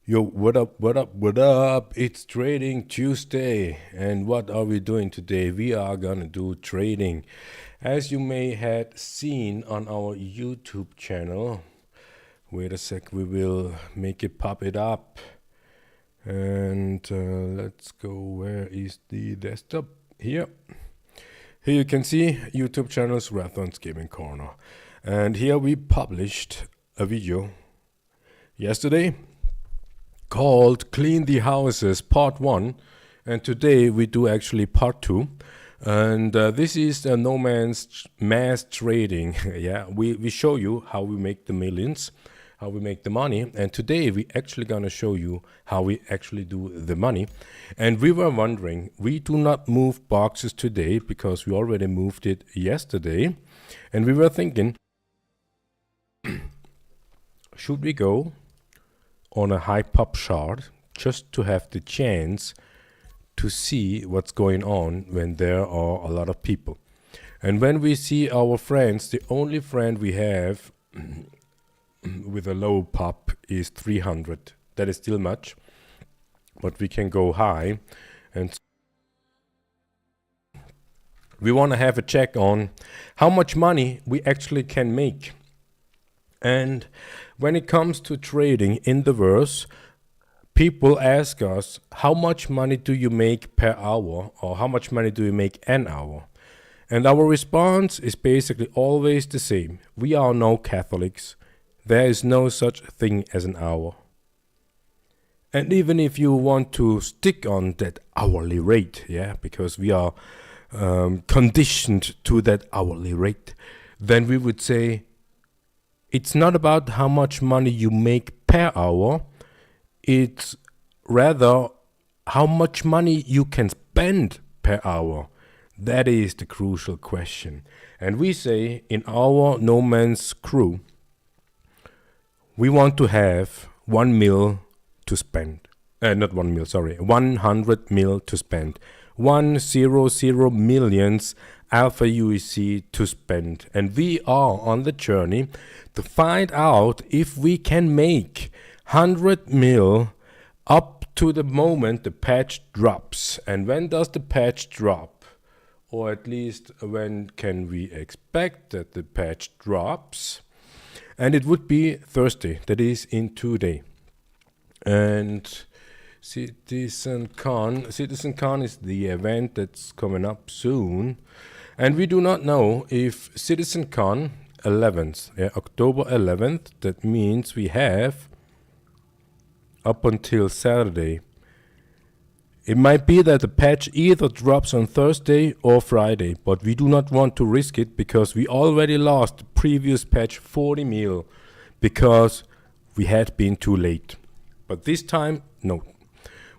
Yo, what up, what up, what up? It's Trading Tuesday. And what are we doing today? We are gonna do trading. As you may have seen on our YouTube channel. Wait a sec, we will make it pop it up. And let's go, where is the desktop? Here. Here you can see YouTube channel's RATHON's Gaming Corner. And here we published a video yesterday called Clean the Houses Part 1, and today we do actually Part 2. And this is NOMAN's mass trading. Yeah, we show you how we make the millions, how we make the money, and today we actually gonna show you how we actually do the money. And we were wondering, we do not move boxes today because we already moved it yesterday, and we were thinking, should we go on a high pop chart just to have the chance to see what's going on when there are a lot of people. And when we see our friends, the only friend we have with a low pop is 300. That is still much, but we can go high, and we want to have a check on how much money we actually can make. And when it comes to trading in the verse, people ask us, how much money do you make per hour, or how much money do you make an hour? And our response is basically always the same. We are no Catholics. There is no such thing as an hour. And even if you want to stick on that hourly rate, yeah, because we are conditioned to that hourly rate, then we would say, it's not about how much money you make per hour, it's rather how much money you can spend per hour. That is the crucial question. And we say in our NOMAN's crew, we want to have 1 mil to spend. Not 1 mil, sorry, 100 mil to spend. 100 millions alpha UEC to spend, and we are on the journey to find out if we can make 100 mil up to the moment the patch drops. And when does the patch drop, or at least when can we expect that the patch drops? And it would be Thursday, that is in 2 days. And CitizenCon is the event that's coming up soon. And we do not know if CitizenCon 11th, October 11th, that means we have up until Saturday. It might be that the patch either drops on Thursday or Friday, but we do not want to risk it because we already lost the previous patch 40 mil because we had been too late. But this time, no.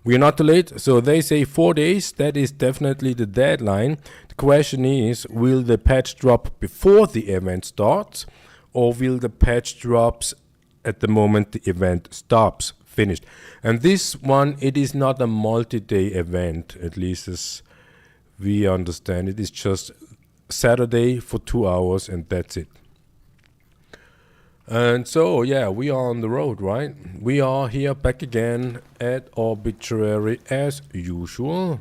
We are not too late, so they say 4 days, that is definitely the deadline. The question is, will the patch drop before the event starts, or will the patch drops at the moment the event stops, finished? And this one, it is not a multi-day event, at least as we understand. It is just Saturday for 2 hours and that's it. And so, yeah, we are on the road, right? We are here back again at Arbitrary as usual.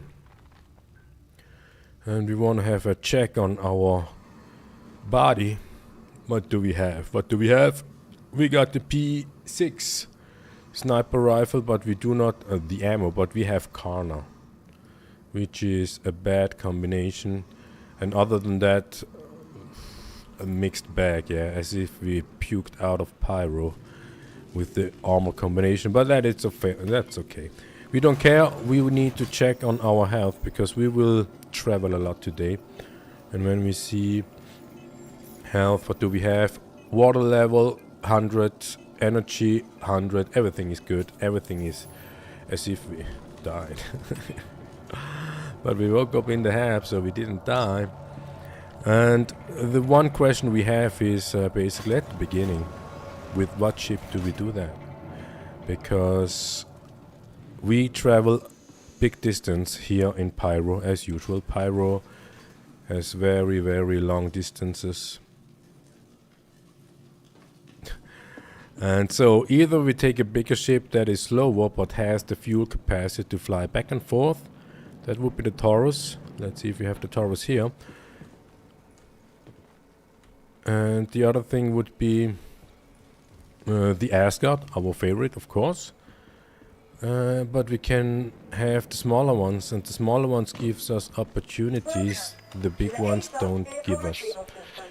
And we want to have a check on our body. What do we have? What do we have? We got the P6 sniper rifle, but we do not, the ammo, but we have Karna, which is a bad combination. And other than that, a mixed bag, yeah, as if we puked out of pyro with the armor combination, but that's okay. We don't care. We need to check on our health because we will travel a lot today. And when we see health, what do we have? Water level 100, energy 100, everything is good. Everything is as if we died. But we woke up in the hab, so we didn't die. And the one question we have is basically at the beginning, with what ship do we do that? Because we travel big distance here in Pyro as usual. Pyro has very, very long distances. And so either we take a bigger ship that is slower but has the fuel capacity to fly back and forth. That would be the Taurus. Let's see if we have the Taurus here. And the other thing would be the Asgard, our favorite, of course. But we can have the smaller ones, and the smaller ones gives us opportunities the big ones don't give us.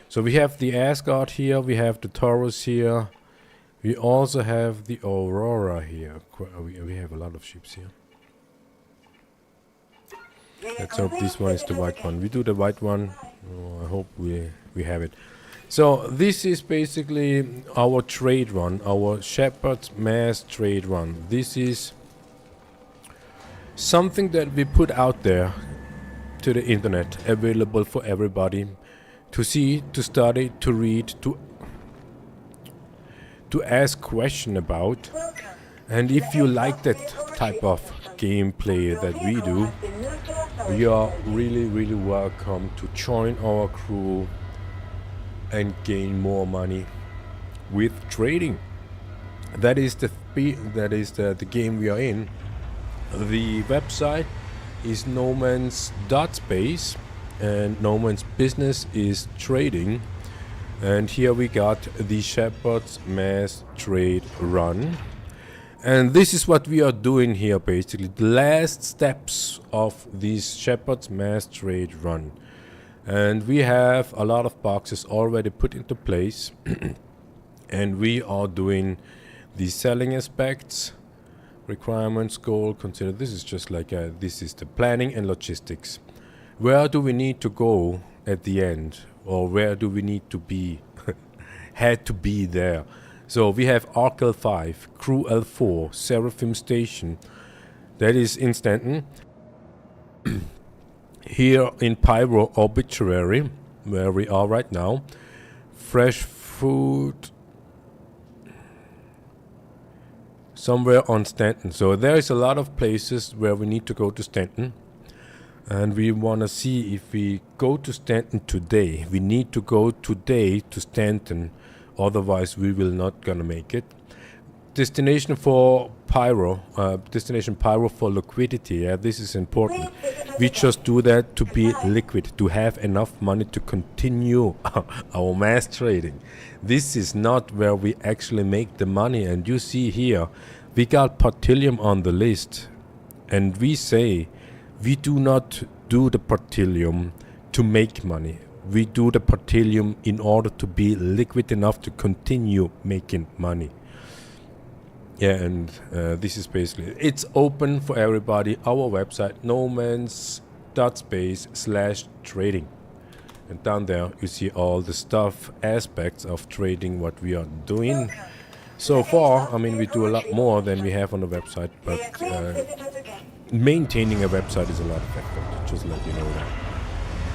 So we have the Asgard here, we have the Taurus here. We also have the Aurora here. We have a lot of ships here. Let's hope this one is the white one. We do the white one. Oh, I hope we have it. So this is basically our trade run, our Shepherd's mass trade run. This is something that we put out there to the internet, available for everybody to see, to study, to read, to ask question about. And if you like that type of gameplay that we do, you are really welcome to join our crew and gain more money with trading. That is the game we are in. The website is NOMAN's.space, and NOMAN's business is trading. And here we got the Shepherd's mass trade run. And this is what we are doing here, basically. The last steps of this Shepherd's mass trade run. And we have a lot of boxes already put into place. And we are doing the selling aspects, requirements, goal, consider. This is just like this is the planning and logistics. Where do we need to go at the end? Or where do we need to be? Had to be there. So we have Arc L5, Crew L4, Seraphim Station. That is in Stanton. Here in Pyro Obituary, where we are right now. Fresh food somewhere on Stanton. So there is a lot of places where we need to go to Stanton. And we want to see if we go to Stanton today. We need to go today to Stanton. Otherwise we will not gonna make it. Destination for Pyro. Destination Pyro for liquidity. Yeah, this is important. We just do that to be liquid. To have enough money to continue our mass trading. This is not where we actually make the money. And you see here, we got Pertilium on the list. And we say, we do not do the Pertilium to make money. We do the Pertilium in order to be liquid enough to continue making money. Yeah, and this is basically, it's open for everybody. Our website, nomans.space/trading. And down there you see all the stuff, aspects of trading, what we are doing. So far, I mean, we do a lot more than we have on the website, but maintaining a website is a lot of effort, just let you know that.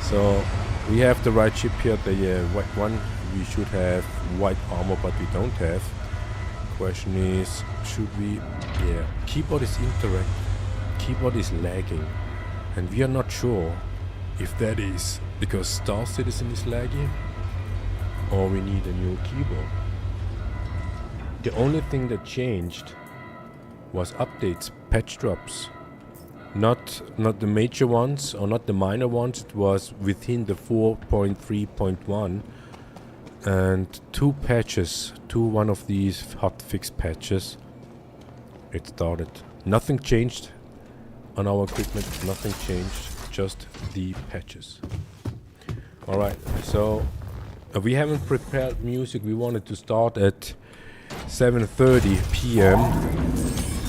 So we have the right chip here, the white one. We should have white armor, but we don't have. Question is, should we? Yeah, keyboard is interactive, keyboard is lagging, and we are not sure if that is because Star Citizen is lagging or we need a new keyboard. The only thing that changed was updates, patch drops. Not the major ones or not the minor ones. It was within the 4.3.1 and two patches, one of these hotfix patches. It started. Nothing changed on our equipment. Nothing changed. Just the patches. All right. So we haven't prepared music. We wanted to start at 7:30 p.m.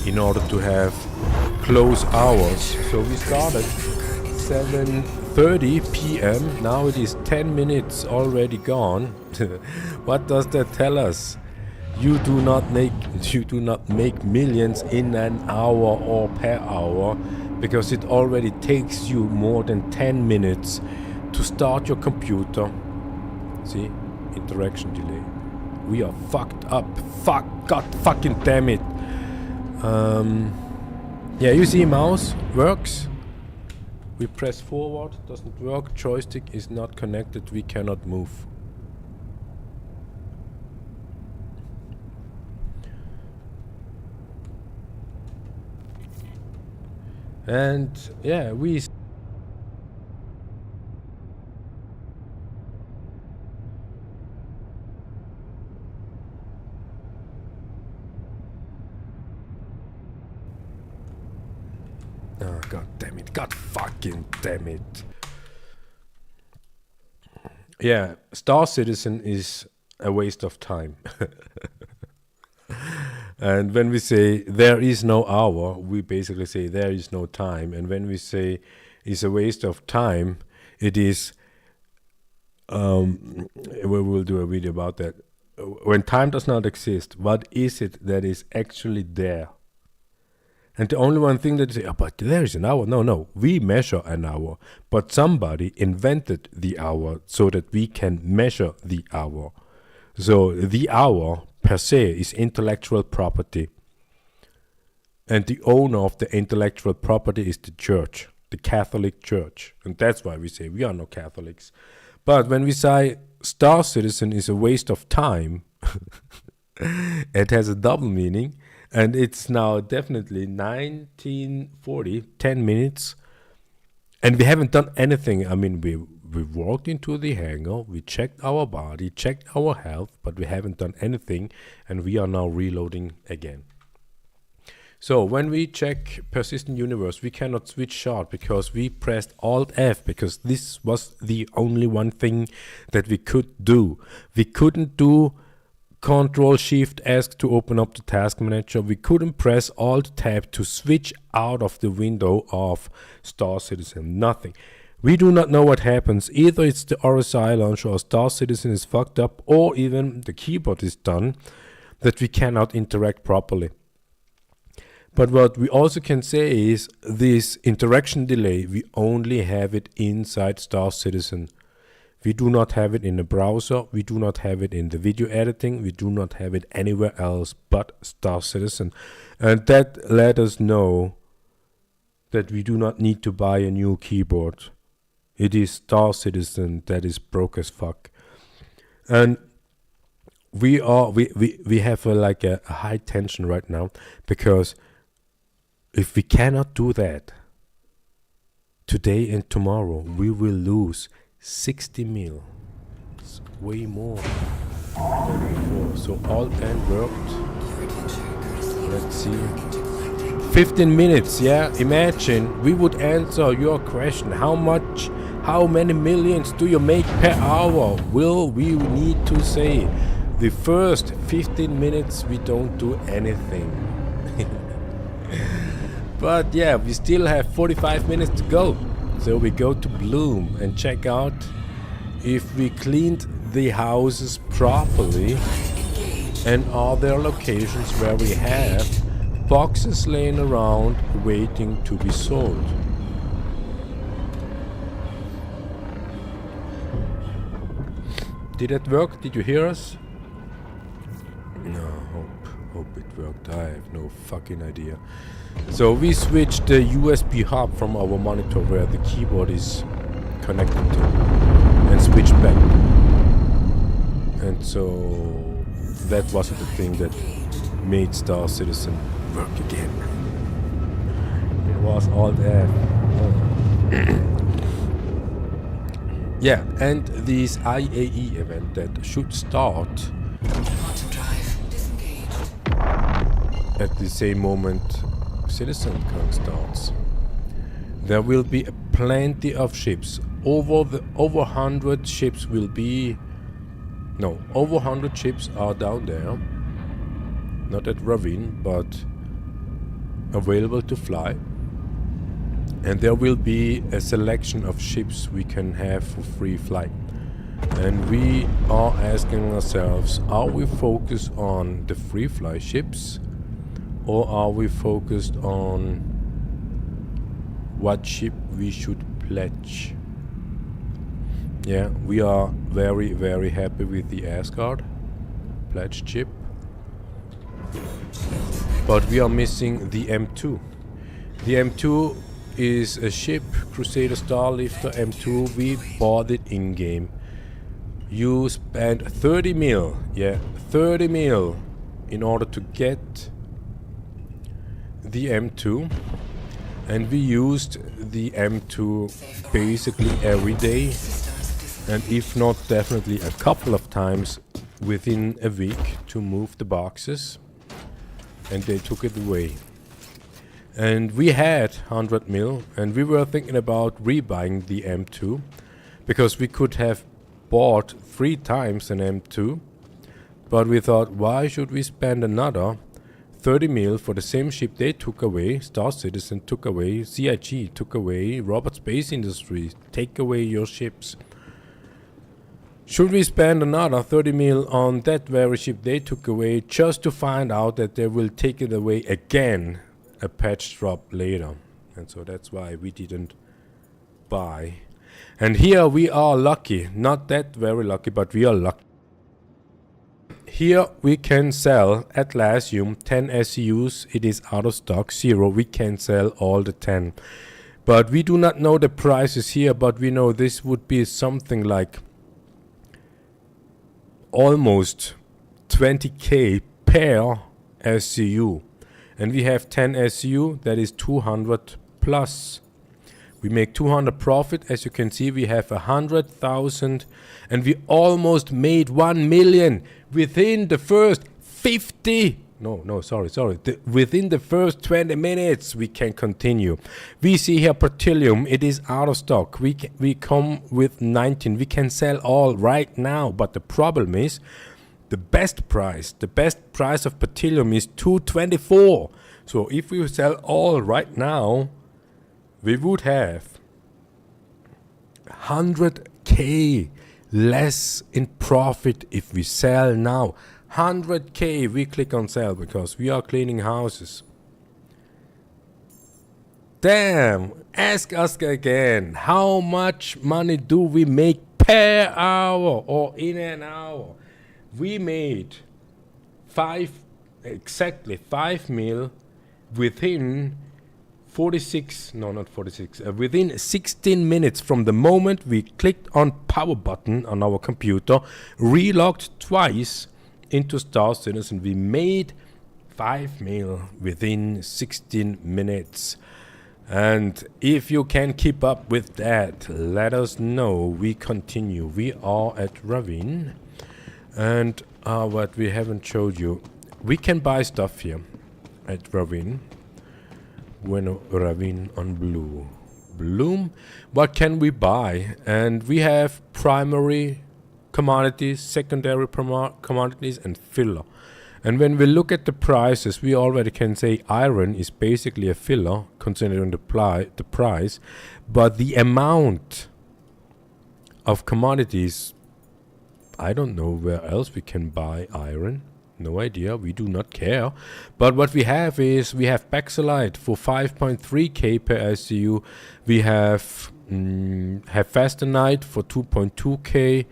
in order to have close hours. So we started 7:30 p.m. Now it is 10 minutes already gone. What does that tell us? You do not make millions in an hour or per hour, because it already takes you more than 10 minutes to start your computer. See? Interaction delay. We are fucked up. God fucking damn it. Yeah, you see mouse works. We press forward, doesn't work. Joystick is not connected, we cannot move. And yeah, oh, god damn it, god fucking damn it. Yeah, Star Citizen is a waste of time. And when we say there is no hour, we basically say there is no time. And when we say it's a waste of time, it is, we will do a video about that. When time does not exist, what is it that is actually there? And the only one thing that is, oh, but there is an hour. No, we measure an hour. But somebody invented the hour so that we can measure the hour. So the hour per se is intellectual property. And the owner of the intellectual property is the church, the Catholic Church. And that's why we say we are no Catholics. But when we say Star Citizen is a waste of time, it has a double meaning. And it's now definitely 1940, 10 minutes. And we haven't done anything. I mean, we walked into the hangar, we checked our body, checked our health, but we haven't done anything. And we are now reloading again. So when we check persistent universe, we cannot switch shot because we pressed Alt F because this was the only one thing that we could do. We couldn't do Control Shift S to open up the task manager. We couldn't press Alt Tab to switch out of the window of Star Citizen. Nothing. We do not know what happens. Either it's the RSI launcher or Star Citizen is fucked up, or even the keyboard is done that we cannot interact properly. But what we also can say is this interaction delay, we only have it inside Star Citizen. We do not have it in the browser, we do not have it in the video editing, we do not have it anywhere else but Star Citizen. And that let us know that we do not need to buy a new keyboard. It is Star Citizen that is broke as fuck. And we have a high tension right now, because if we cannot do that today and tomorrow, we will lose 60 mil. It's way more than before. So Alt N worked. Let's see. 15 minutes, yeah? Imagine we would answer your question. How many millions do you make per hour? Will we need to say the first 15 minutes we don't do anything. But yeah, we still have 45 minutes to go. So we go to Bloom and check out if we cleaned the houses properly, and are there locations where we have boxes laying around waiting to be sold. Did that work? Did you hear us? No, hope it worked. I have no fucking idea. So we switched the USB hub from our monitor where the keyboard is connected to, and switched back. And so that wasn't the thing that made Star Citizen work again. It was all that. Yeah, and this IAE event that should start at the same moment CitizenCon starts. There will be plenty of ships. Over 100 ships will be... No, over 100 ships are down there. Not at Ravine, but available to fly. And there will be a selection of ships we can have for free flight. And we are asking ourselves, are we focused on the free fly ships? Or are we focused on what ship we should pledge? Yeah, we are very, very happy with the Asgard pledged ship. But we are missing the M2. The M2 is a ship, Crusader Starlifter M2. We bought it in-game. You spend 30 mil, yeah, 30 mil in order to get the M2. and we used the M2 basically every day, and if not definitely a couple of times within a week to move the boxes, and they took it away. And we had 100 mil, and we were thinking about rebuying the M2 because we could have bought 3 times an M2, but we thought, why should we spend another 30 mil for the same ship they took away? Star Citizen took away, CIG took away, Robert Space Industries take away your ships. Should we spend another 30 mil on that very ship they took away just to find out that they will take it away again a patch drop later? And so that's why we didn't buy. And here we are lucky, not that very lucky, but we are lucky. Here we can sell at Lasium 10 SCUs. It is out of stock, 0. We can sell all the 10. But we do not know the prices here, but we know this would be something like almost 20k per SCU. And we have 10 SCU, that is 200 plus. We make 200 profit. As you can see, we have 100,000, and we almost made 1 million within the first 50. Within the first 20 minutes, we can continue. We see here Pertilium, it is out of stock. We come with 19. We can sell all right now, but the problem is the best price of Pertilium is 224. So if we sell all right now, we would have 100k less in profit if we sell now. 100k, we click on sell because we are cleaning houses. Damn, ask us again, how much money do we make per hour or in an hour? We made exactly 5 mil within within 16 minutes from the moment we clicked on power button on our computer, relogged twice into Star Citizen. We made 5 mil within 16 minutes. And if you can keep up with that, let us know. We continue. We are at Ravine. And what we haven't showed you, we can buy stuff here at Ravine. Bueno, Ravine on blue. Bloom. What can we buy? And we have primary commodities, secondary commodities, and filler. And when we look at the prices, we already can say iron is basically a filler considering the price, but the amount of commodities, I don't know where else we can buy iron. No idea, we do not care. But what we have is, we have Baxilite for 5.3k per SCU. We have Fastenite for 2.2k.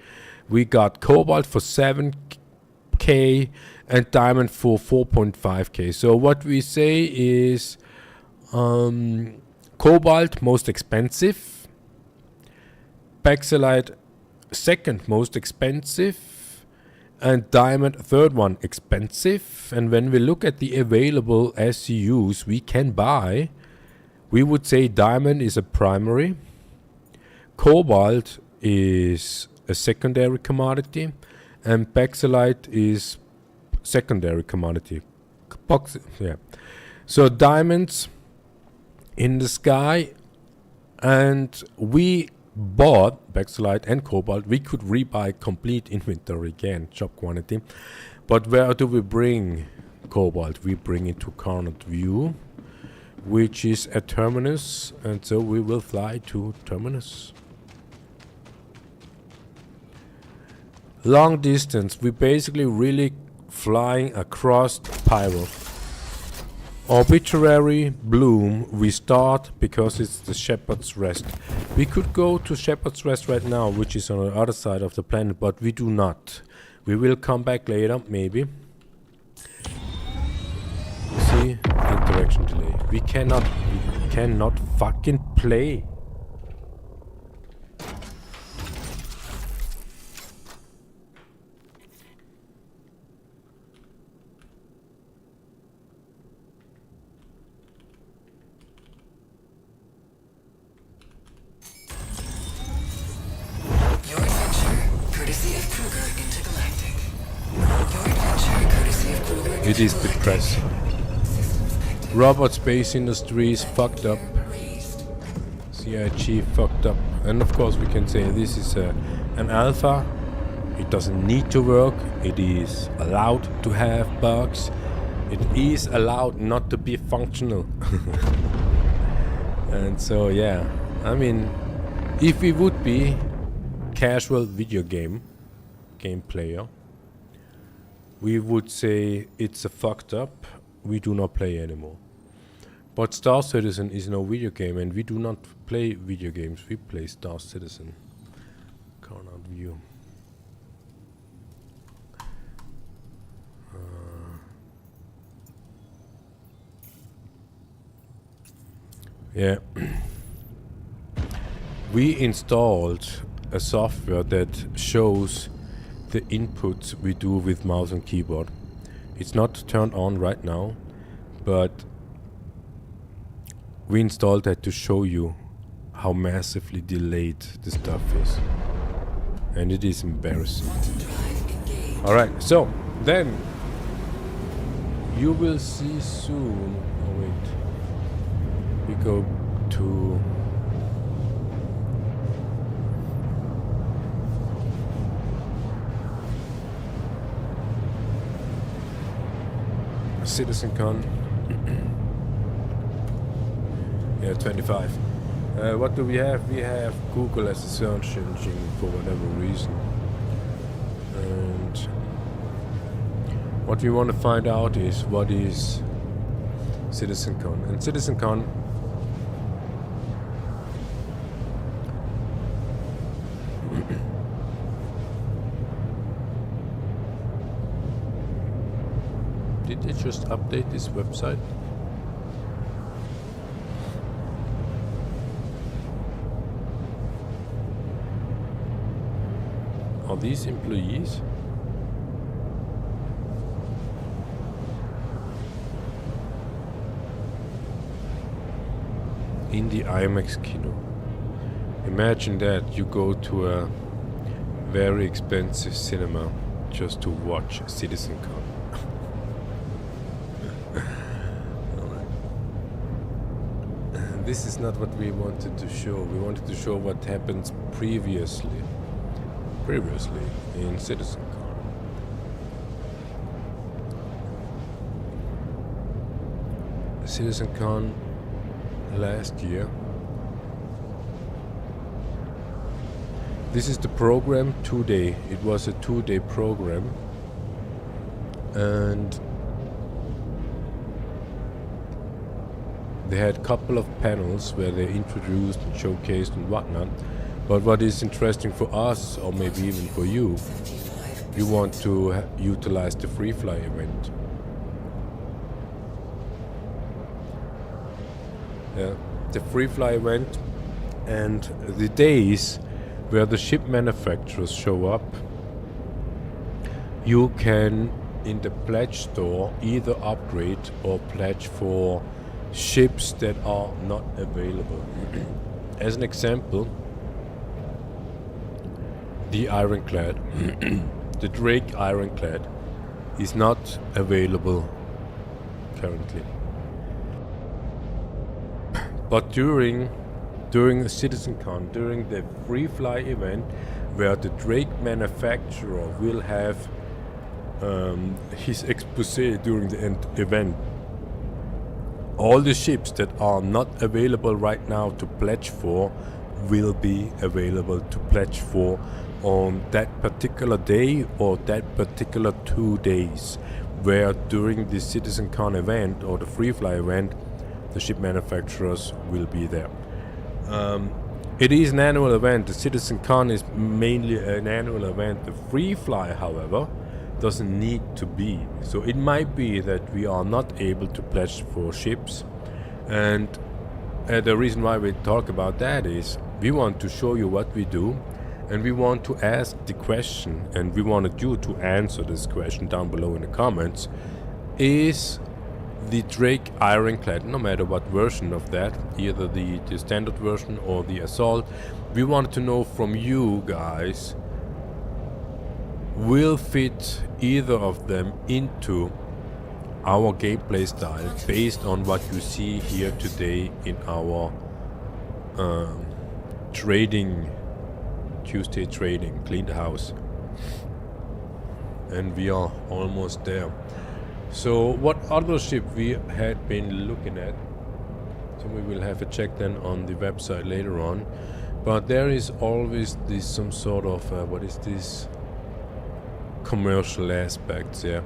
We got Cobalt for 7k and Diamond for 4.5k. So what we say is Cobalt most expensive, Baxilite second most expensive, and Diamond third one expensive. And when we look at the available SCUs we can buy, we would say Diamond is a primary, Cobalt is a secondary commodity, and Baxilite is secondary commodity. Yeah. So diamonds in the sky, and we bought Baxilite and Cobalt. We could rebuy complete inventory again, shop quantity. But where do we bring Cobalt? We bring it to Carnot View, which is at Terminus, and so we will fly to Terminus. Long distance, we basically really flying across Pyro. Arbitrary Bloom, we start because it's the Shepherd's Rest. We could go to Shepherd's Rest right now, which is on the other side of the planet, but we do not. We will come back later, maybe. See, interaction delay. We cannot fucking play. It is depressing. Robot space industry is fucked up. CIG fucked up. And of course we can say this is an alpha. It doesn't need to work. It is allowed to have bugs. It is allowed not to be functional. And so yeah, I mean, if we would be casual video game player, we would say it's a fucked up, we do not play anymore. But Star Citizen is no video game, and we do not play video games, we play Star Citizen. Corner view. Yeah. We installed a software that shows the inputs we do with mouse and keyboard. It's not turned on right now, but we installed that to show you how massively delayed the stuff is. And it is embarrassing. Alright, so then you will see soon. Oh wait. We go to CitizenCon. Yeah, 25. What do we have? We have Google as a search engine for whatever reason. And what we want to find out is what is CitizenCon. And CitizenCon did they just update this website? Are these employees? In the IMAX kino. Imagine that you go to a very expensive cinema just to watch CitizenCon. This is not what we wanted to show. We wanted to show what happens previously in CitizenCon. CitizenCon last year. This is the program 2-day. It was a 2-day program, and they had a couple of panels where they introduced and showcased and whatnot. But what is interesting for us, or maybe even for you, you want to utilize the free fly event. Yeah, the free fly event and the days where the ship manufacturers show up, you can in the pledge store either upgrade or pledge for ships that are not available. As an example, the Ironclad, the Drake Ironclad, is not available currently. But during CitizenCon, during the free fly event, where the Drake manufacturer will have his exposé during the event, all the ships that are not available right now to pledge for will be available to pledge for on that particular day or that particular 2 days, where during the CitizenCon event or the free fly event, the ship manufacturers will be there. It is an annual event. The CitizenCon is mainly an annual event. The free fly, however, doesn't need to be. So it might be that we are not able to pledge for ships, and the reason why we talk about that is we want to show you what we do, and we want to ask the question, and we wanted you to answer this question down below in the comments. Is the Drake Ironclad, no matter what version of that, either the standard version or the Assault, we wanted to know from you guys, will fit either of them into our gameplay style based on what you see here today in our Tuesday trading, clean the house. And we are almost there. So what other ship we had been looking at, so we will have a check then on the website later on. But there is always this some sort of what is this, commercial aspects. Yeah,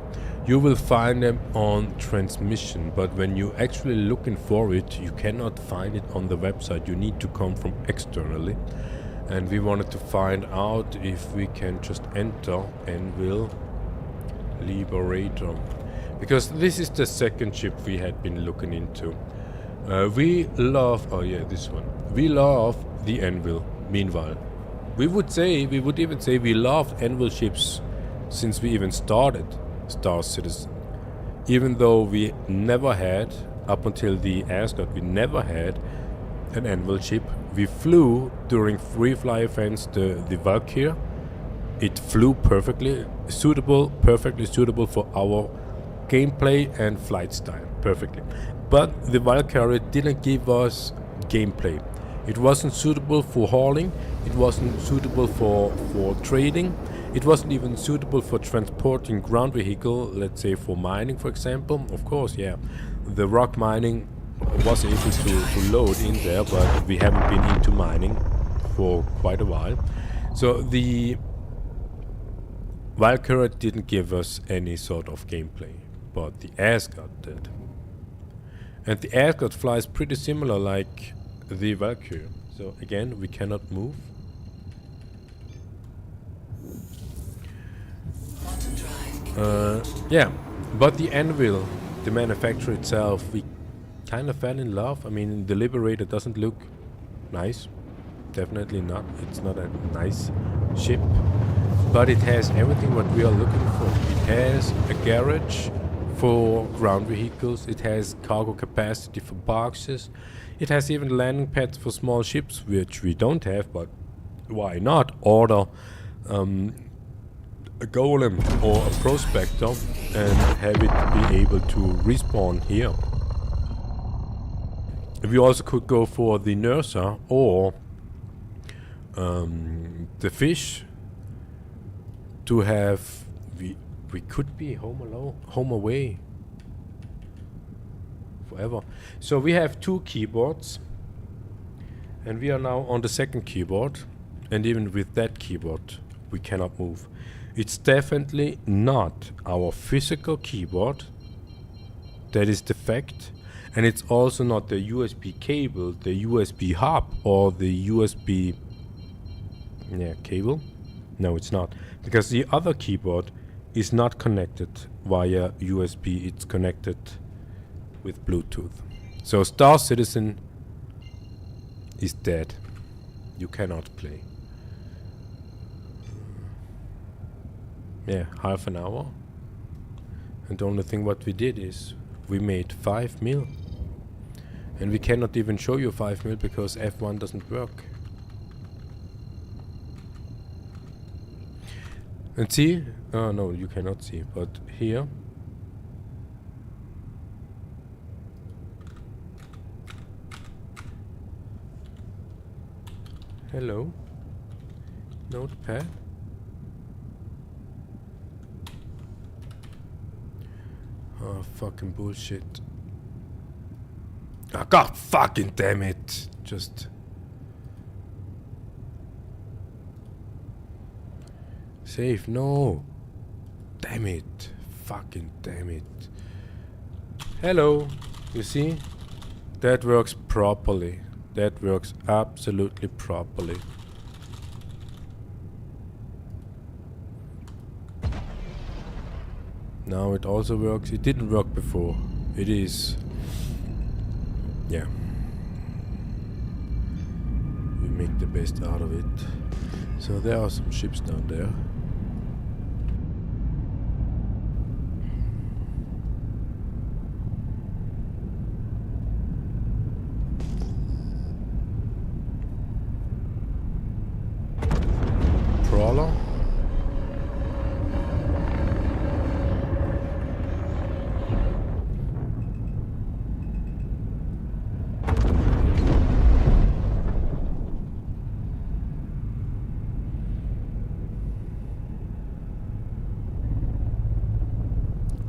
you will find them on transmission, but when you actually looking for it, you cannot find it on the website. You need to come from externally, and we wanted to find out if we can just enter Anvil Liberator, because this is the second ship we had been looking into. We love, oh yeah, this one. We love the Anvil. Meanwhile, we would even say we loved Anvil ships since we even started Star Citizen. Even though we never had, up until the ASUS, we never had an Anvil ship. We flew during free fly events the Valkyrie. It flew perfectly suitable for our gameplay and flight style, perfectly. But the Valkyrie didn't give us gameplay. It wasn't suitable for hauling, it wasn't suitable for trading, it wasn't even suitable for transporting ground vehicle, let's say for mining, for example. Of course, yeah, the rock mining was able to load in there, but we haven't been into mining for quite a while. So the Valkyrie didn't give us any sort of gameplay, but the ASUS did. And the ASUS flies pretty similar like the Valkyrie. So again, we cannot move. Yeah, but the Anvil, the manufacturer itself, we kind of fell in love. I mean, the Liberator doesn't look nice. Definitely not. It's not a nice ship. But it has everything what we are looking for. It has a garage for ground vehicles. It has cargo capacity for boxes. It has even landing pads for small ships, which we don't have, but why not order a golem or a prospector and have it be able to respawn here. We also could go for the nurser or the fish to have, we could be home away forever. So we have two keyboards and we are now on the second keyboard, and even with that keyboard we cannot move. It's definitely not our physical keyboard that is defect, and it's also not the USB cable, the USB hub or the USB cable. No, it's not, because the other keyboard is not connected via USB, it's connected with Bluetooth. So Star Citizen is dead. You cannot play. Yeah, half an hour. And the only thing what we did is we made 5 mil. And we cannot even show you 5 mil because F1 doesn't work. And see? Oh no, you cannot see, but here. Hello. Notepad. Oh, fucking bullshit. Oh, god fucking damn it. Just... save, no. Damn it. Fucking damn it. Hello. You see? That works properly. That works absolutely properly. Now it also works. It didn't work before. It is... yeah. We make the best out of it. So there are some ships down there. Trawler.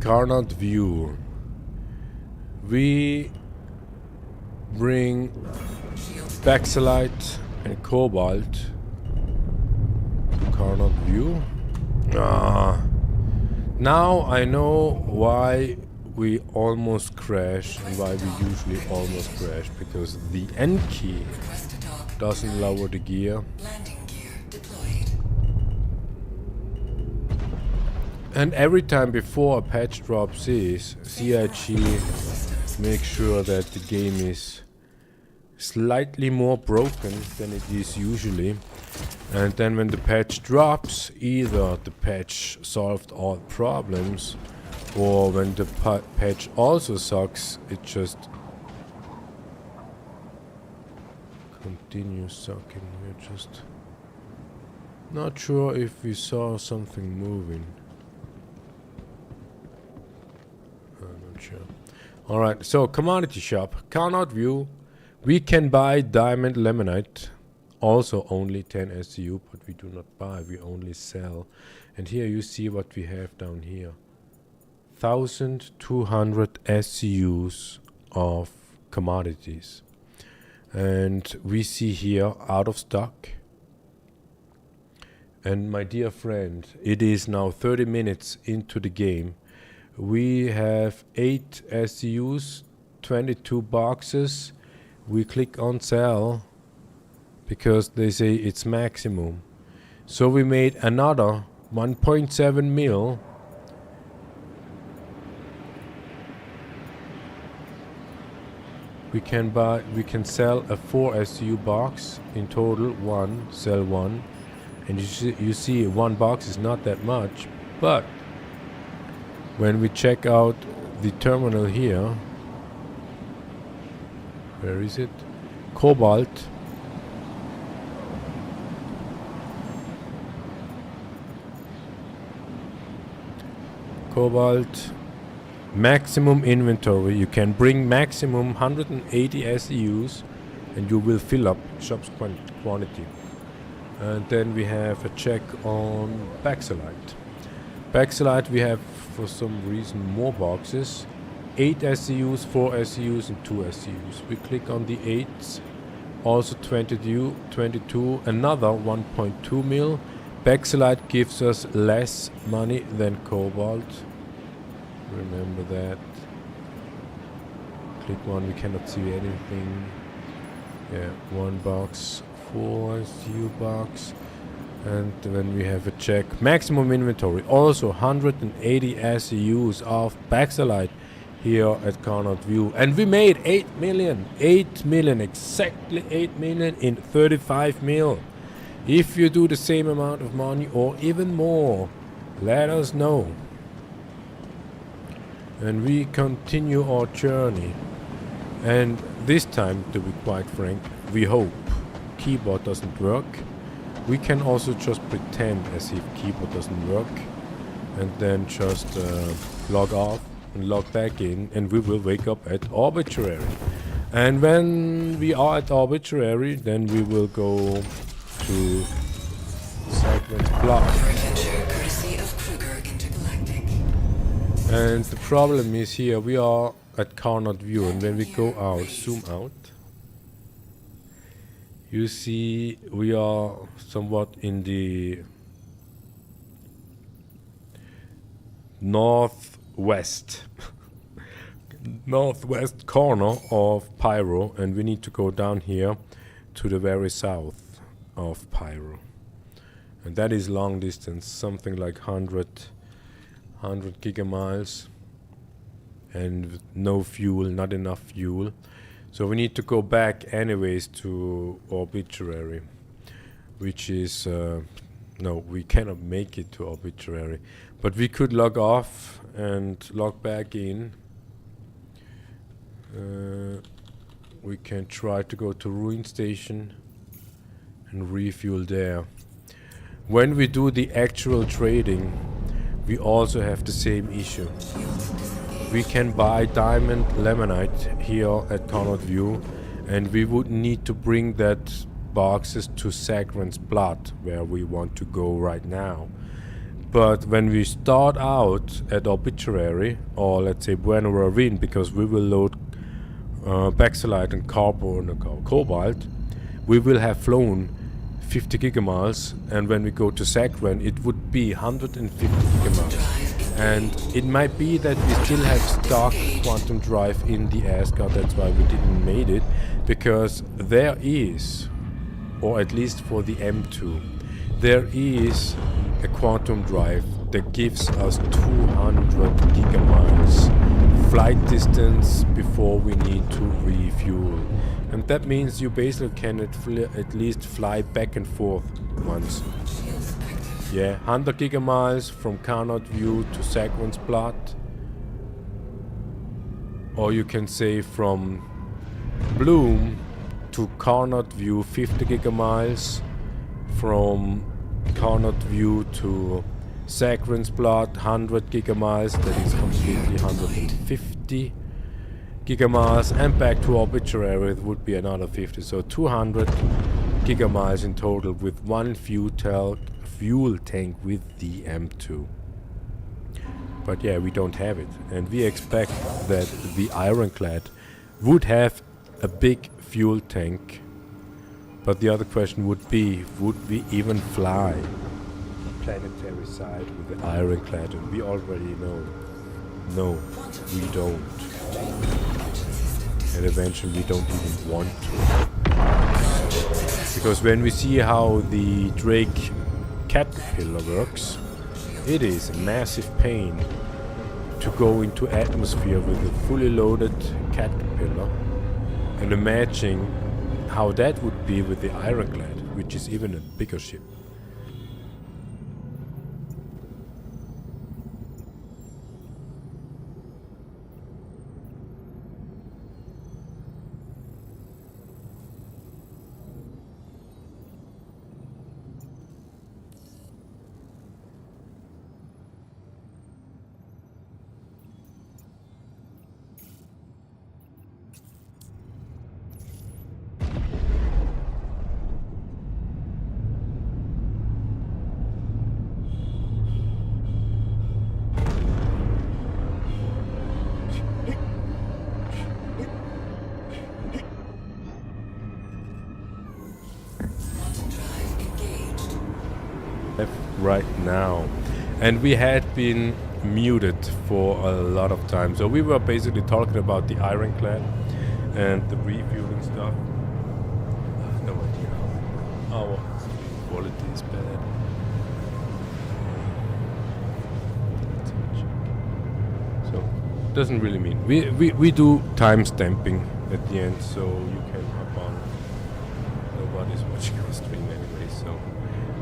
Carnot View. We bring Basilisk and Cobalt to Carnot View. Now I know why we almost crash and why we usually almost crash, because the N key doesn't lower the gear. And every time before a patch drops is, CIG makes sure that the game is slightly more broken than it is usually. And then when the patch drops, either the patch solved all problems, or when the patch also sucks, it just continues sucking. We're just not sure if we saw something moving. I'm not sure. Alright, so commodity shop, Carnot View. We can buy diamond laminate, also only 10 SCU, but we do not buy, we only sell. And here you see what we have down here. 1,200 SCUs of commodities. And we see here out of stock. And my dear friend, it is now 30 minutes into the game. We have 8 SCUs, 22 boxes. We click on sell because they say it's maximum. So we made another 1.7 mil. We can sell a 4 SCU box in total, one, sell one. And you see 1 box is not that much, but when we check out the terminal here, where is it? Cobalt. Cobalt. Maximum inventory. You can bring maximum 180 SEUs and you will fill up shop's quantity. And then we have a check on Basilisk. Basilisk we have for some reason more boxes. 8 SEUs, 4 SEUs and 2 SEUs. We click on the 8s. Also 22, another 1.2 mil. Basilisk gives us less money than Cobalt. Remember that. Click one, we cannot see anything. Yeah, 1 box, 4 SU box. And then we have a check. Maximum inventory. Also 180 SEUs of Basilisk here at Carnot View. And we made 8 million. 8 million, exactly 8 million in 35 mil. If you do the same amount of money or even more, let us know. And we continue our journey. And this time, to be quite frank, we hope keyboard doesn't work. We can also just pretend as if keyboard doesn't work and then just log off and log back in, and we will wake up at arbitrary. And when we are at arbitrary, then we will go to segment block. And the problem is here we are at Carnot View, and when we go out, zoom out, you see we are somewhat in the northwest northwest corner of Pyro, and we need to go down here to the very south of Pyro, and that is long distance, something like 100 gigamiles, and with no fuel, not enough fuel. So we need to go back anyways to arbitrary, which is no, we cannot make it to arbitrary, but we could log off and log back in. We can try to go to Ruin Station and refuel there. When we do the actual trading, we also have the same issue. We can buy diamond laminate here at Carnot View, and we would need to bring that boxes to Sacran's Blood, where we want to go right now. But when we start out at Arbitrary, or let's say Bueno Ravine, because we will load Baxelite and Carbon or Cobalt, we will have flown 50 gigamiles, and when we go to Saccharin it would be 150 gigamiles. And it might be that we still have stock quantum drive in the ASCAR, that's why we didn't made it, because there is, or at least for the M2, there is a quantum drive that gives us 200 gigamiles flight distance before we need to refuel. And that means you basically can at least fly back and forth once. Yeah, 100 gigamiles from Carnot View to Saccharin's Plot. Or you can say from Bloom to Carnot View 50 gigamiles. From Carnot View to Saccharin's Plot 100 gigamiles, that is completely 150 gigamiles, and back to Arbitrary it would be another 50, so 200 gigamiles in total with one fuel tank with the M2. But yeah, we don't have it, and we expect that the Ironclad would have a big fuel tank. But the other question would be, would we even fly the planetary side with the Ironclad? And we already know, no, we don't. And eventually we don't even want to. Because when we see how the Drake Caterpillar works, it is a massive pain to go into atmosphere with a fully loaded Caterpillar, and imagine how that would be with the Ironclad, which is even a bigger ship. Right now, and we had been muted for a lot of time, so we were basically talking about the Ironclad and the refueling stuff. I have no idea how our quality is bad. So doesn't really mean we do time stamping at the end, so you can hop on. Nobody's watching our stream anyway, so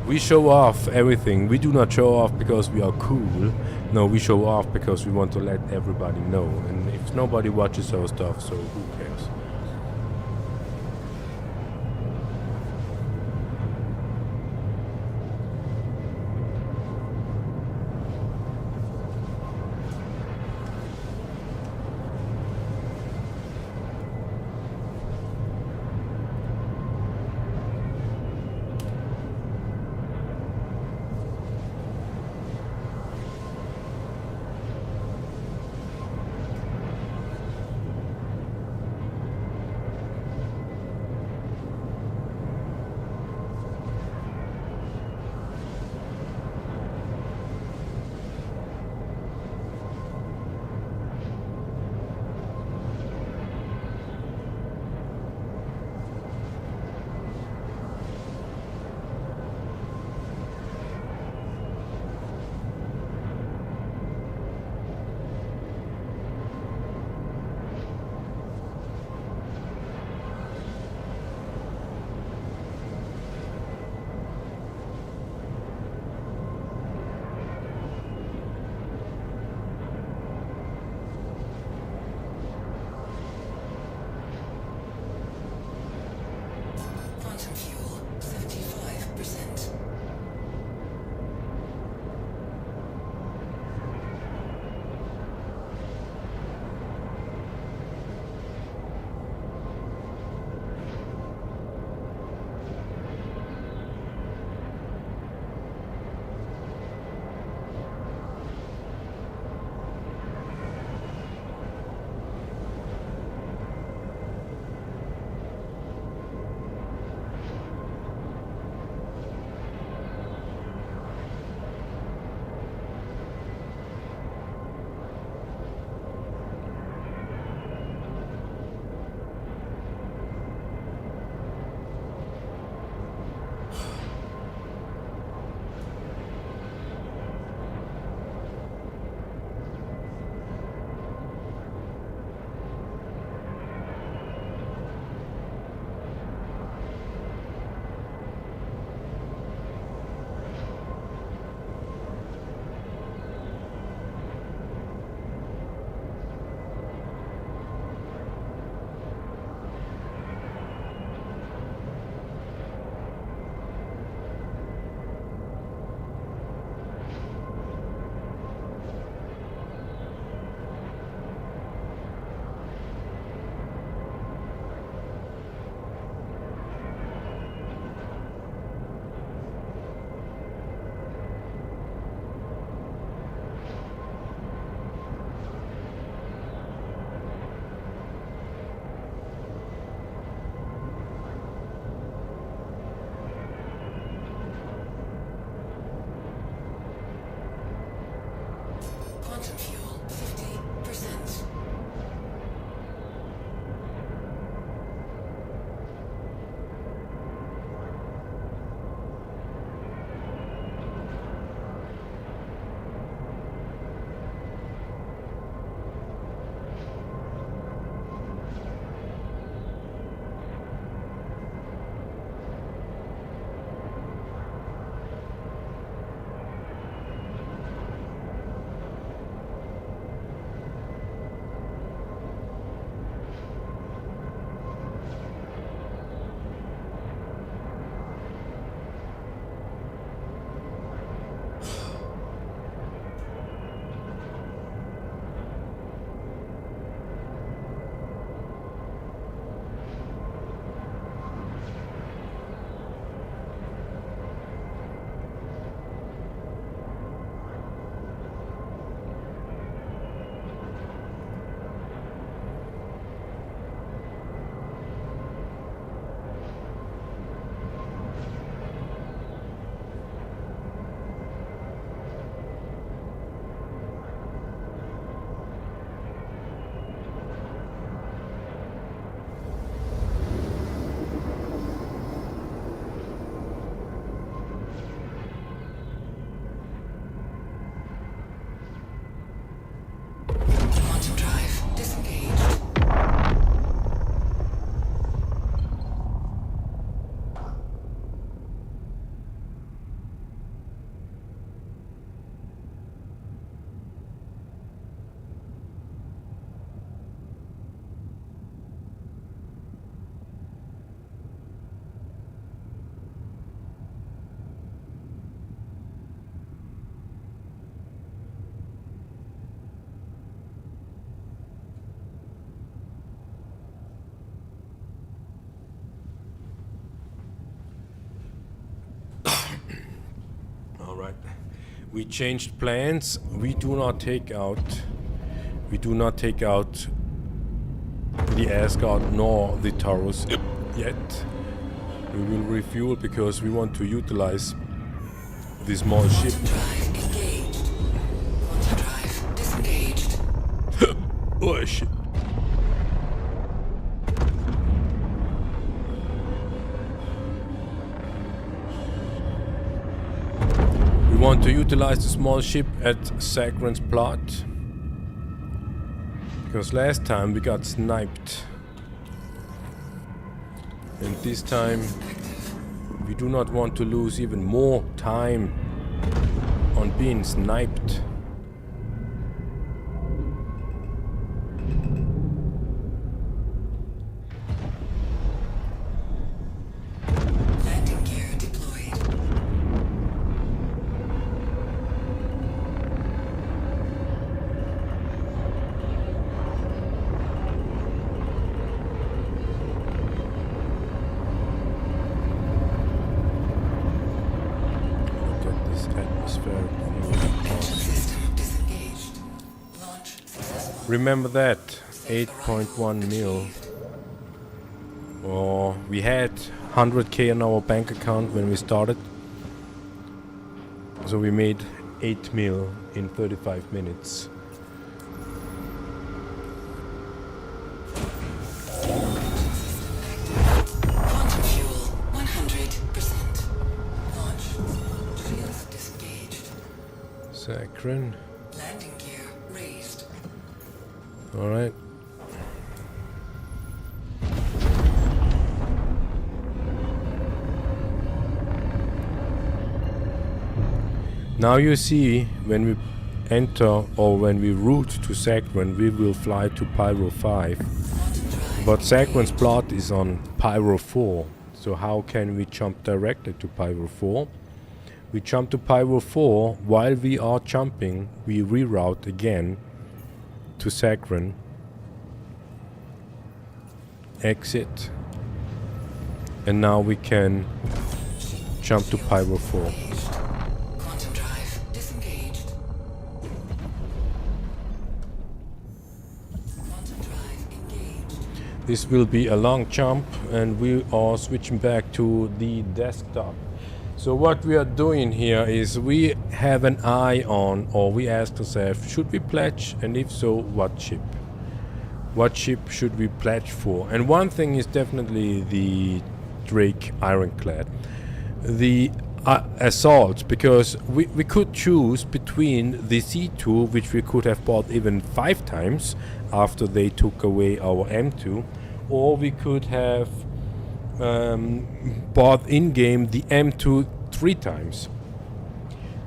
we show off everything. We do not show off because we are cool. No, we show off because we want to let everybody know. And if nobody watches our stuff, so who cares? We changed plans. We do not take out the Asgard nor the Taurus yet. We will refuel because we want to utilize the small ship. Oh shit. We want to utilize the small ship at Sakran's plot. Because last time we got sniped. And this time we do not want to lose even more time on being sniped. Landing gear deployed. Look at this atmospheric Engine view. system disengaged. Launch successful. Remember that 8.1 mil. Or we had 100k in our bank account when we started. So we made 8 mil in 35 minutes. Quantum fuel 100%. Launch. Shields disengaged. Sakran. Landing gear raised. Alright. Now you see when we enter or when we route to Sakran, we will fly to Pyro 5. But Sakran's plot is on Pyro 4. So how can we jump directly to Pyro 4? We jump to Pyro 4. While we are jumping, we reroute again to Sakran. Exit. And now we can jump to Pyro 4. Quantum drive disengaged. Quantum drive engaged. This will be a long jump and we are switching back to the desktop. So what we are doing here is we have an eye on, or we ask ourselves, should we pledge, and if so, what ship? What ship should we pledge for? And one thing is definitely the Drake Ironclad. The Assault, because we could choose between the C2, which we could have bought even 5 times after they took away our M2, or we could have bought in-game the M2 3 times.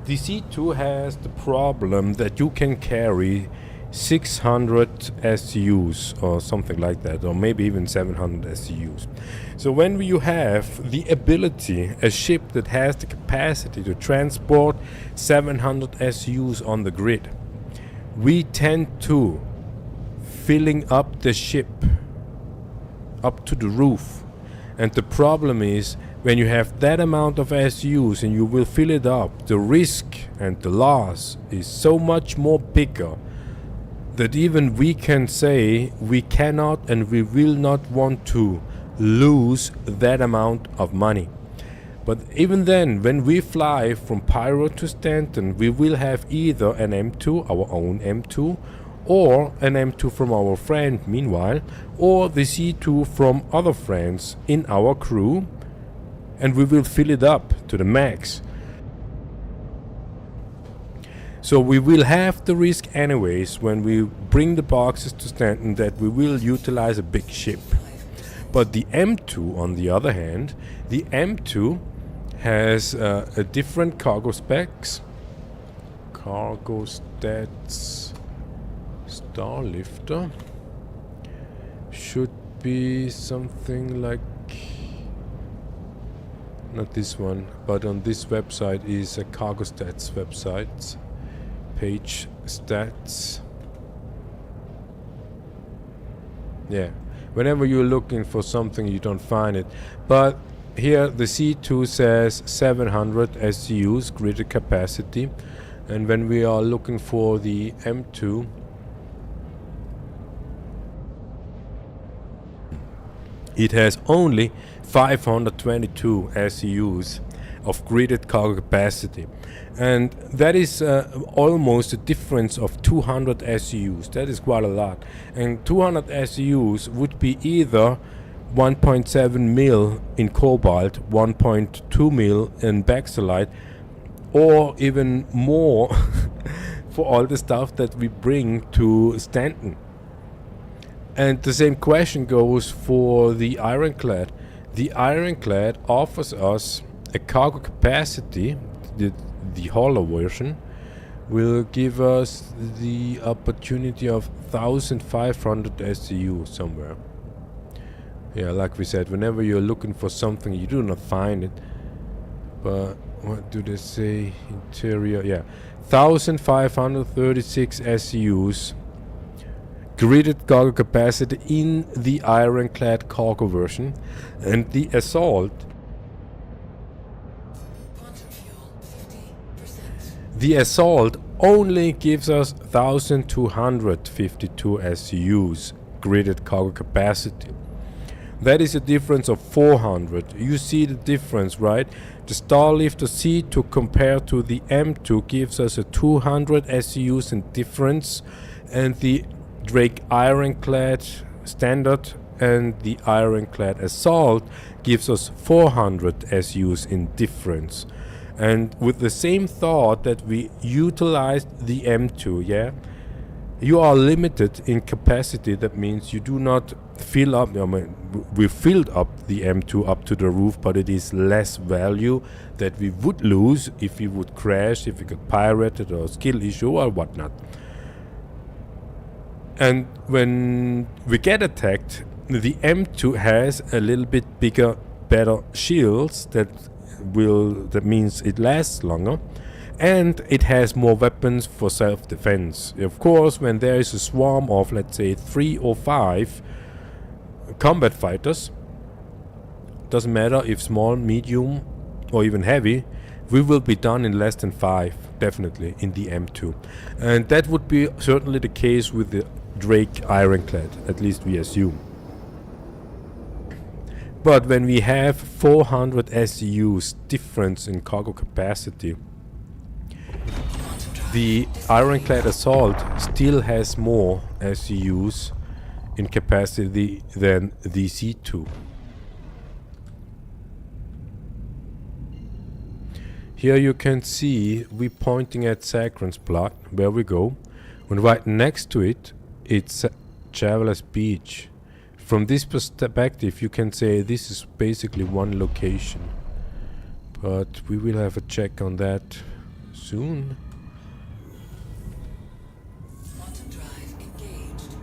The C2 has the problem that you can carry 600 SUs or something like that, or maybe even 700 SUs. So when you have the ability, a ship that has the capacity to transport 700 SUs on the grid, we tend to filling up the ship up to the roof. And the problem is, when you have that amount of SUs and you will fill it up, the risk and the loss is so much more bigger that even we can say we cannot and we will not want to lose that amount of money. But even then, when we fly from Pyro to Stanton, we will have either an M2, our own M2, or an M2 from our friend meanwhile, or the C2 from other friends in our crew, and we will fill it up to the max. So we will have the risk anyways when we bring the boxes to Stanton that we will utilize a big ship. But the M2, on the other hand, the M2 has a different cargo specs. Cargo stats. Starlifter should be something like, not this one, but on this website is a cargo stats website. Page stats. Yeah, whenever you're looking for something you don't find it, but here the C2 says 700 SUs grid capacity, And when we are looking for the M2, it has only 522 SEUs of gridded cargo capacity, and that is almost a difference of 200 SEUs. That is quite a lot, and 200 SEUs would be either 1.7 mil in cobalt, 1.2 mil in backsolite, or even more for all the stuff that we bring to Stanton. And the same question goes for the Ironclad. The Ironclad offers us a cargo capacity, the hauler version will give us the opportunity of 1500 SEU somewhere. Yeah, like we said, whenever you're looking for something, you do not find it. But what do they say? Interior, yeah, 1536 SEUs. Gridded cargo capacity in the Ironclad cargo version, and the Assault. Quantum fuel 50%. The Assault only gives us 1252 SEUs gridded cargo capacity. That is a difference of 400. You see the difference, right? The Starlifter C2 compared to the M2 gives us a 200 SEUs in difference, and the Drake Ironclad Standard and the Ironclad Assault gives us 400 SEUs in difference. And with the same thought that we utilized the M2, yeah, you are limited in capacity. That means you do not fill up, I mean, we filled up the M2 up to the roof, but it is less value that we would lose if we would crash, if we got pirated or skill issue or whatnot. And when we get attacked, the M2 has a little bit bigger, better shields that means it lasts longer, and it has more weapons for self-defense. Of course, when there is a swarm of, let's say, 3 or 5 combat fighters, doesn't matter if small, medium, or even heavy, we will be done in less than 5, definitely, in the M2. And that would be certainly the case with the Drake Ironclad, at least we assume. But when we have 400 SEUs difference in cargo capacity, the Ironclad Assault still has more SEUs in capacity than the C2. Here you can see we pointing at Sacron's plot where we go, and right next to it it's Traveler's Beach. From this perspective you can say this is basically one location, but we will have a check on that soon. Quantum drive engaged.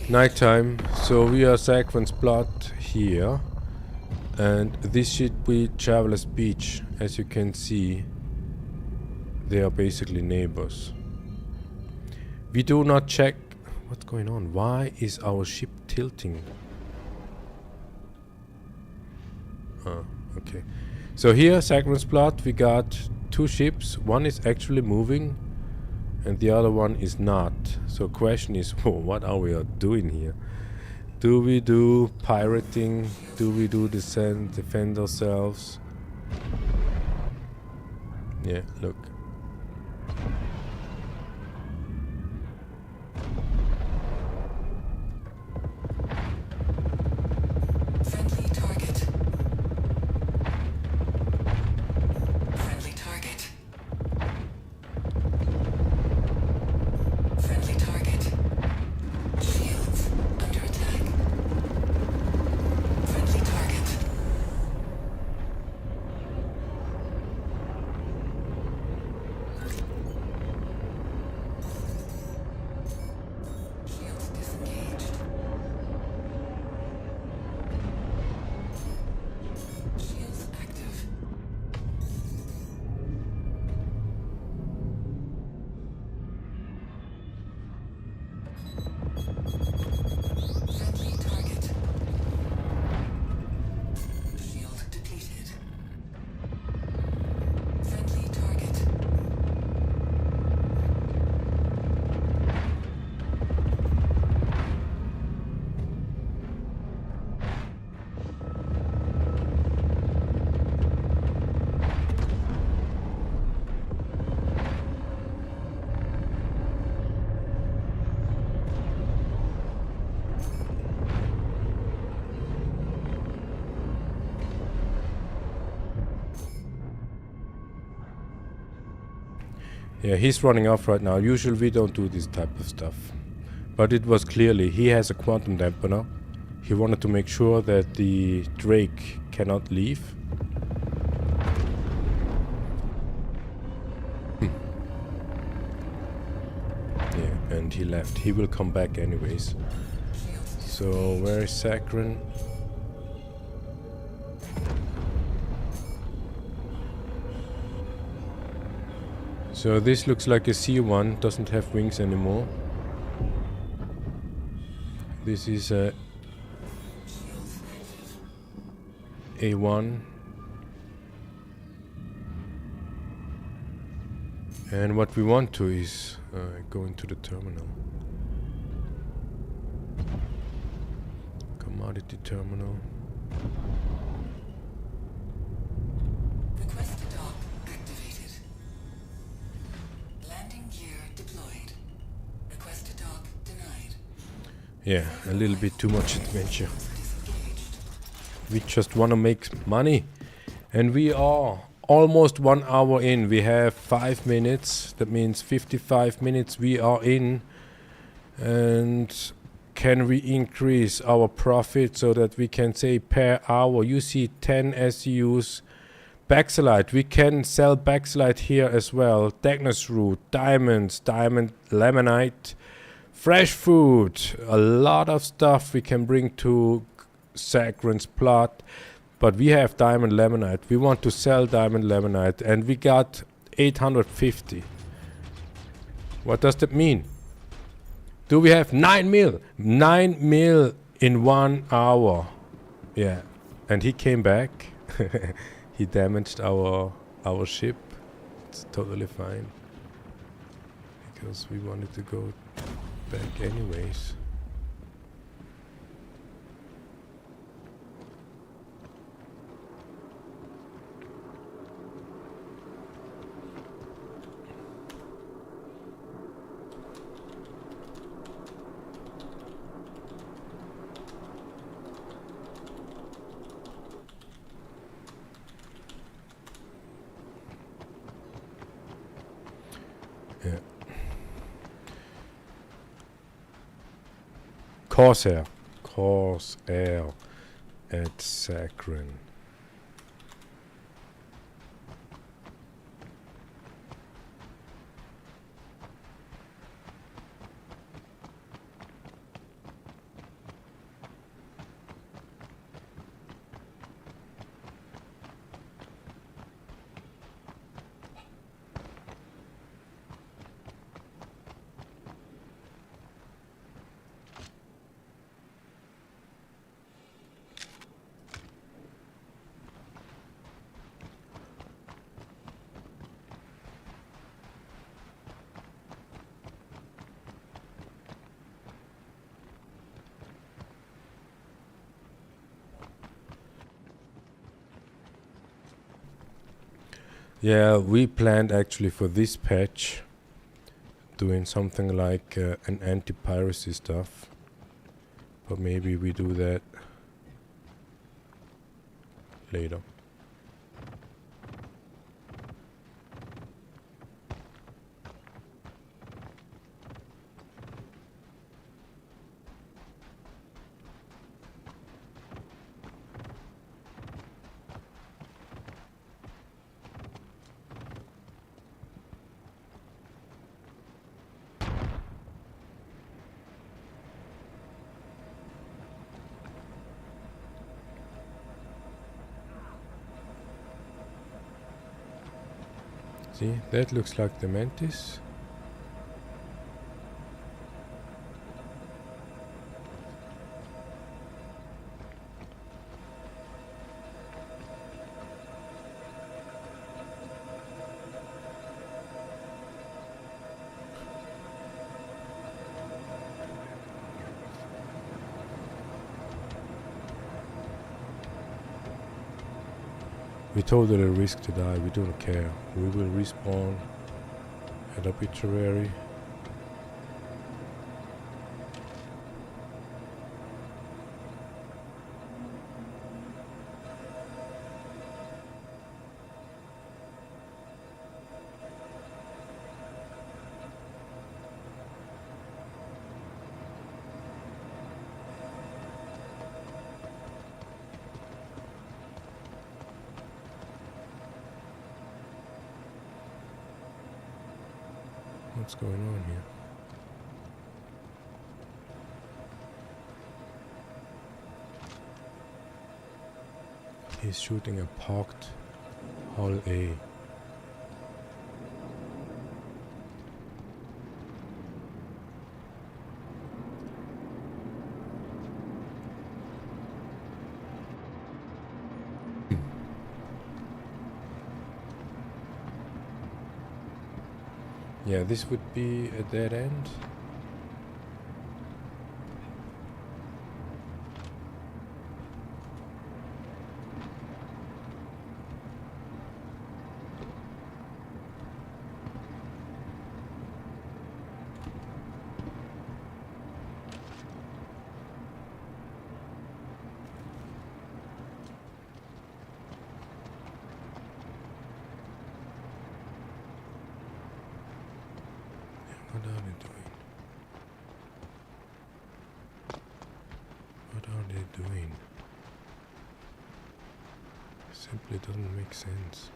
Nighttime, so we are Sacron's plot here, and this should be Traveler's Beach. As you can see, they are basically neighbors. We do not check what's going on. Why is our ship tilting? Okay. So here, Sacron's plot, we got 2 ships. One is actually moving and the other one is not. So question is, what are we doing here? Do we do pirating? Do we do descent, defend ourselves? Yeah, look. Friendly target. Friendly target. Friendly target. Shields under attack. Friendly target. Yeah, he's running off right now. Usually we don't do this type of stuff. But it was clearly, he has a quantum dampener. He wanted to make sure that the Drake cannot leave. Yeah, and he left. He will come back anyways. So, where is Saccharin? So this looks like a C1, doesn't have wings anymore. This is a A1. And what we want to is go into the terminal. Commodity terminal. Request to dock activated. Landing gear deployed. Request to dock denied. Yeah, a little bit too much adventure. Disengaged. We just want to make money. And we are almost 1 hour in. We have 5 minutes. That means 55 minutes we are in. And can we increase our profit so that we can say per hour? You see 10 SEUs. Baxilite. We can sell Baxilite here as well. Dagnus root, diamonds, diamond lamanite, fresh food. A lot of stuff we can bring to Saccharin's plot. But we have diamond lamanite. We want to sell diamond lamanite. And we got 850. What does that mean? Do we have 9 mil? 9 mil in 1 hour. Yeah. And he came back. He damaged our ship. It's totally fine. Because we wanted to go back anyways. Yeah. Corsair at Saccharin. Yeah, we planned actually for this patch doing something like an anti-piracy stuff, but maybe we do that later. See, that looks like the Mantis. We totally risk to die, we don't care. We will respawn at obituary. What's going on here? He's shooting a parked Hull A. Yeah, this would be a dead end. What are they doing? What are they doing? Simply doesn't make sense.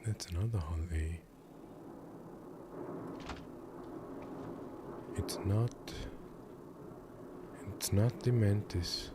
That's another Hull A. It's not the Mantis.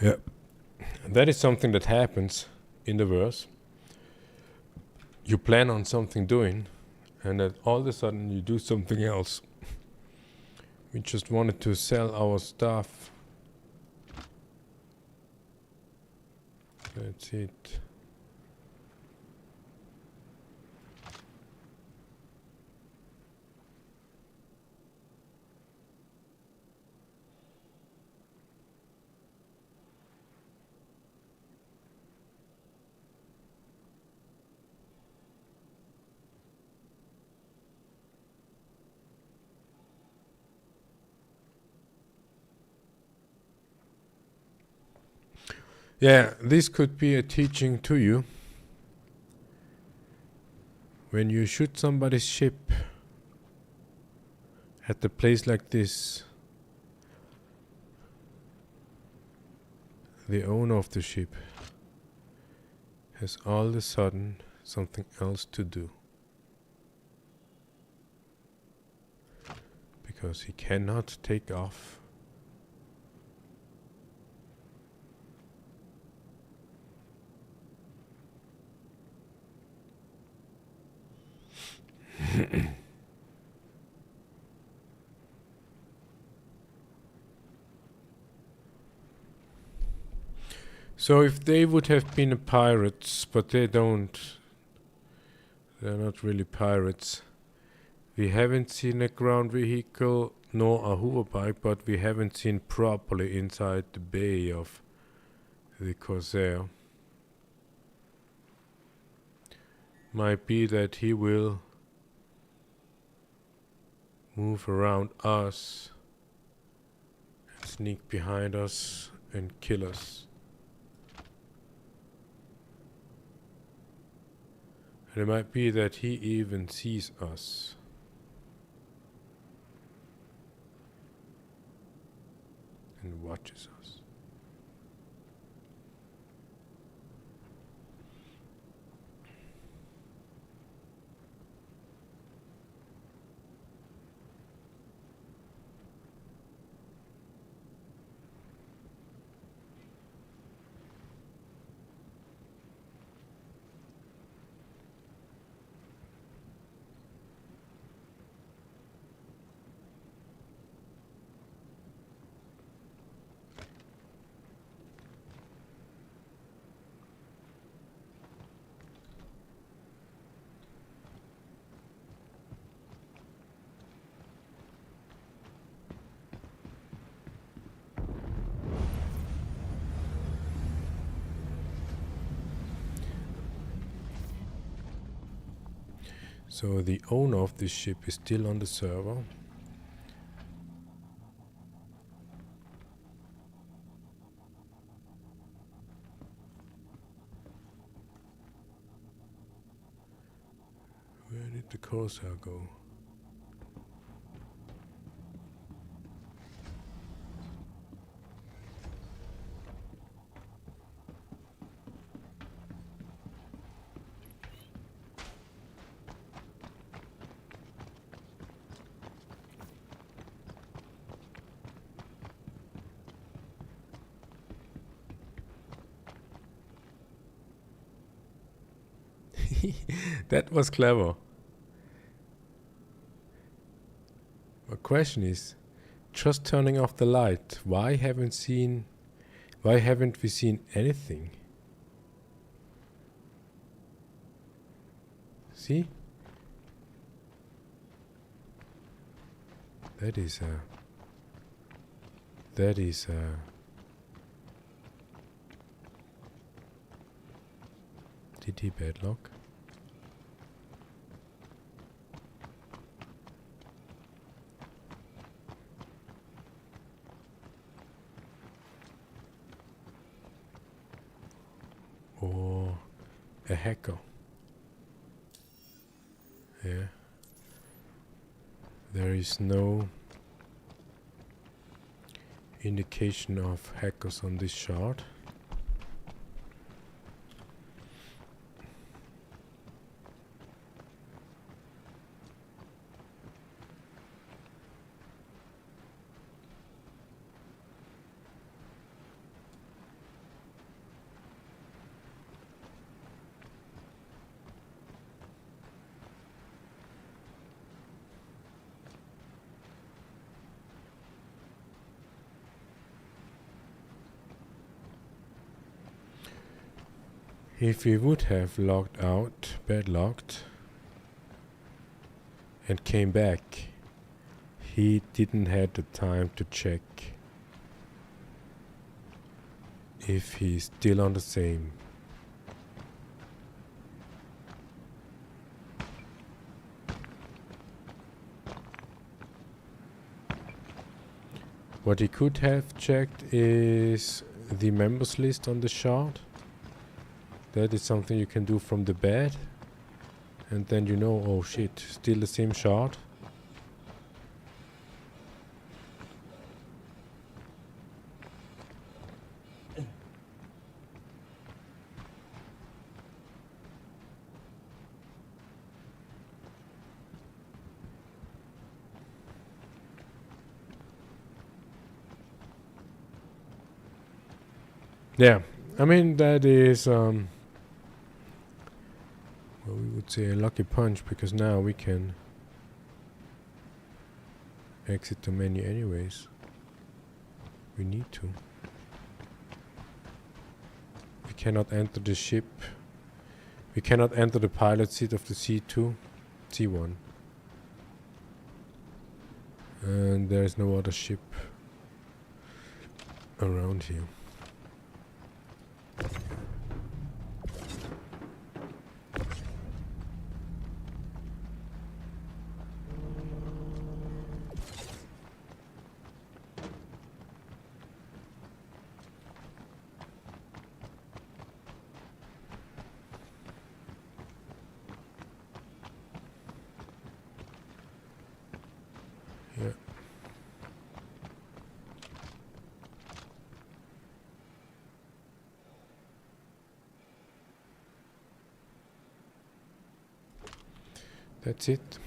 Yeah, that is something that happens in the verse. You plan on something doing, and then all of a sudden you do something else. We just wanted to sell our stuff. That's it. Yeah, this could be a teaching to you. When you shoot somebody's ship at a place like this, the owner of the ship has all of a sudden something else to do. Because he cannot take off. So if they would have been pirates, but they're not really pirates. We haven't seen a ground vehicle nor a hoverbike, but we haven't seen properly inside the bay of the Corsair. Might be that he will move around us and sneak behind us and kill us. And it might be that he even sees us. And watches us. So the owner of this ship is still on the server. Where did the Corsair go? That was clever. My question is, just turning off the light, why haven't we seen anything? See? That is DT padlock. Or a hacker. Yeah. There is no indication of hackers on this shard. If we would have logged out, padlocked, and came back, he didn't have the time to check if he's still on the same. What he could have checked is the members list on the shard. That is something you can do from the bed, and then you know, oh shit, still the same shard. Yeah, I mean that is well, we would say a lucky punch, because now we can exit the menu anyways. We need to. We cannot enter the ship. We cannot enter the pilot seat of the C2, C1. And there is no other ship around here. Yeah. That's it.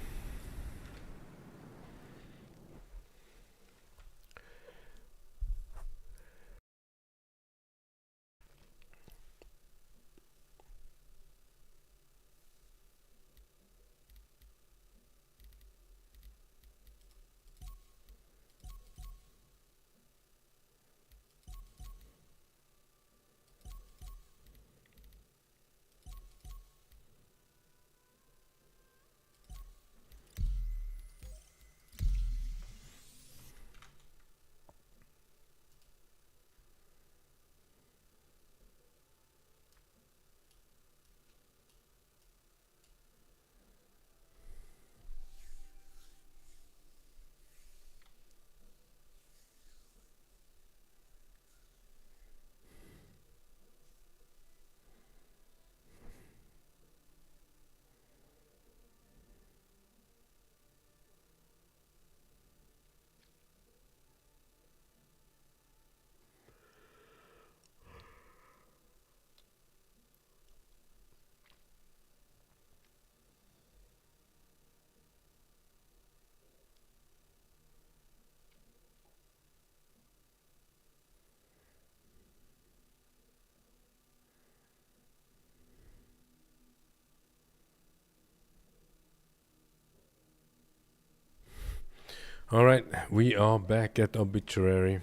Alright, we are back at Obituary.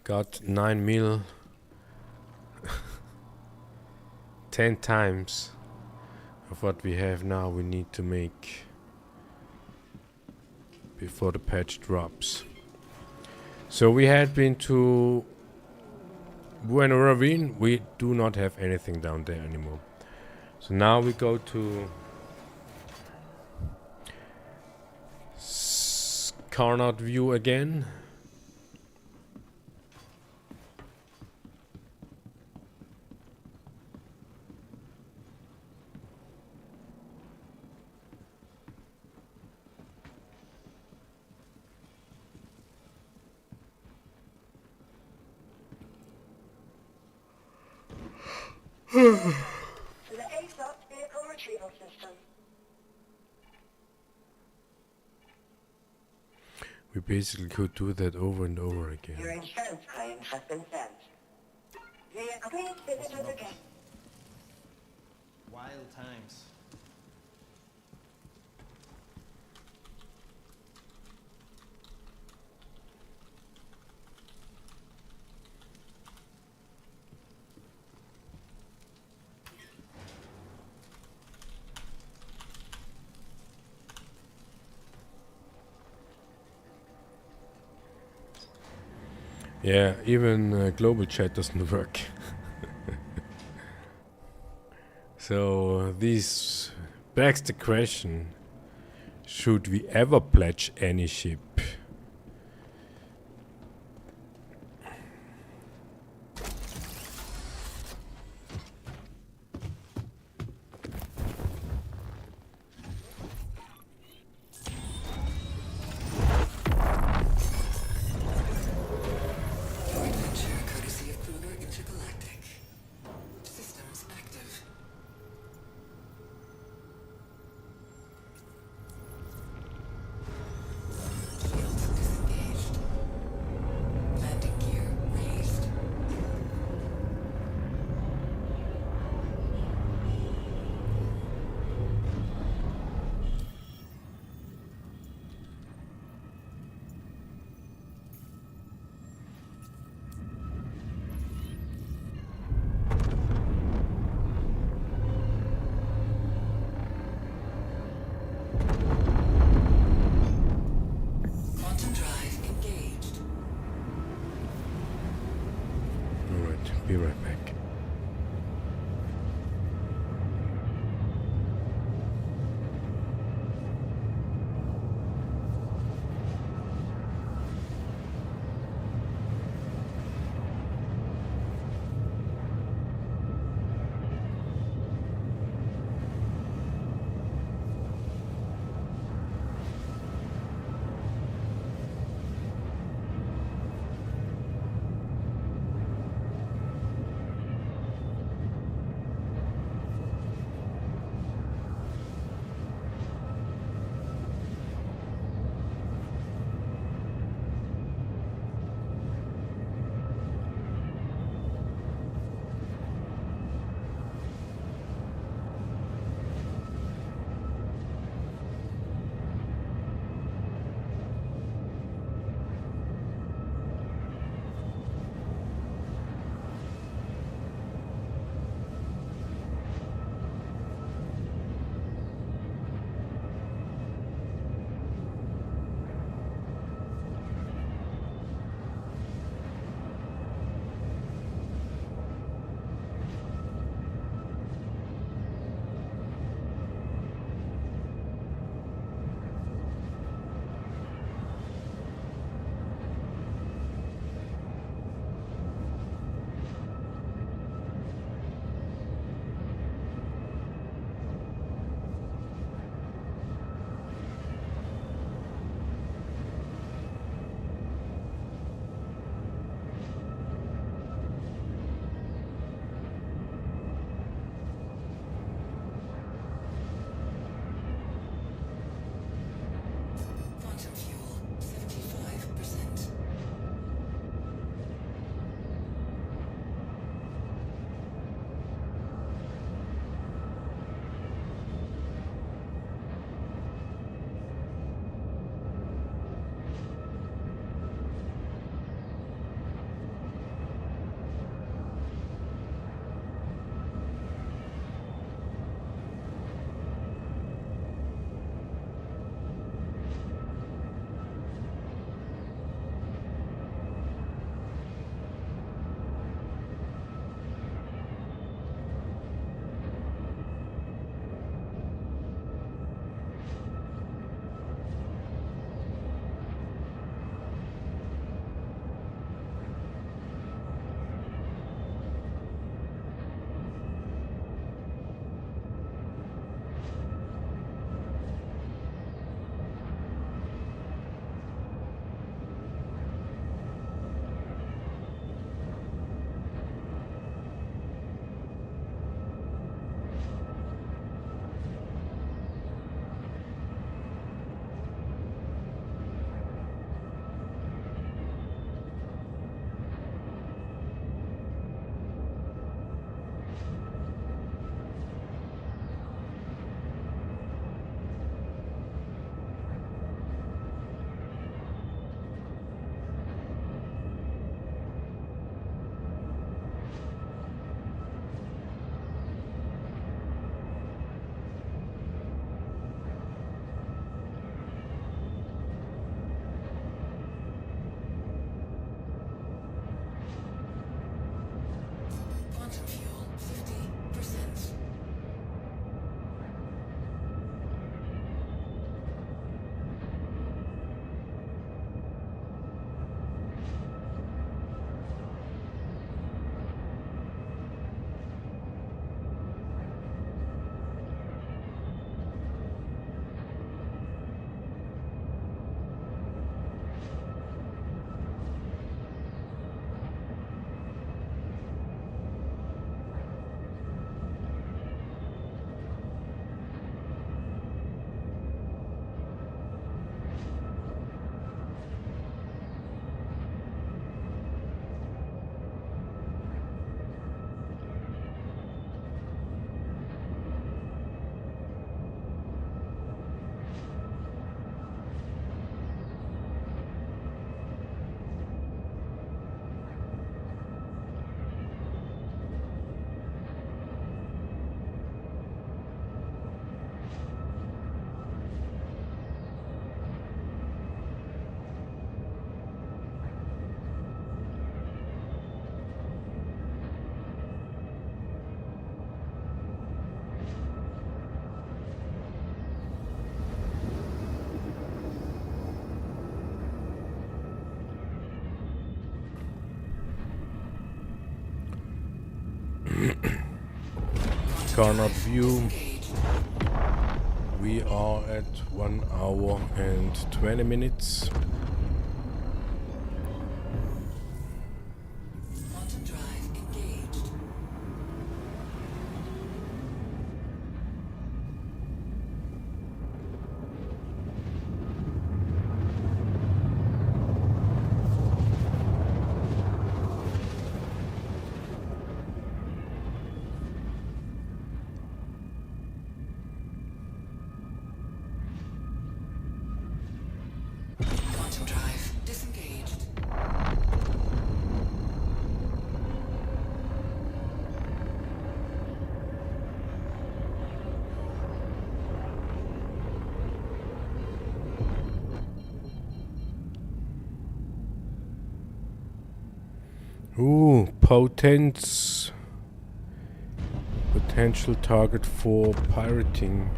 Got 9 mil 10 times of what we have now we need to make before the patch drops. So we had been to Buena Ravine. We do not have anything down there anymore. So now we go to Carnot View again. The ASUS vehicle retrieval system. We basically could do that over and over Your again. insurance claim has been sent. Vehicle, please visit us again. Wild times. Yeah, even global chat doesn't work. So this begs the question, should we ever pledge any ship? Joint venture courtesy of Kruger Intergalactic. Systems active. Shields disengaged. Landing gear raised. Quantum drive engaged. Alright, be right back. Cannot view. We are at 1 hour and 20 minutes. Quantum drive engaged. Quantum drive disengaged. Ooh, potence. Potential target for pirating.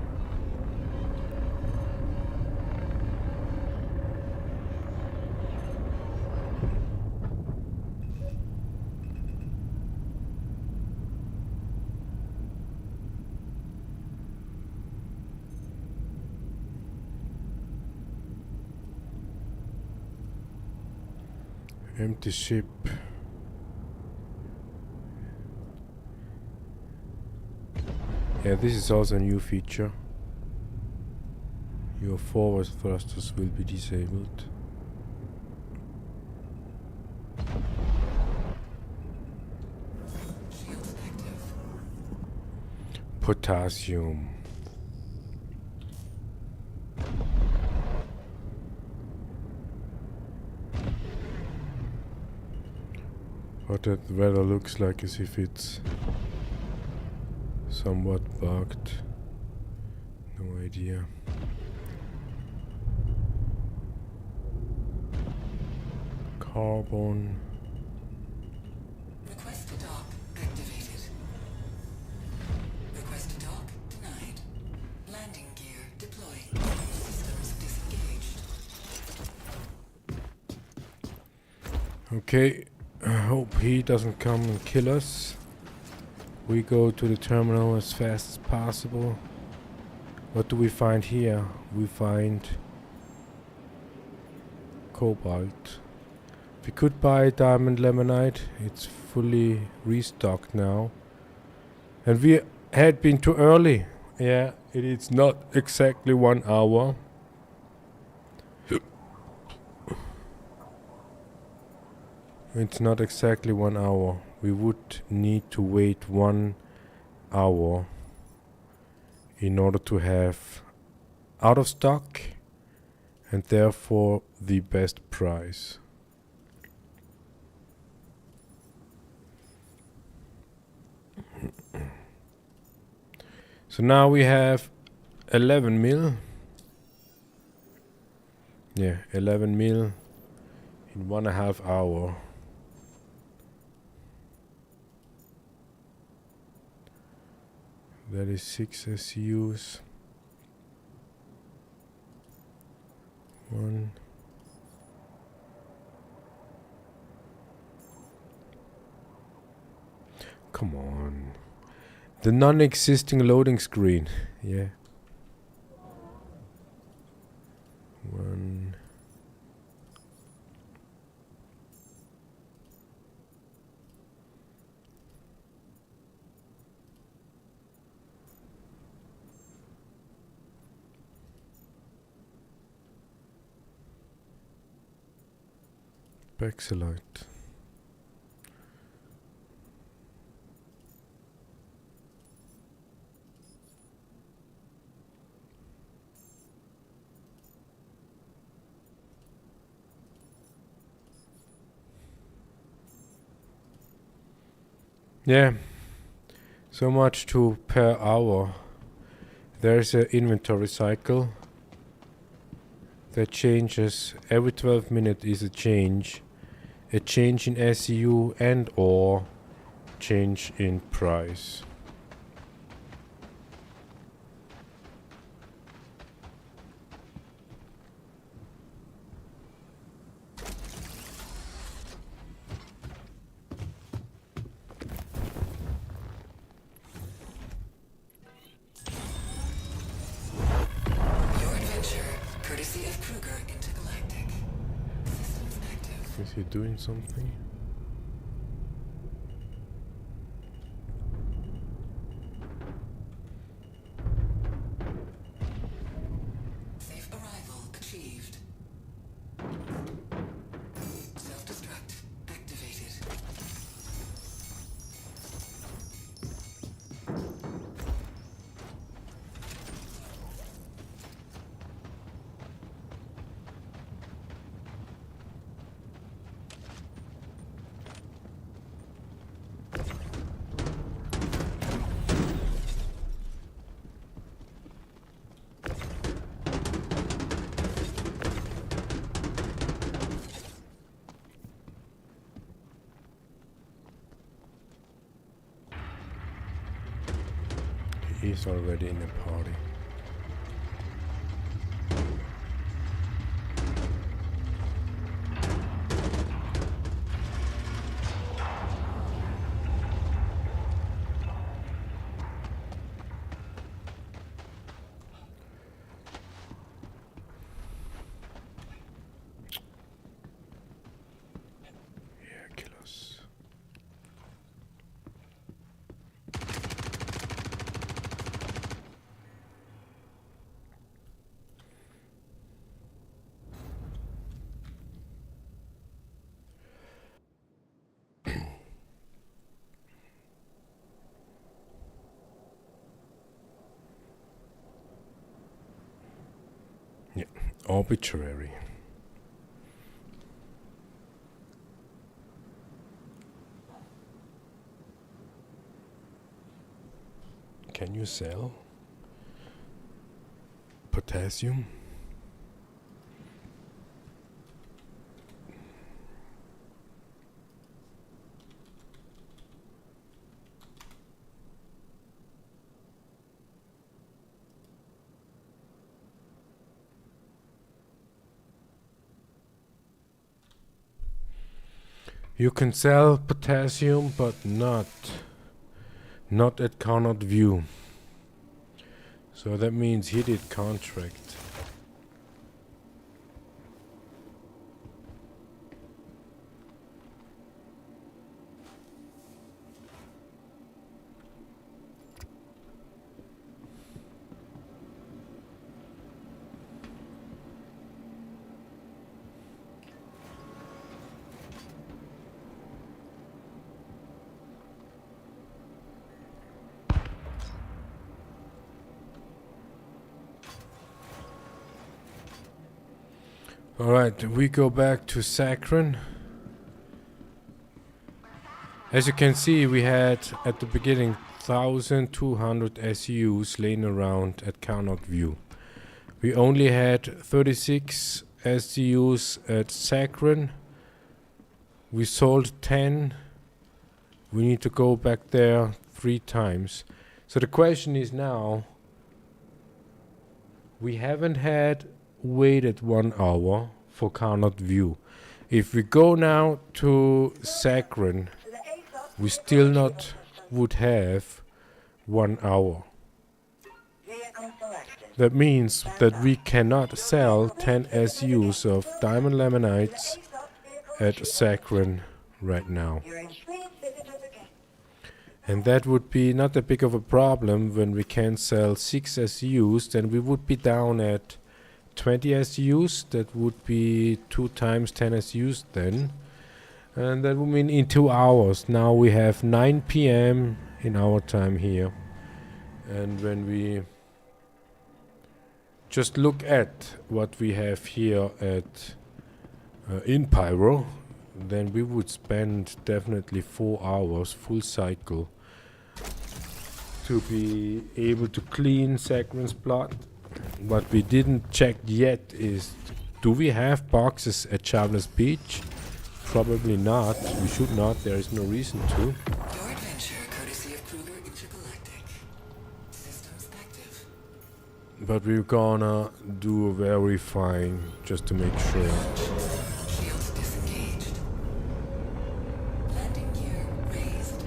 Empty ship. Yeah, this is also a new feature. Your forward thrusters will be disabled. Shields active. Potassium. What that weather looks like as if it's somewhat bugged. No idea. Carbon. Request to dock activated. Request to dock denied. Landing gear deploying. Systems disengaged. Okay, I hope he doesn't come and kill us. We go to the terminal as fast as possible. What do we find here? We find cobalt. We could buy diamond lemonite. It's fully restocked now. And we had been too early. Yeah, it is not exactly 1 hour. It's not exactly 1 hour. We would need to wait 1 hour in order to have out of stock and therefore the best price. So now we have 11 mil. Yeah, 11 mil in 1.5 hours. That is 6 SUs. 1. Come on. The non-existing loading screen. Yeah. 1. Pixelite. Yeah, so much to per hour. There's an inventory cycle that changes every 12 minutes. Is a change in SEU and or change in price. Is he doing something? Safe arrival achieved. Self-destruct activated. He's already in the party. Yeah, kill us. Yeah, arbitrary. Can you sell potassium? You can sell potassium, but not at cannot view. So that means he did contract. Alright, we go back to Saccharin. As you can see, we had at the beginning 1200 SUs laying around at cannot view. We only had 36 SUs at Saccharin. We sold 10. We need to go back there 3 times. So the question is now, we haven't had waited 1 hour for cannot view. If we go now to Saccharin, we still not would have 1 hour. That means that we cannot sell 10 SUs of diamond lamanites at Saccharin right now. And that would be not that big of a problem when we can sell 6 SUs, then we would be down at 20 SUs. That would be 2 times 10 SUs then. And that would mean in 2 hours. Now we have 9 PM in our time here. And when we just look at what we have here at in Pyro, then we would spend definitely 4 hours full cycle to be able to clean Saccharin's plot. What we didn't check yet is, do we have boxes at Traveler's Beach? Probably not. We should not. There is no reason to. Your adventure, courtesy of Kruger Intergalactic. Systems active. But we're gonna do a verifying just to make sure. Shields disengaged. Landing gear raised.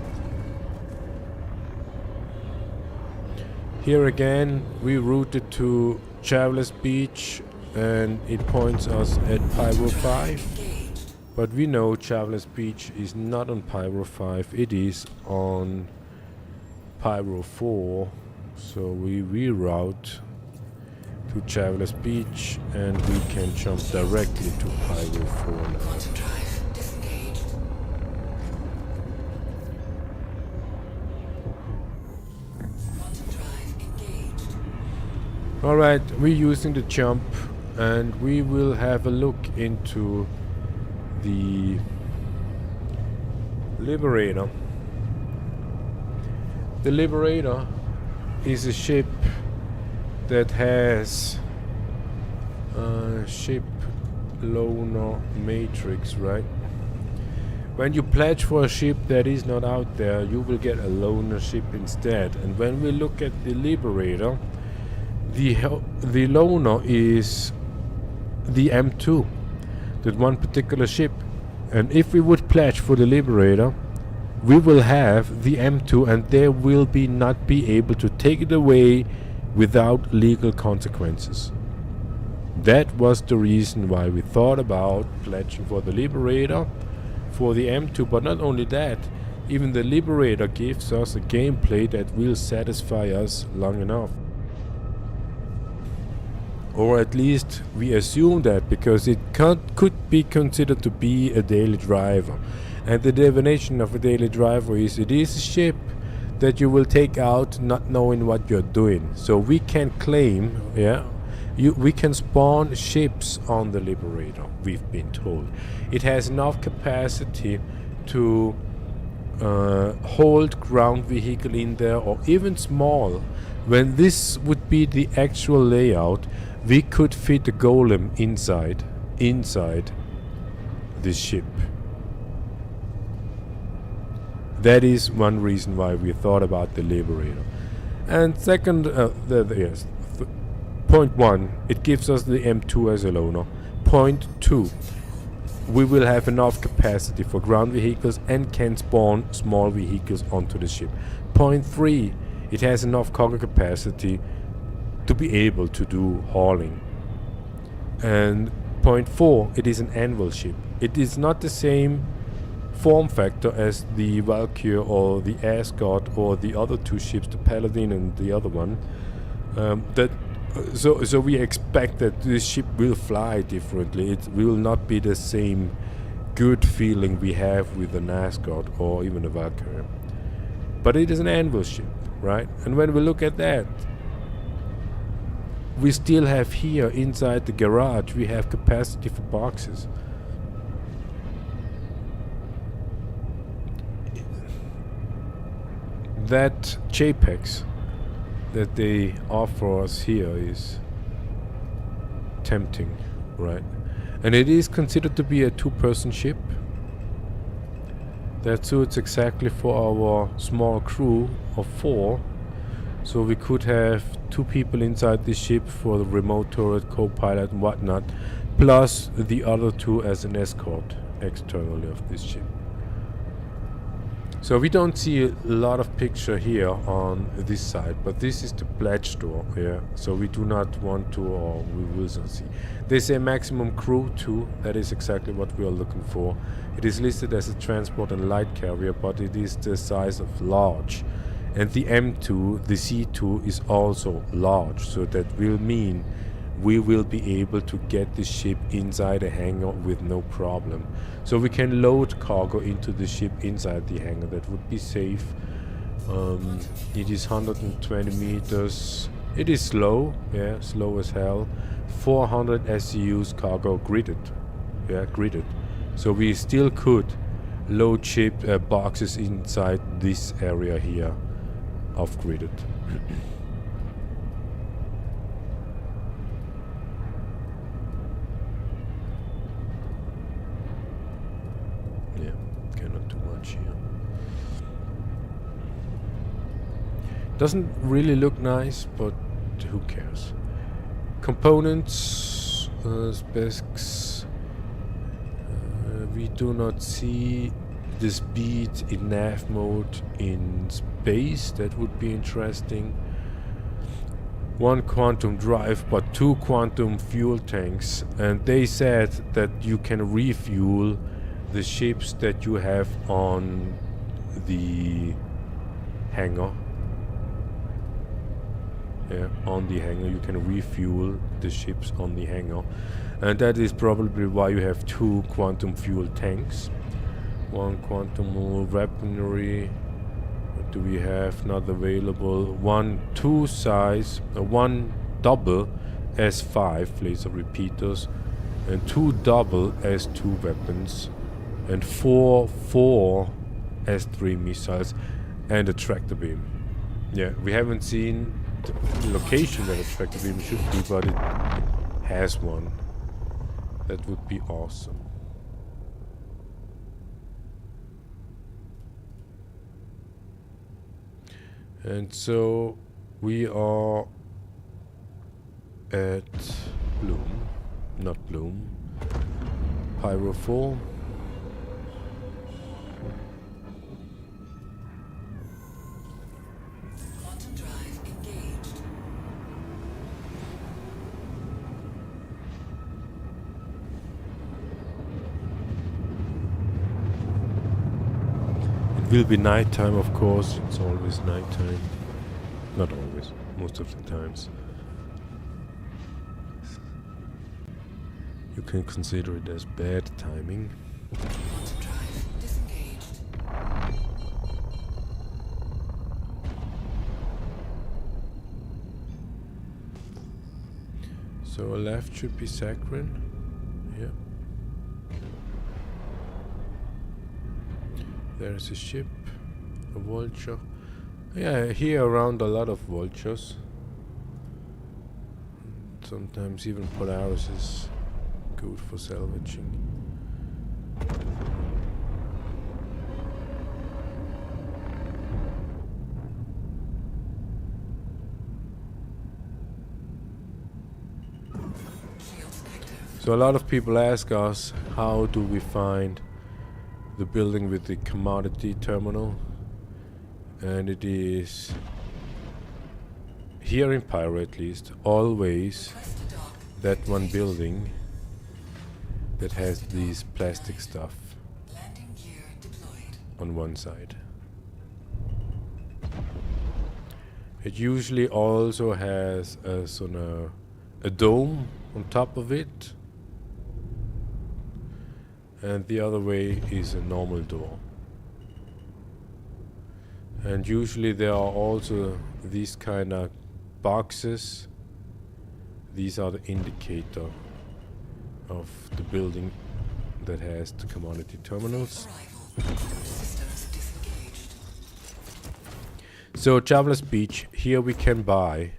Here again, we routed to Traveler's Beach and it points us at Pyro 5. Engaged. But we know Traveler's Beach is not on Pyro 5, it is on Pyro 4. So we reroute to Traveler's Beach and we can jump directly to Pyro 4 now. Quantum drive disengaged. Quantum drive engaged. Alright, we're using the jump and we will have a look into the Liberator. The Liberator is a ship that has a ship loaner matrix, right? When you pledge for a ship that is not out there, you will get a loaner ship instead. And when we look at the Liberator, the loaner is the M2, that one particular ship. And if we would pledge for the Liberator, we will have the M2 and they will not be able to take it away without legal consequences. That was the reason why we thought about pledging for the Liberator, for the M2. But not only that, even the Liberator gives us a gameplay that will satisfy us long enough. Or at least we assume that, because it could be considered to be a daily driver. And the definition of a daily driver is it is a ship that you will take out not knowing what you're doing. So we can claim, we can spawn ships on the Liberator, we've been told. It has enough capacity to hold ground vehicle in there, or even small. When this would be the actual layout, we could fit a golem inside this ship. That is one reason why we thought about the Liberator. And second, point one, it gives us the M2 as a loaner. Point two, we will have enough capacity for ground vehicles and can spawn small vehicles onto the ship. Point three, it has enough cargo capacity to be able to do hauling. And point four, it is an anvil ship. It is not the same form factor as the Valkyrie or the Asgard or the other two ships, the Paladin and the other one. So we expect that this ship will fly differently. It will not be the same good feeling we have with an Asgard or even a Valkyrie. But it is an anvil ship, right? And when we look at that, we still have here inside the garage, we have capacity for boxes. That JPEGs that they offer us here is tempting, right? And it is considered to be a two-person ship. That suits exactly for our small crew of 4. So we could have 2 people inside the ship for the remote turret, co-pilot and whatnot, plus the other 2 as an escort externally of this ship. So we don't see a lot of picture here on this side, but this is the pledge store, yeah. So we do not want to, or we will not see. They say maximum crew 2, that is exactly what we are looking for. It is listed as a transport and light carrier, but it is the size of large. And the M2, the C2 is also large, so that will mean we will be able to get the ship inside a hangar with no problem. So we can load cargo into the ship inside the hangar. That would be safe. It is 120 meters. It is slow, yeah, slow as hell. 400 SCUs cargo gridded, yeah, gridded. So we still could load ship boxes inside this area here of gridded. Yeah, cannot do much here. Doesn't really look nice, but who cares? Components, specs. We do not see the speed in nav mode in space. That would be interesting. 1 quantum drive, but 2 quantum fuel tanks, and they said that you can refuel the ships that you have on the hangar. Yeah, on the hangar you can refuel the ships on the hangar, and that is probably why you have 2 quantum fuel tanks. 1 quantum weaponry. What do we have? Not available. 1 double S5 laser repeaters, and 2 double S2 weapons, and 4 S3 missiles, and a tractor beam. Yeah, we haven't seen the location where the tractor beam should be, but it has one. That would be awesome. And so we are at Bloom, not Bloom, Pyro 4. Quantum drive engaged. It will be nighttime, of course. It's always nighttime. Not always, most of the times. You can consider it as bad timing. Quantum drive disengaged. So a left should be Saccharin. Yeah. There's a ship, a vulture. Yeah, here around a lot of vultures. Sometimes even Polaris is good for salvaging. Shields active. So a lot of people ask us, how do we find the building with the commodity terminal? And it is here in Pyro, at least, always Press to dock. that one building that has these plastic stuff Landing gear deployed. on one side. It usually also has a dome on top of it, and the other way is a normal door. And usually there are also these kind of boxes. These are the indicator of the building that has the commodity terminals. Arrival. Systems disengaged. So Traveler's Beach, here we can buy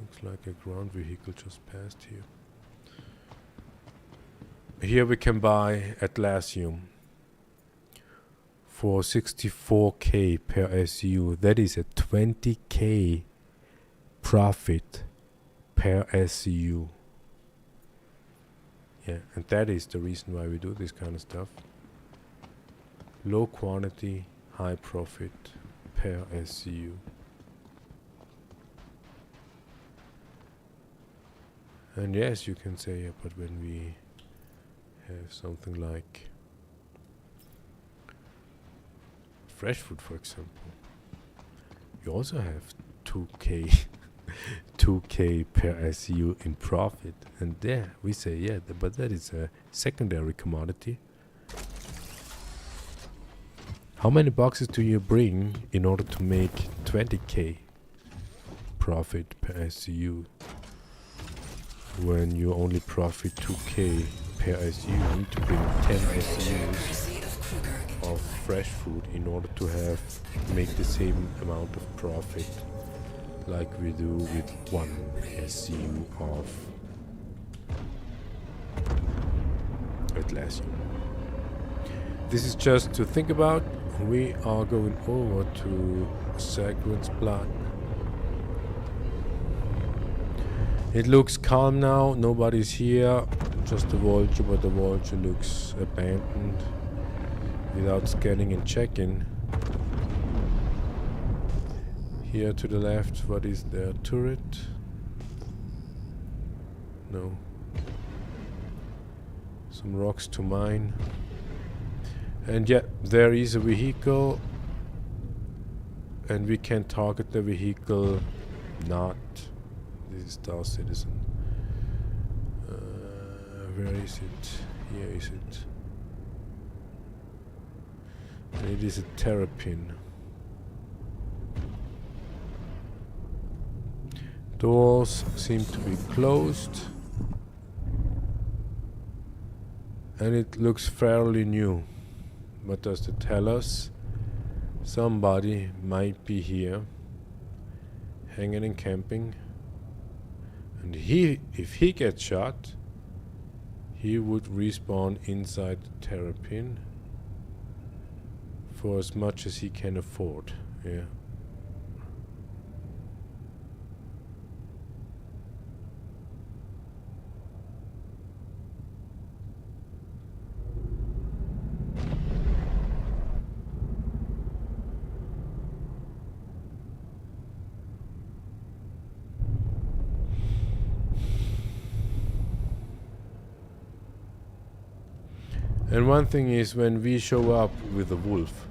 looks like a ground vehicle just passed here. Here we can buy Atlassium for 64k per SU. That is a 20k profit per SU. Yeah, and that is the reason why we do this kind of stuff. Low quantity, high profit per SU. And yes, you can say, yeah, but when we have something like fresh food, for example, you also have 2k 2k per SU in profit, and there we say, yeah, but that is a secondary commodity. How many boxes do you bring in order to make 20k profit per SU? When you only profit 2k per SU, you need to bring 10 SUs of fresh food in order to make the same amount of profit like we do with 1 SU of Atlassium. This is just to think about. We are going over to Saccharin's blood. It looks calm now, nobody's here, just the vulture, but the vulture looks abandoned without scanning and checking. Here to the left, what is there? Turret? No, Some rocks to mine. And yeah, there is a vehicle. And we can target the vehicle. Not. This is Star Citizen. Where is it? Here is it. And it is a terrapin. Doors seem to be closed. And it looks fairly new. What does it tell us? Somebody might be here, hanging and camping. And if he gets shot, he would respawn inside the terrapin for as much as he can afford. Yeah. And one thing is, when we show up with a wolf,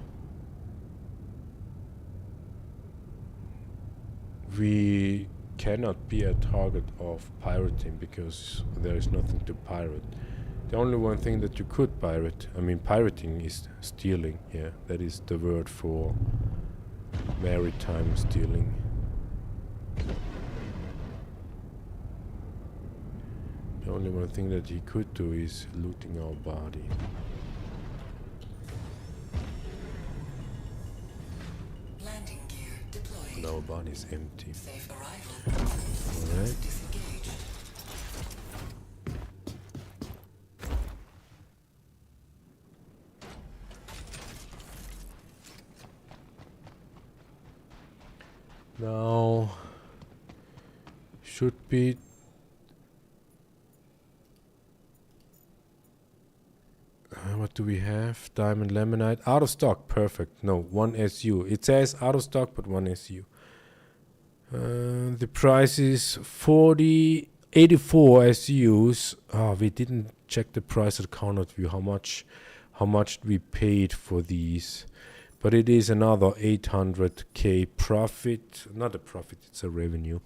we cannot be a target of pirating because there is nothing to pirate. The only one thing that you could pirate, I mean pirating is stealing, yeah, that is the word for maritime stealing. The only one thing that he could do is looting our body. Landing gear deployed. And our body is empty. Safe arrival. Alright. Disengaged. Now should be what do we have? Diamond Lemonite. Out of stock. Perfect. No, 1 SU. It says out of stock, but 1 SU. The price is 84 SUs. Oh, we didn't check the price at Counter View. How much we paid for these. But it is another 800k profit. Not a profit, it's a revenue.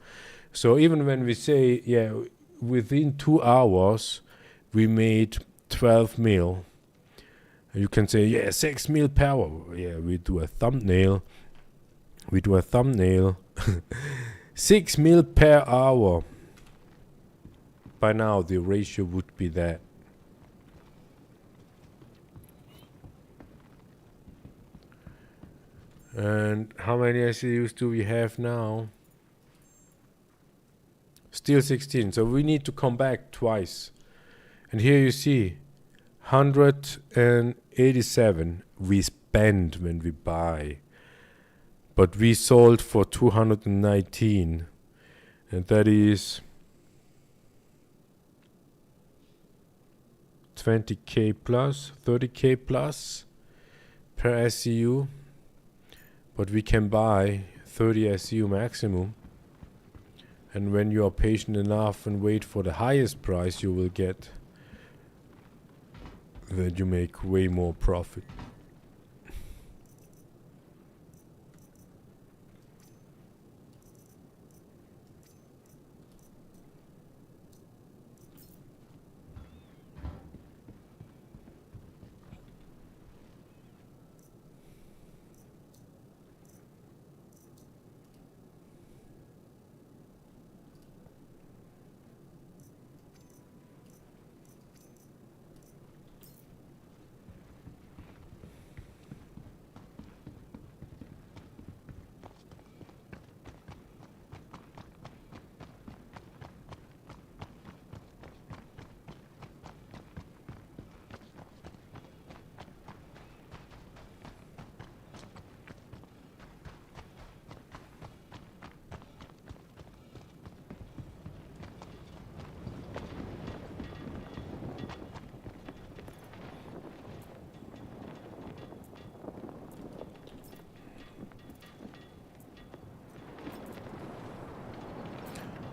So even when we say, yeah, within 2 hours, we made 12 mil. You can say, yeah, 6 mil power. Yeah, we do a thumbnail. 6 mil per hour. By now, the ratio would be that. And how many SEUs do we have now? Still 16. So we need to come back twice. And here you see 187 we spend when we buy. But we sold for 219. And that is 20k plus, 30k plus per SEU. But we can buy 30 SEU maximum. And when you are patient enough and wait for the highest price, you will get that you make way more profit.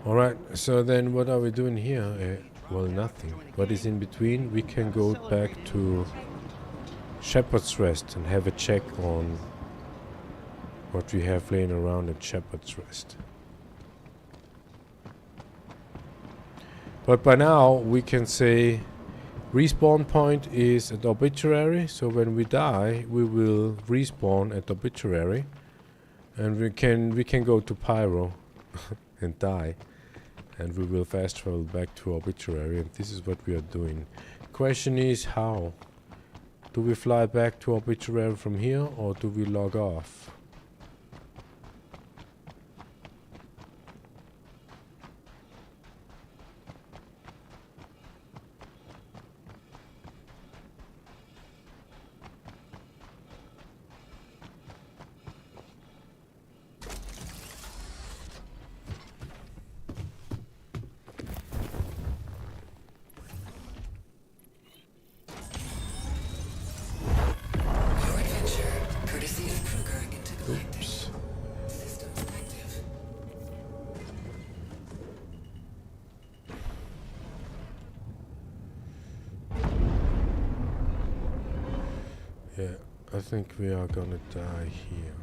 Alright, so then what are we doing here? Well, nothing. What is in between? We can go back to Shepherd's Rest and have a check on what we have laying around at Shepherd's Rest. But by now we can say respawn point is at Obituary, so when we die we will respawn at Obituary, and we can go to Pyro and die, and we will fast travel back to Obituary, and this is what we are doing. Question is, how? Do we fly back to Obituary from here, or do we log off? Oops. Yeah, I think we are gonna die here.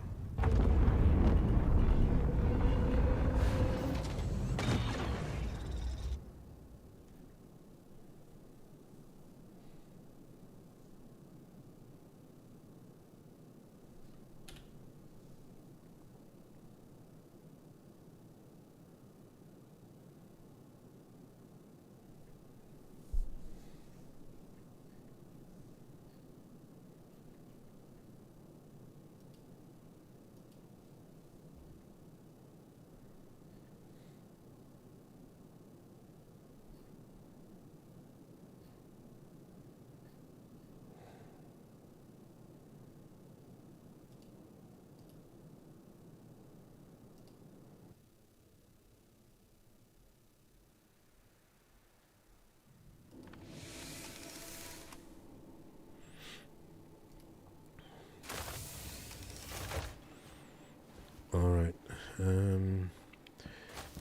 Alright,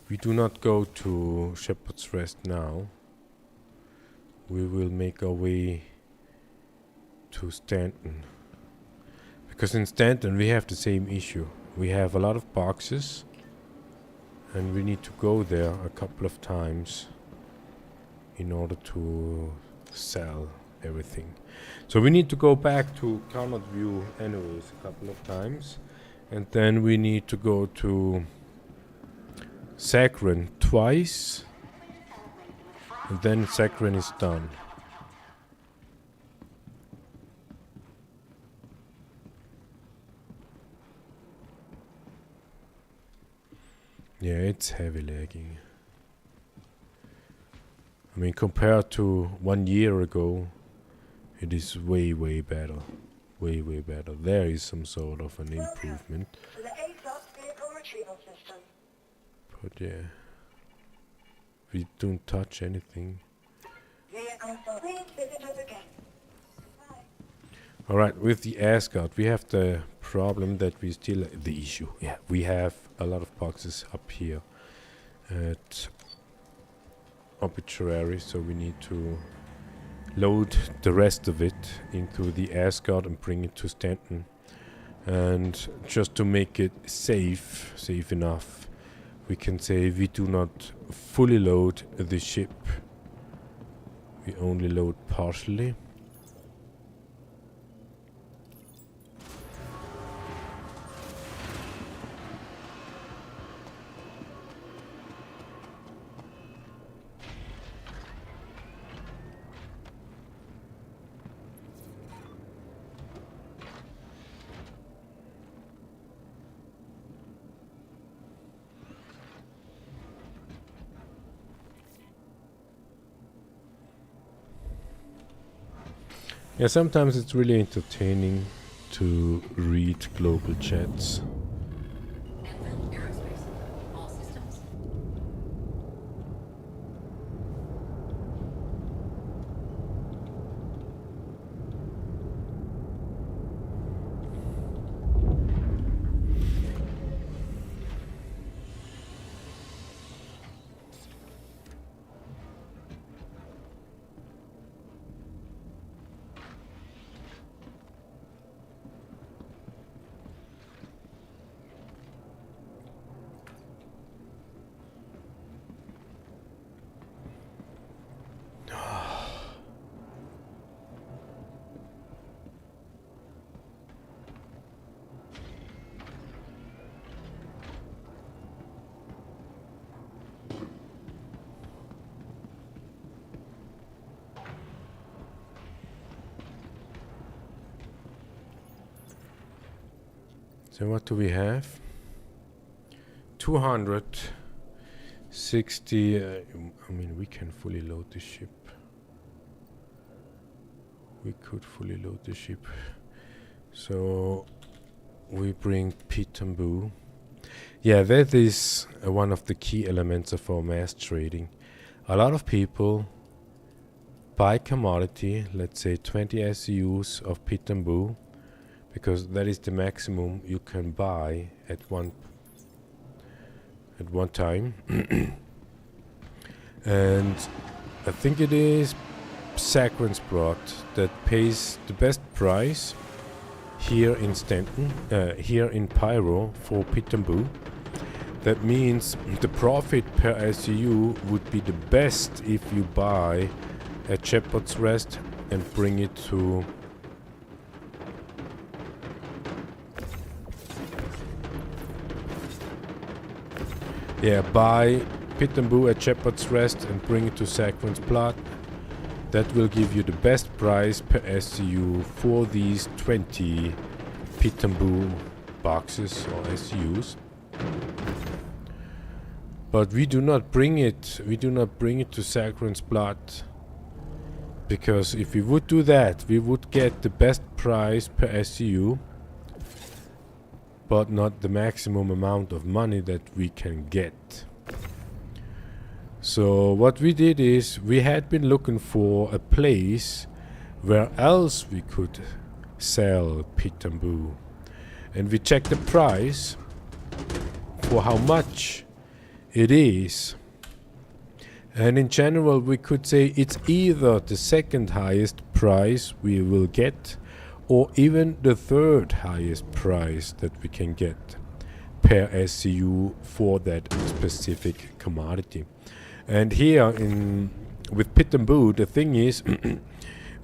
we do not go to Shepherd's Rest now. We will make our way to Stanton. Because in Stanton we have the same issue. We have a lot of boxes, and we need to go there a couple of times in order to sell everything. So we need to go back to Carnot View anyways a couple of times. And then we need to go to Saccharin twice, and then Saccharin is done. Yeah, it's heavy lagging. I mean, compared to 1 year ago, it is way better. Way better. There is some sort of an improvement. To the ASUS vehicle retrieval system. But yeah, we don't touch anything. Vehicle, please visit us again. Alright, with the Asgard, we have the problem that we still... the issue, yeah. We have a lot of boxes up here at Obituary, so we need to load the rest of it into the Asgard and bring it to Stanton. And just to make it safe enough, we can say we do not fully load the ship. We only load partially. Yeah, sometimes it's really entertaining to read global chats. So what do we have? 260. I mean, we can fully load the ship. We could fully load the ship. So we bring Pitambu. Yeah, that is one of the key elements of our mass trading. A lot of people buy commodity, let's say 20 SUs of Pitambu, because that is the maximum you can buy at one time. And I think it is Sacrensbrot that pays the best price here in Stanton, here in Pyro for Pitambu. That means the profit per SU would be the best if you buy at Shepherd's Rest and bring it to buy Pitambu at Shepherd's Rest and bring it to Sacrant's Plot. That will give you the best price per SCU for these 20 Pitambu boxes or SCUs. But we do not bring it to Sacrant's Plot, because if we would do that, we would get the best price per SCU, but not the maximum amount of money that we can get. So what we did is, we had been looking for a place where else we could sell Pitambu, and we checked the price for how much it is, and in general we could say it's either the second highest price we will get, or even the third highest price that we can get per SCU for that specific commodity. And here with Pitambu, the thing is,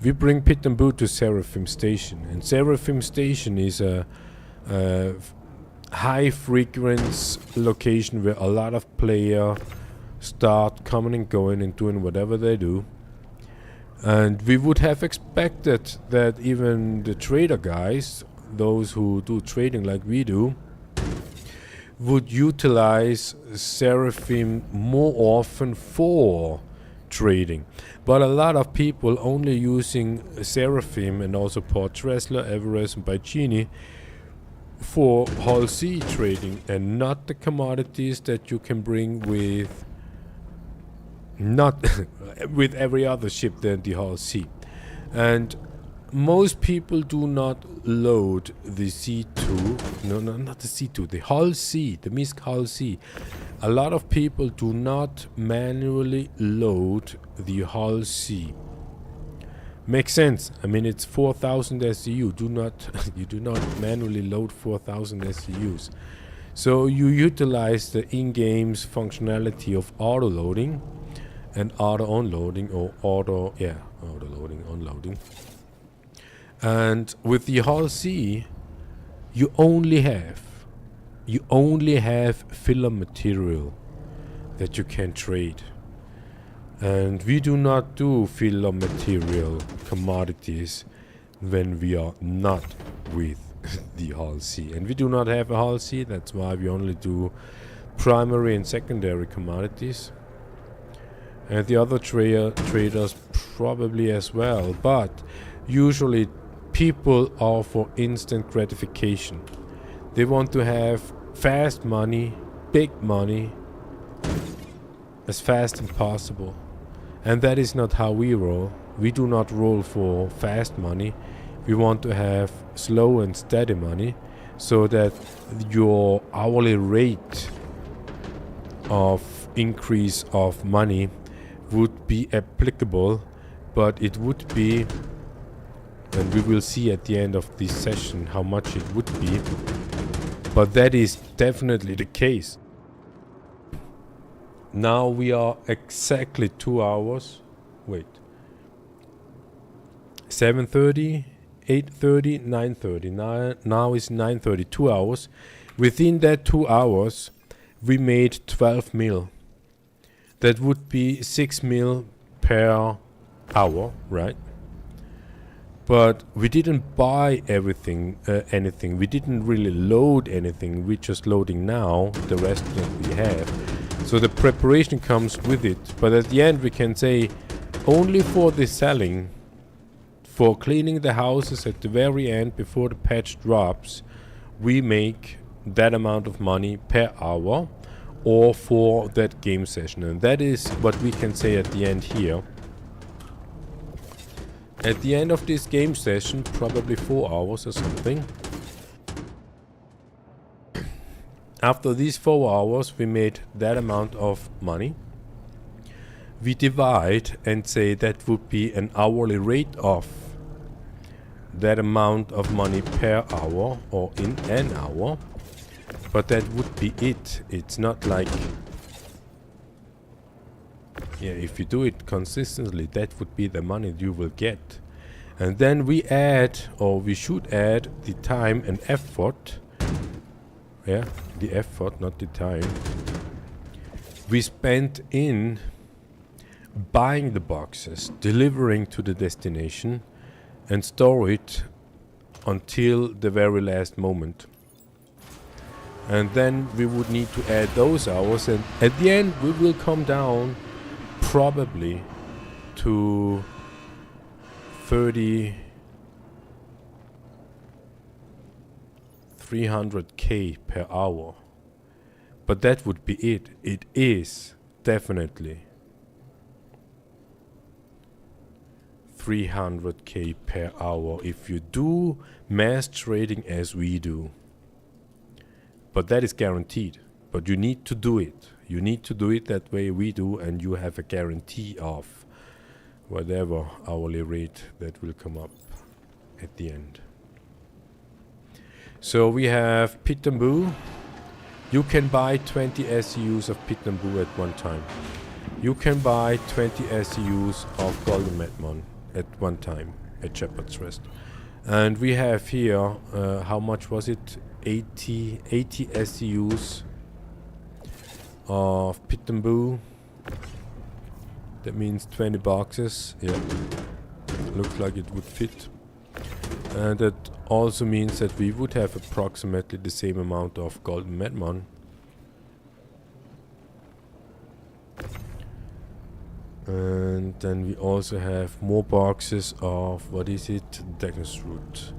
we bring Pitambu to Seraphim Station, and Seraphim Station is a high frequency location where a lot of players start coming and going and doing whatever they do. And we would have expected that even the trader guys, those who do trading like we do, would utilize Seraphim more often for trading. But a lot of people only using Seraphim and also Port Tressler, Everest and Baicini for Hull C trading, and not the commodities that you can bring with with every other ship than the Hull C. And most people do not load the C2, no, not the C2, the Hull C, the MISC Hull C. A lot of people do not manually load the Hull C. Makes sense. I mean, it's 4,000 SCU. You do not manually load 4,000 SCUs. So you utilize the in-game's functionality of auto loading and auto unloading, or auto loading, unloading. And with the Hull C, you only have filler material that you can trade. And we do not do filler material commodities when we are not with the Hull C. And we do not have a Hull C, that's why we only do primary and secondary commodities. And the other traders probably as well, but usually people are for instant gratification. They want to have fast money, big money, as fast as possible. And that is not how we roll. We do not roll for fast money. We want to have slow and steady money, so that your hourly rate of increase of money would be applicable, but it would be, and we will see at the end of this session how much it would be, but that is definitely the case. Now we are exactly 2 hours, 7:30, 8:30, 9:30, now is 9:30, 2 hours. Within that 2 hours we made 12 mil. That would be 6 mil per hour, right? But we didn't buy everything, anything. We didn't really load anything. We're just loading now the rest that we have. So the preparation comes with it. But at the end we can say only for the selling, for cleaning the houses at the very end before the patch drops, we make that amount of money per hour or for that game session. And that is what we can say at the end here. At the end of this game session, probably 4 hours or something, after these 4 hours we made that amount of money. We divide and say that would be an hourly rate of that amount of money per hour or in an hour. But that would be it. It's not like, yeah, if you do it consistently, that would be the money you will get. And then we add, or we should add, the time and effort. Yeah, the effort, not the time. We spent in buying the boxes, delivering to the destination, and store it until the very last moment. And then we would need to add those hours, and at the end we will come down probably to 300k per hour. But that would be it. It is definitely 300k per hour if you do mass trading as we do. But that is guaranteed. But you need to do it. You need to do it that way we do, and you have a guarantee of whatever hourly rate that will come up at the end. So we have Pit and Boo. You can buy 20 SEUs of Pit and Boo at one time. You can buy 20 SEUs of Golden Madmon at one time at Shepherd's Rest. And we have here, how much was it? 80 SEUs of Pit and Boo. That means 20 boxes. Yeah, looks like it would fit. And that also means that we would have approximately the same amount of Golden Madmon. And then we also have more boxes of, what is it? Dagnus Root.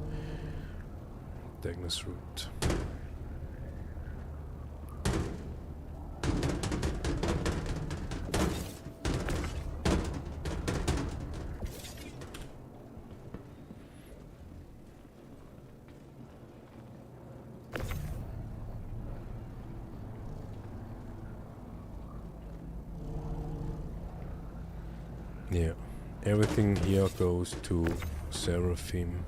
Dagnus Root. Yeah, everything here goes to Seraphim,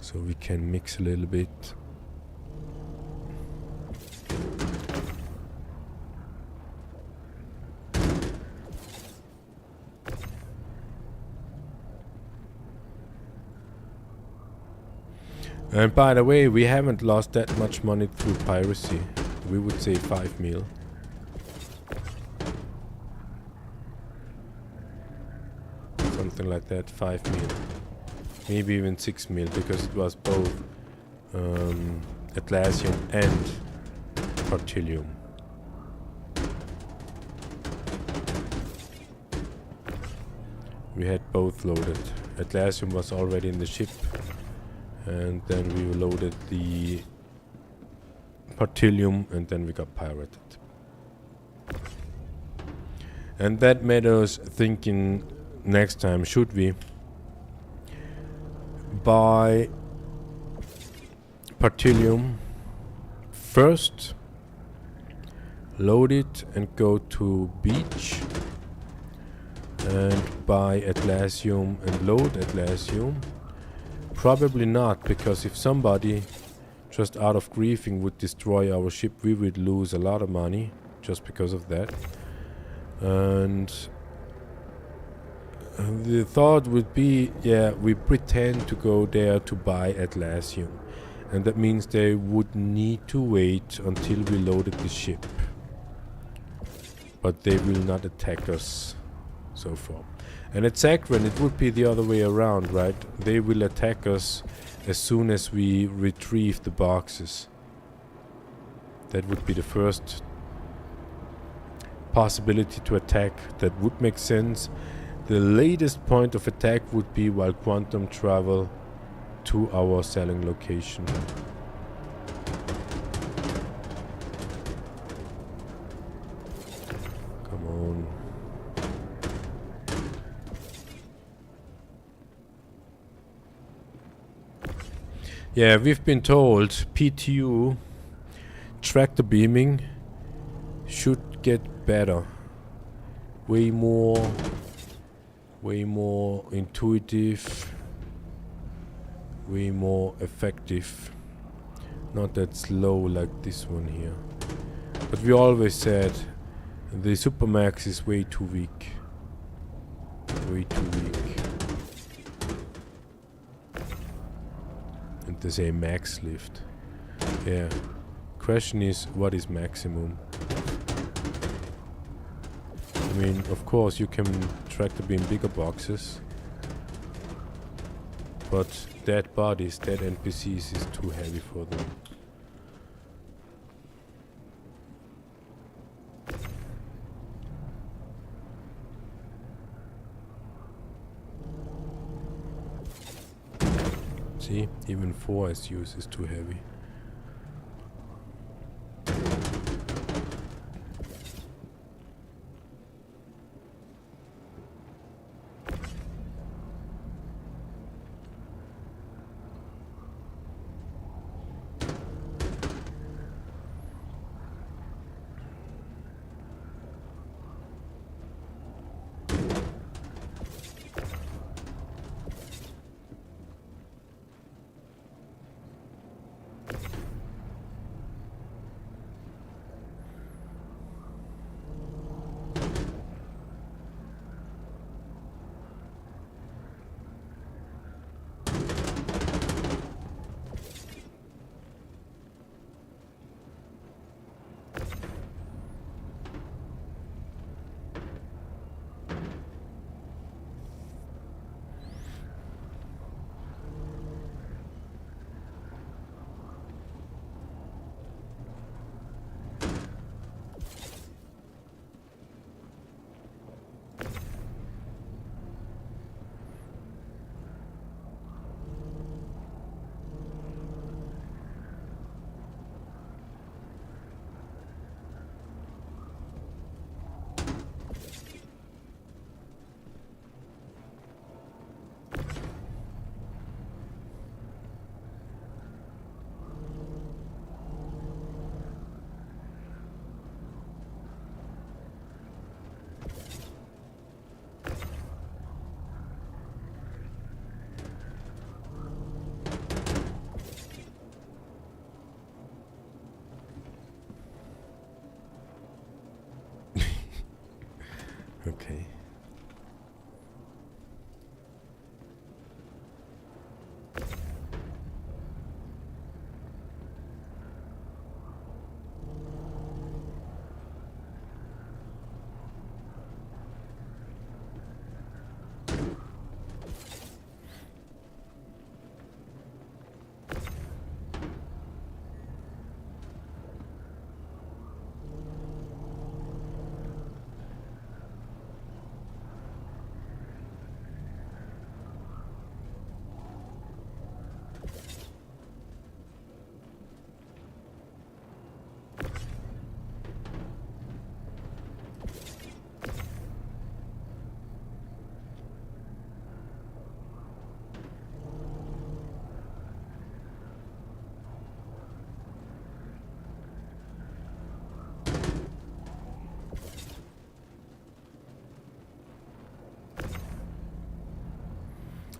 so we can mix a little bit. And by the way, we haven't lost that much money through piracy. We would say 5 mil. Something like that, 5 mil, maybe even 6 mil, because it was both Atlassian and Partilium. We had both loaded. Atlassian was already in the ship, and then we loaded the Partilium, and then we got pirated. And that made us thinking, next time, should we buy Partilium first, load it and go to Beach, and buy Atlassium and load Atlassium? Probably not, because if somebody just out of griefing would destroy our ship, we would lose a lot of money just because of that. And the thought would be, yeah, we pretend to go there to buy Atlassium, and that means they would need to wait until we loaded the ship, but they will not attack us so far. And exact when it would be the other way around, right? They will attack us as soon as we retrieve the boxes. That would be the first possibility to attack. That would make sense. The latest point of attack would be while quantum travel to our selling location. Come on. Yeah, we've been told PTU tractor beaming should get better. Way more intuitive, way more effective. Not that slow like this one here. But we always said the Supermax is way too weak. Way too weak. And they say max lift. Yeah. Question is, what is maximum? I mean, of course you can tractor beam bigger boxes, but dead bodies, dead NPCs is too heavy for them. See, even 4 ASUS is too heavy. Okay.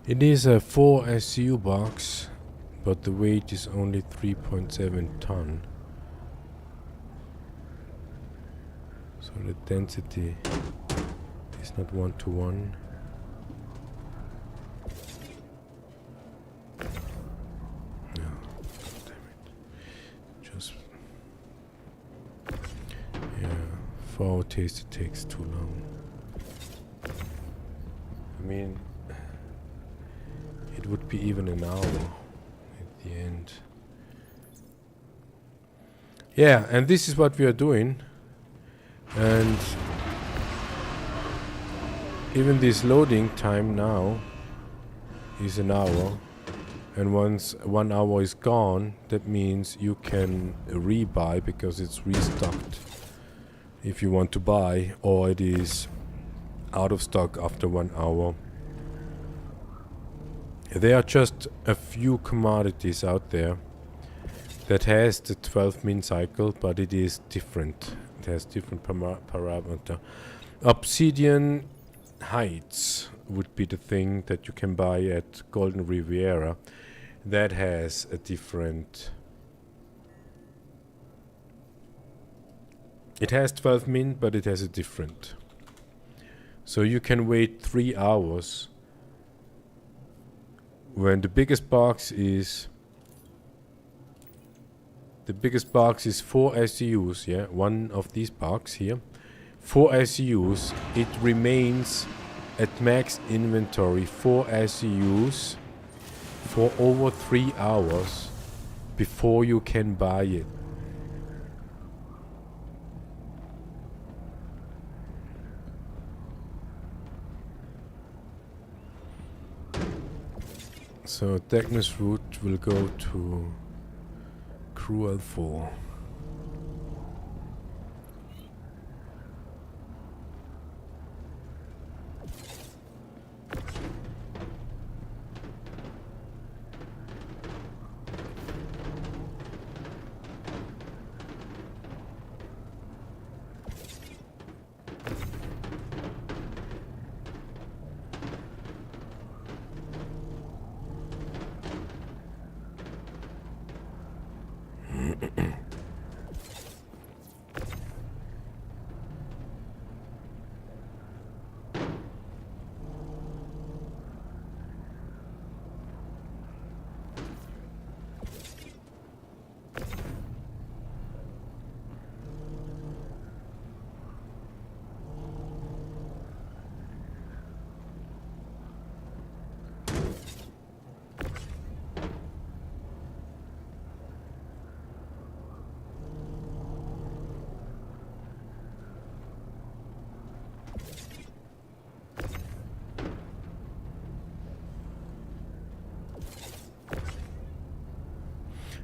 It is a 4 SU box, but the weight is only 3.7 ton. So the density is not 1-to-1. No, damn it. Just yeah, for our taste it takes too long. mean, it would be even an hour at the end. Yeah, and this is what we are doing. And even this loading time now is an hour. And once 1 hour is gone, that means you can rebuy because it's restocked if you want to buy, or it is out of stock after 1 hour. There are just a few commodities out there that has the 12 min cycle, but it is different. It has different parameter. Obsidian Heights would be the thing that you can buy at Golden Riviera. That has a different... It has 12 min, but it has a different. So you can wait 3 hours when the biggest box is... The biggest box is 4 SCUs, yeah, one of these boxes here. 4 SCUs, it remains at max inventory 4 SCUs for over 3 hours before you can buy it. So Darkness Root will go to Cruel 4.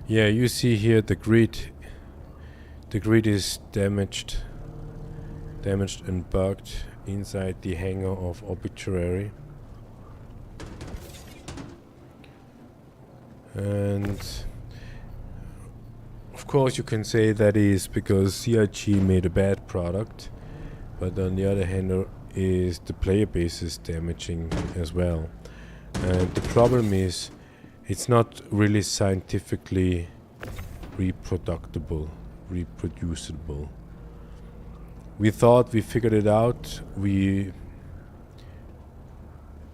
Yeah, you see here the grid. The grid is damaged and bugged inside the hangar of Obituary. And of course you can say that is because CIG made a bad product, but on the other hand is the player base is damaging as well. And the problem is it's not really scientifically reproducible. We thought we figured it out. We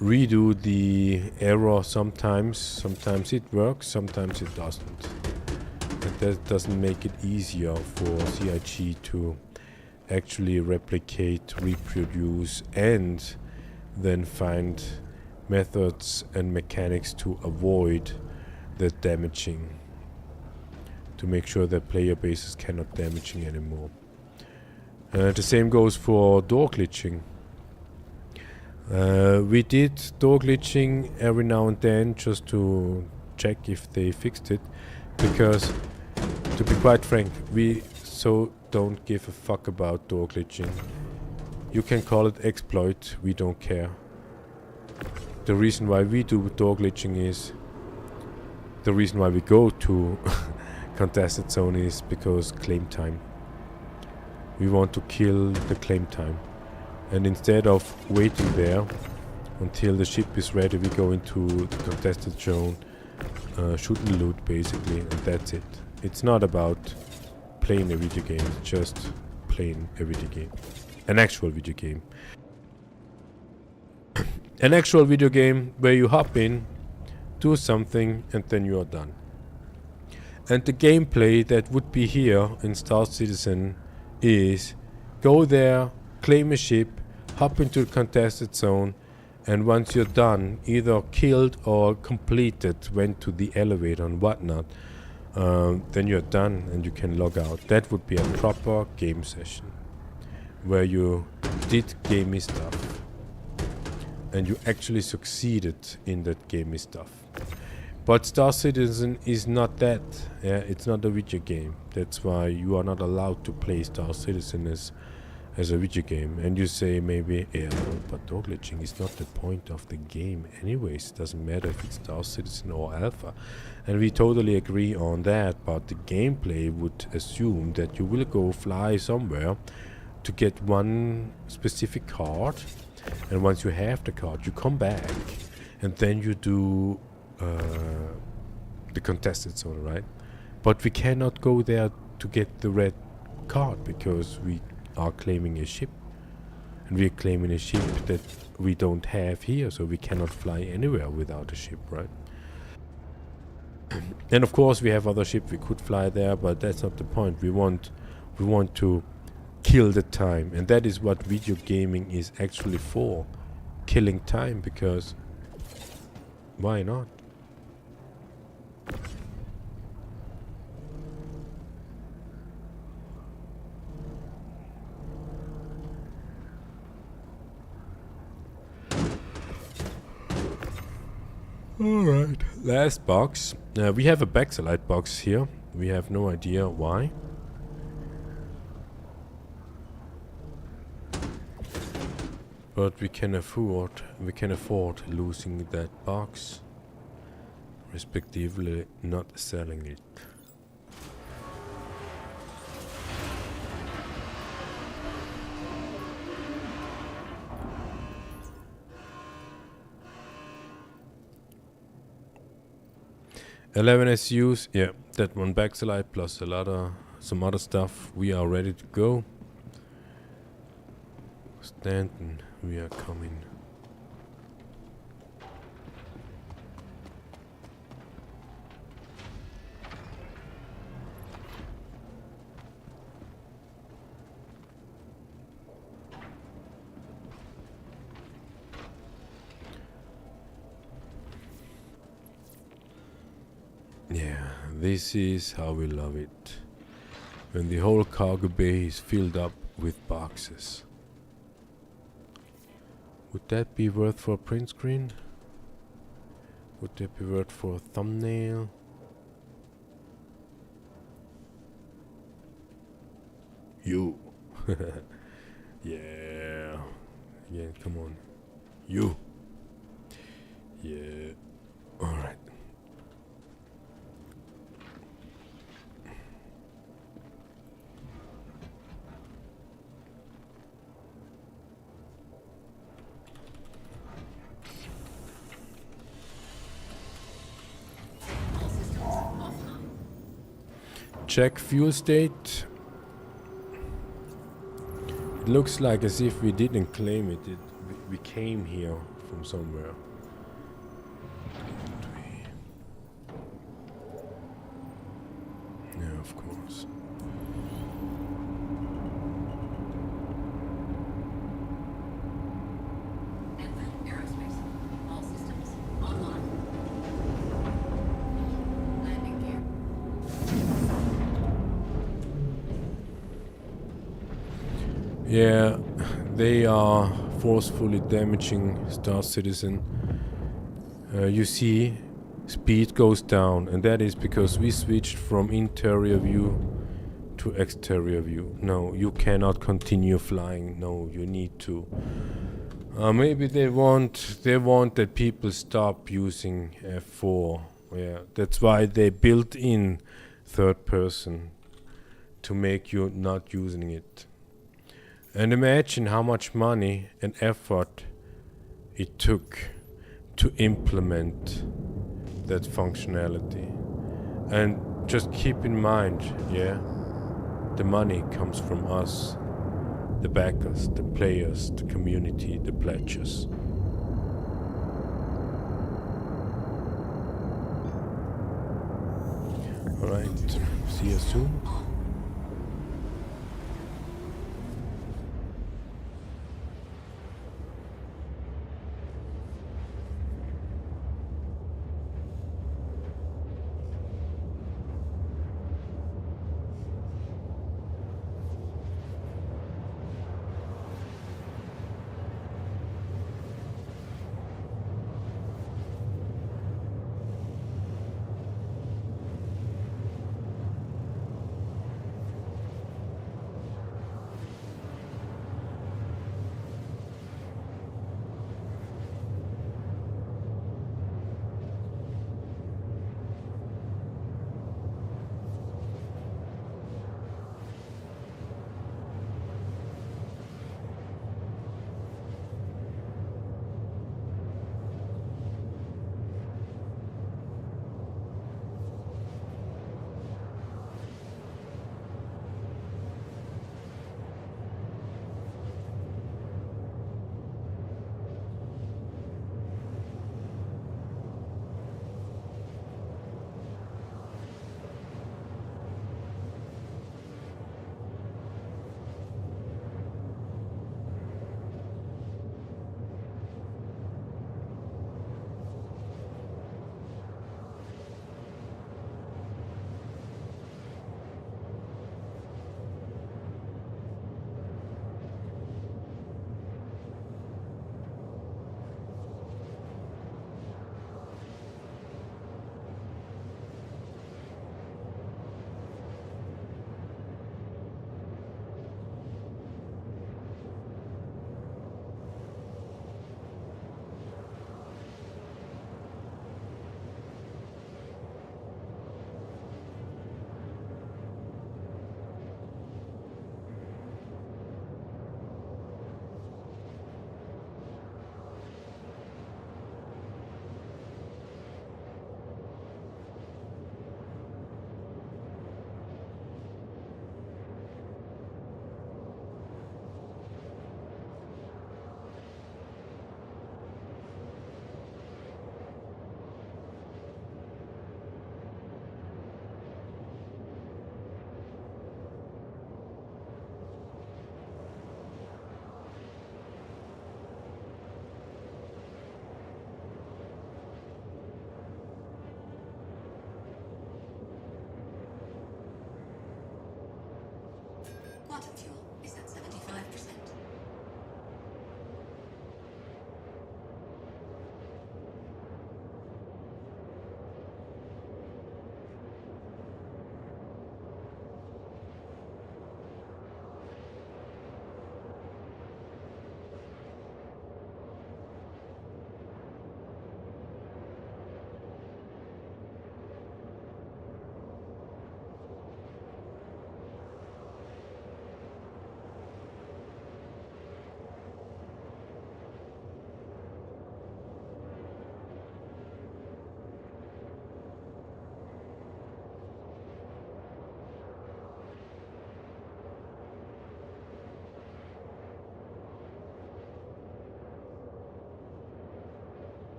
redo the error sometimes. Sometimes it works, sometimes it doesn't. But that doesn't make it easier for CIG to actually replicate, reproduce, and then find methods and mechanics to avoid the damaging, to make sure that player bases cannot damaging anymore. The same goes for door glitching. We did door glitching every now and then just to check if they fixed it, because to be quite frank, we so don't give a fuck about door glitching. You can call it exploit, we don't care. The reason why we do door glitching is, the reason why we go to contested zone is because claim time. We want to kill the claim time. And instead of waiting there until the ship is ready, we go into the contested zone, shoot and loot basically, and that's it. It's not about playing a video game, it's just playing a video game. An actual video game. An actual video game where you hop in, do something, and then you are done. And the gameplay that would be here in Star Citizen is go there, claim a ship, hop into the contested zone, And once you're done, either killed or completed, went to the elevator and whatnot, then you're done and you can log out. That would be a proper game session where you did gamey stuff and you actually succeeded in that gamey stuff. But Star Citizen is not that. Yeah, it's not a video game. That's why you are not allowed to play Star Citizen as a video game. And you say maybe, yeah, but door glitching is not the point of the game anyways. It doesn't matter if it's Star Citizen or Alpha. And we totally agree on that, but the gameplay would assume that you will go fly somewhere to get one specific card, and once you have the card, you come back, and then you do the contested zone, right? But we cannot go there to get the red card because we are claiming a ship, and we are claiming a ship that we don't have here, so we cannot fly anywhere without a ship, right? And of course we have other ships we could fly there, but that's not the point. We want to kill the time, and that is what video gaming is actually for, killing time, because why not? Alright, last box. We have a Backlight box here. We have no idea why. But we can afford losing that box, respectively not selling it. SUS, yeah, that one Backlight plus some other stuff. We are ready to go. Stanton, we are coming. Yeah, this is how we love it. When the whole cargo bay is filled up with boxes. Would that be worth for a print screen? Would that be worth for a thumbnail? You. Yeah. Yeah, come on. You. Yeah. Alright. Check fuel state. It looks like as if we didn't claim it. We came here from somewhere. Yeah, of course. Aerospace. All systems online. Landing gear. Yeah, they are forcefully damaging Star Citizen. You see, speed goes down, and that is because we switched from interior view to exterior view. No, you cannot continue flying. No, you need to. Maybe they want that people stop using F4. Yeah, that's why they built in third person to make you not using it. And imagine how much money and effort it took to implement that functionality. And just keep in mind, yeah, the money comes from us, the backers, the players, the community, the pledges. Alright, see you soon. Quantum fuel is at 75%.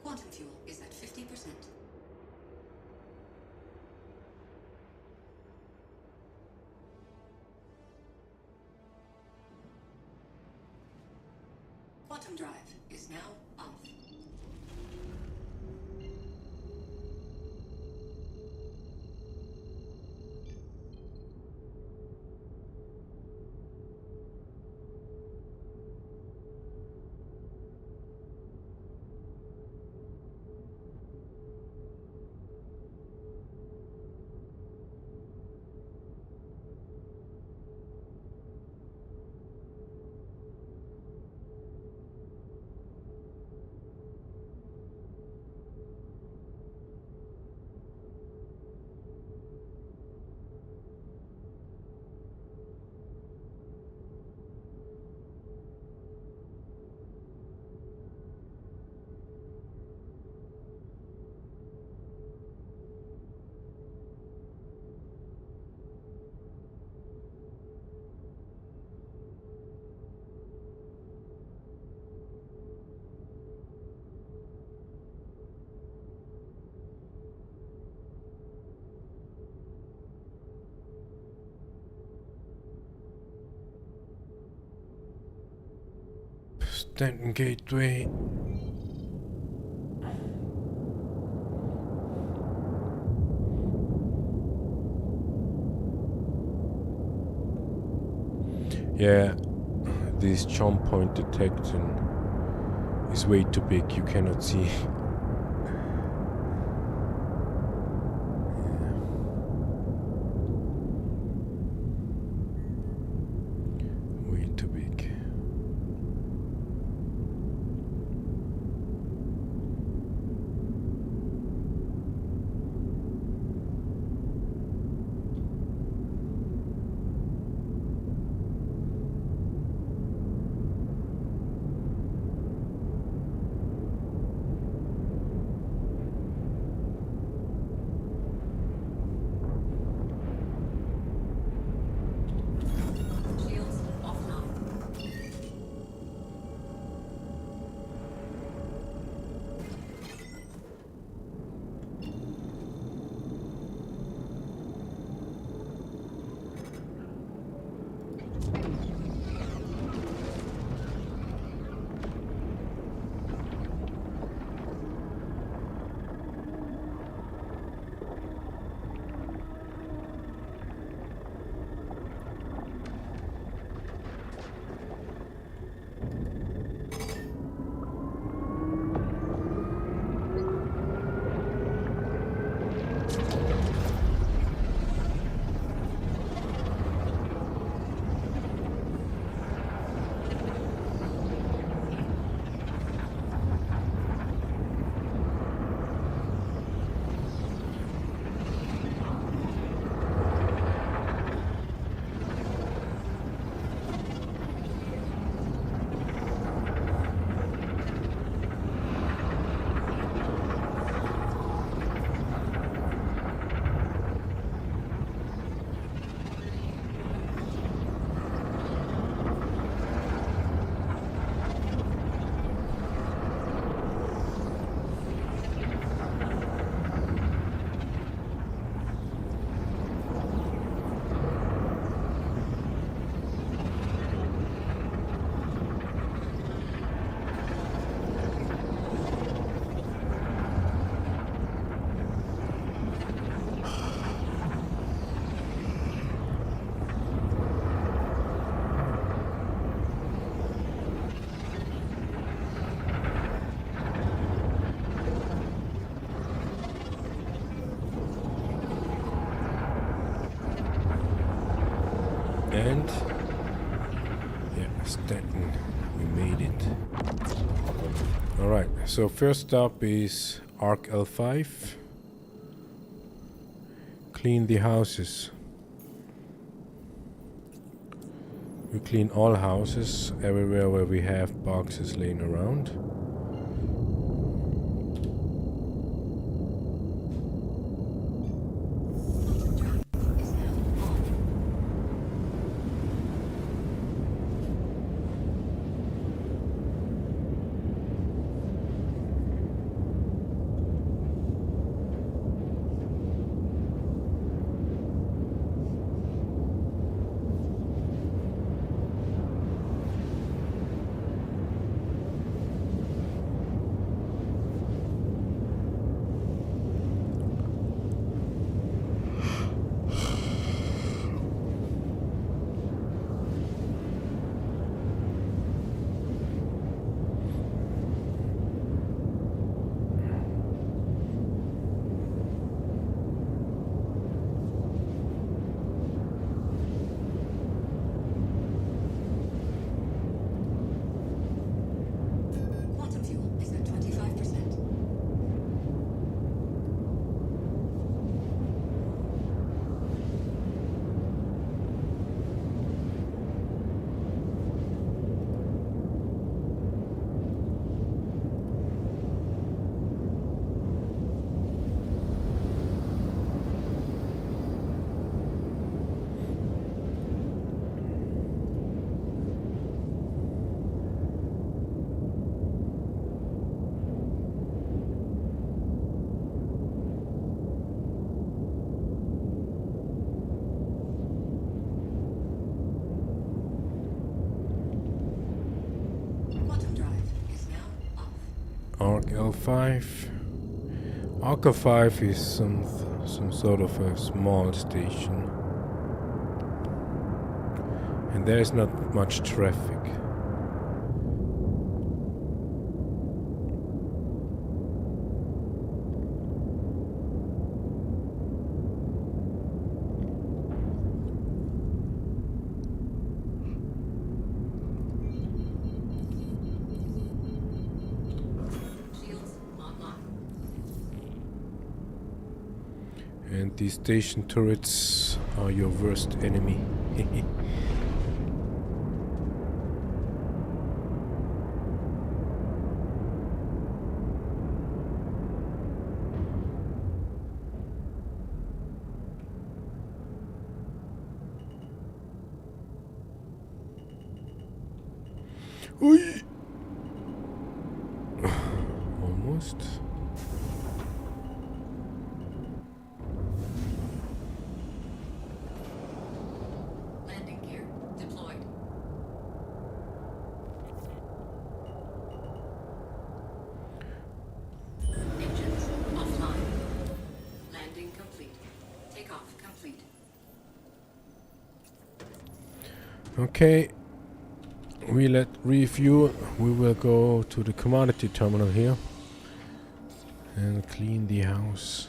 Quantum fuel is at 50%. Quantum drive is now off. Stand gateway. Yeah, this jump point detection is way too big, you cannot see. Way too big. And yeah, Stanton, we made it. Alright, so first up is Arc L5. Clean the houses. We clean all houses, everywhere where we have boxes laying around. Quantum fuel is at 25%. Quantum drive is now off. Arc L5. Arc L5 is some sort of a small station. And there is not much traffic. Shields online. And these station turrets are your worst enemy. Oi! Almost. Landing gear deployed. Engines offline. Landing complete. Takeoff complete. Okay. We let refuel. We will go to the commodity terminal here and clean the house.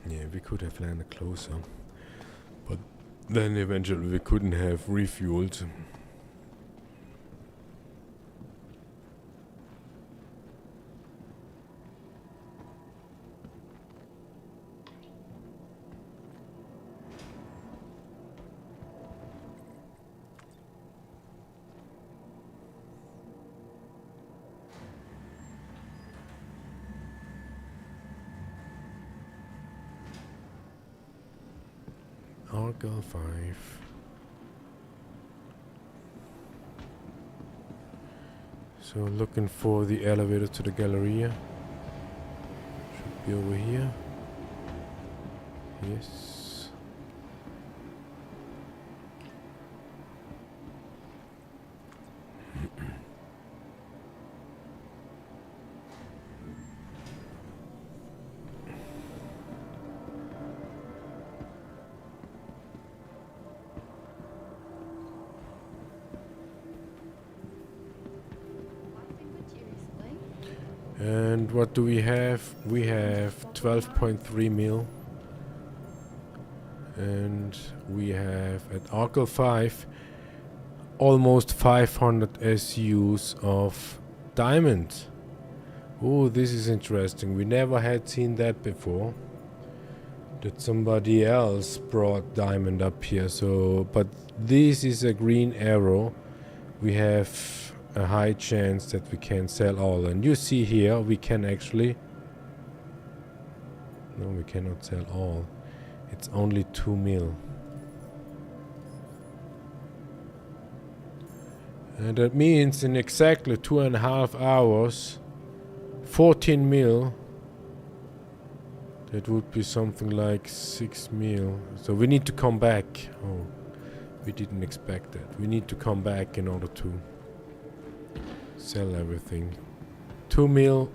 Yeah, we could have landed closer, but then eventually we couldn't have refueled. Arc 5. So looking for the elevator to the Galleria. Should be over here. Yes. And what do we have? We have 12.3 mil. And we have at Oracle 5 almost 500 SUs of diamond. Oh, this is interesting. We never had seen that before. That somebody else brought diamond up here. So, but this is a green arrow. We have a high chance that we can sell all. And you see here, we can actually... No, we cannot sell all. It's only 2 mil. And that means in exactly 2.5 hours, 14 mil. That would be something like 6 mil. So we need to come back. Oh, we didn't expect that. We need to come back in order to sell everything. 2 mil,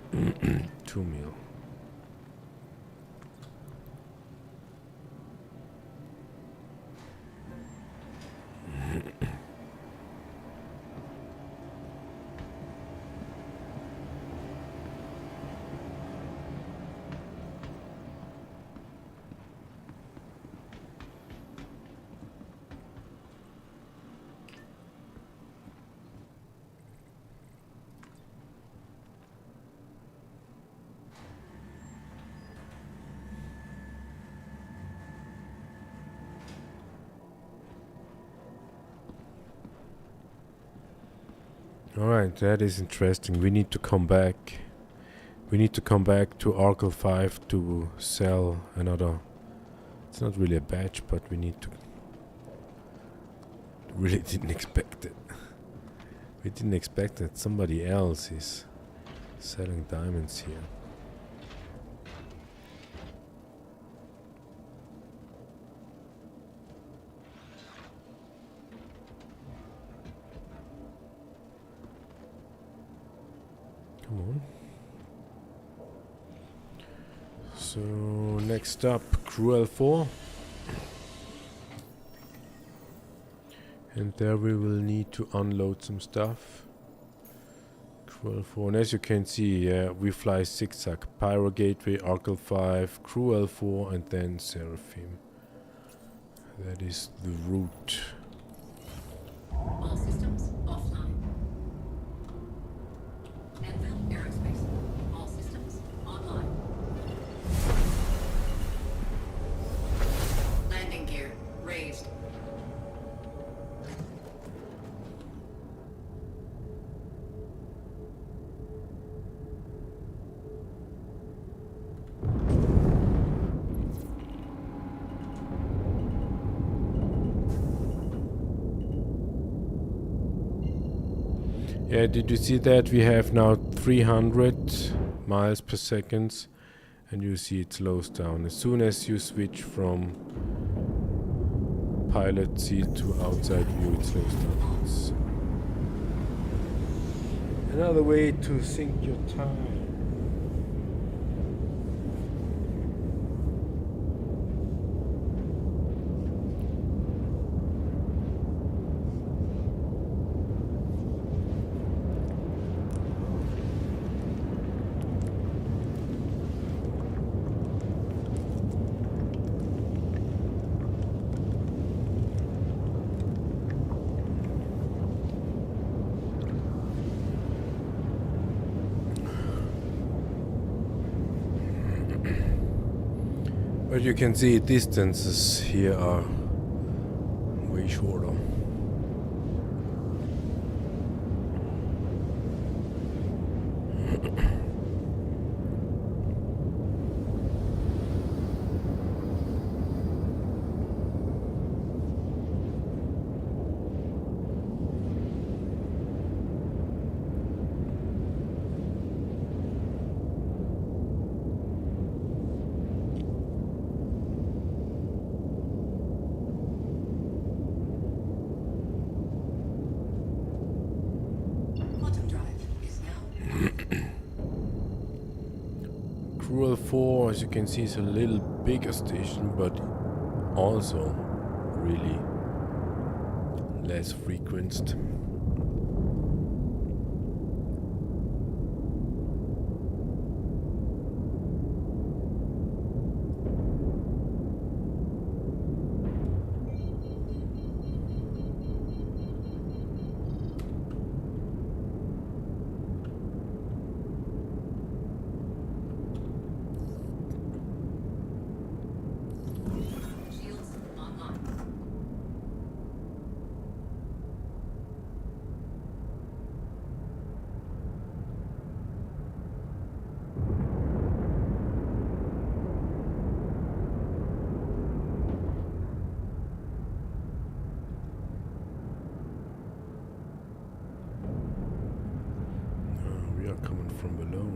2 mil. Alright, that is interesting. We need to come back. We need to come back to Oracle 5 to sell another. It's not really a batch, but we need to. Really didn't expect it. We didn't expect that somebody else is selling diamonds here. Come on. So next up, Cruel 4. And there we will need to unload some stuff. Cruel 4. And as you can see, we fly zigzag. Pyro Gateway, Oracle 5, Cruel 4, and then Seraphim. That is the route. All systems offline. Anvil Aerospace. All systems online. Landing gear raised. Yeah, did you see that? We have now 300 miles per second, and you see it slows down. As soon as you switch from pilot seat to outside view, it slows down. It's another way to sink your time. But you can see distances here are way shorter. Quantum drive is now. Cruel 4, as you can see, is a little bigger station, but also really less frequented. not coming from below.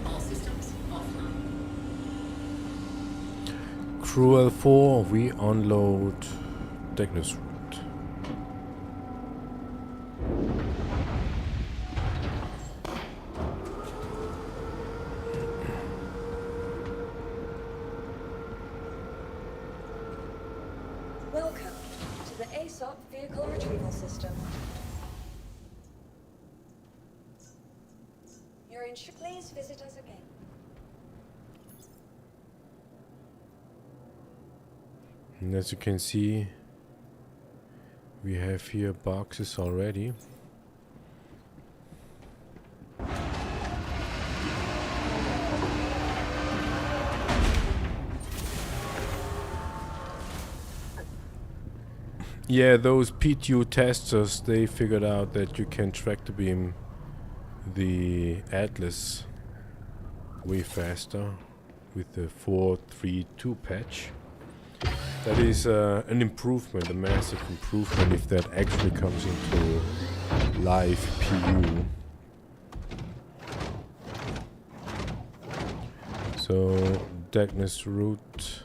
All systems offline. Crew L4, we unload Technos route. Welcome to the ASUS Vehicle Retrieval System. You're in. Please visit us again. And as you can see, we have here boxes already. Yeah, those PTU testers, they figured out that you can track the beam the Atlas way faster with the 432 patch. That is an improvement, a massive improvement if that actually comes into live PU. So, Technos route.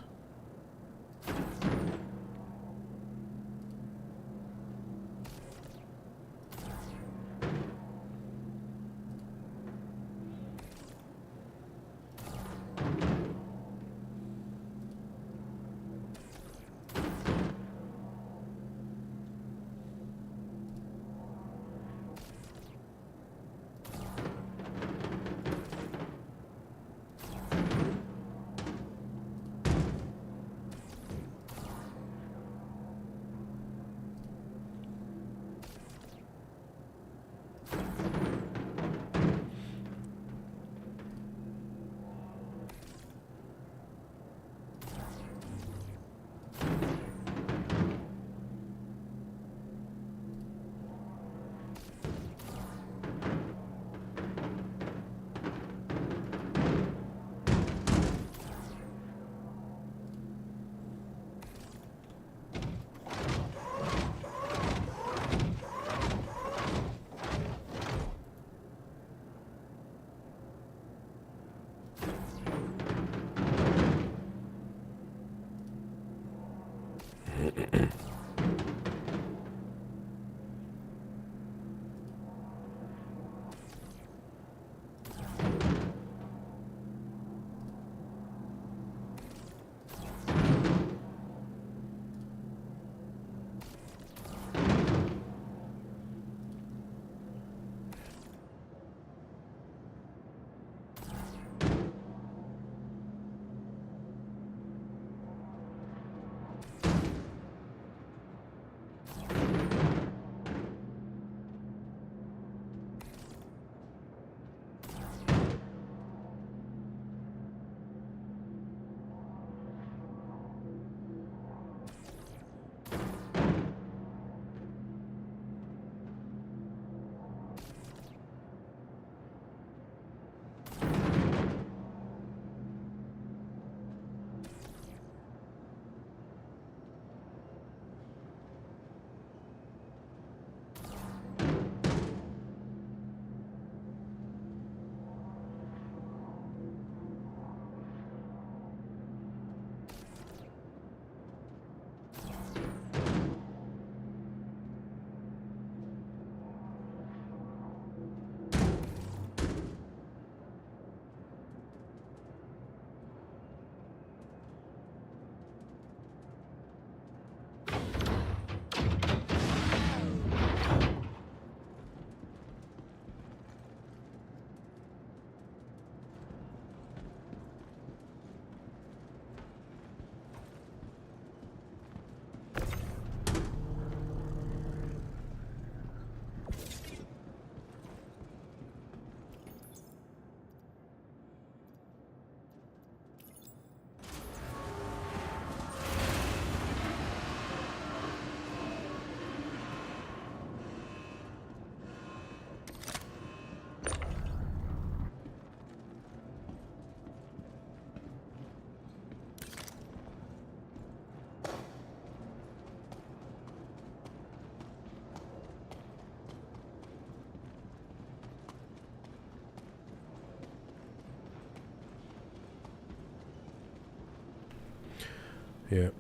Yeah.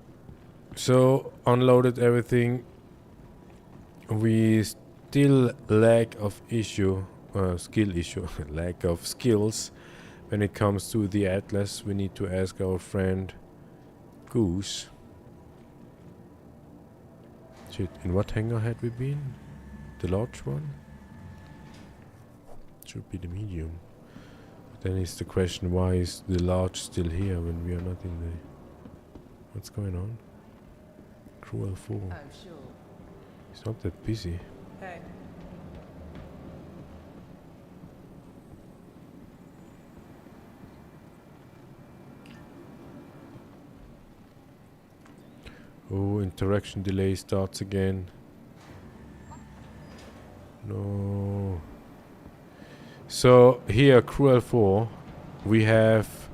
So unloaded everything. We still lack of skill issue, lack of skills when it comes to the Atlas. We need to ask our friend Goose. Shit, in what hangar had we been? The large one? Should be the medium. Then is the question, why is the large still here when we are not in the... What's going on? Cruel 4. Oh, sure. It's not that busy. Hey. Oh, interaction delay starts again. No. So here, Cruel 4, we have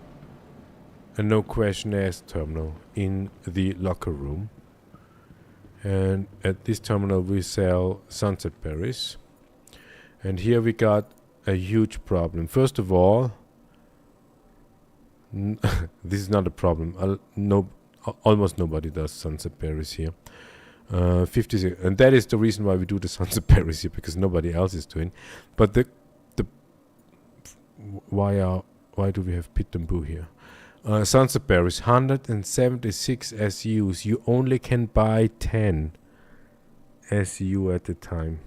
a no question asked terminal in the locker room. And at this terminal we sell sunset berries. And here we got a huge problem. First of all, this is not a problem. Almost nobody does sunset berries here. 56, and that is the reason why we do the sunset berries here, because nobody else is doing. But why do we have Pit and Boo here? Sunset berries, 176 SUs. You only can buy 10 SU at a time.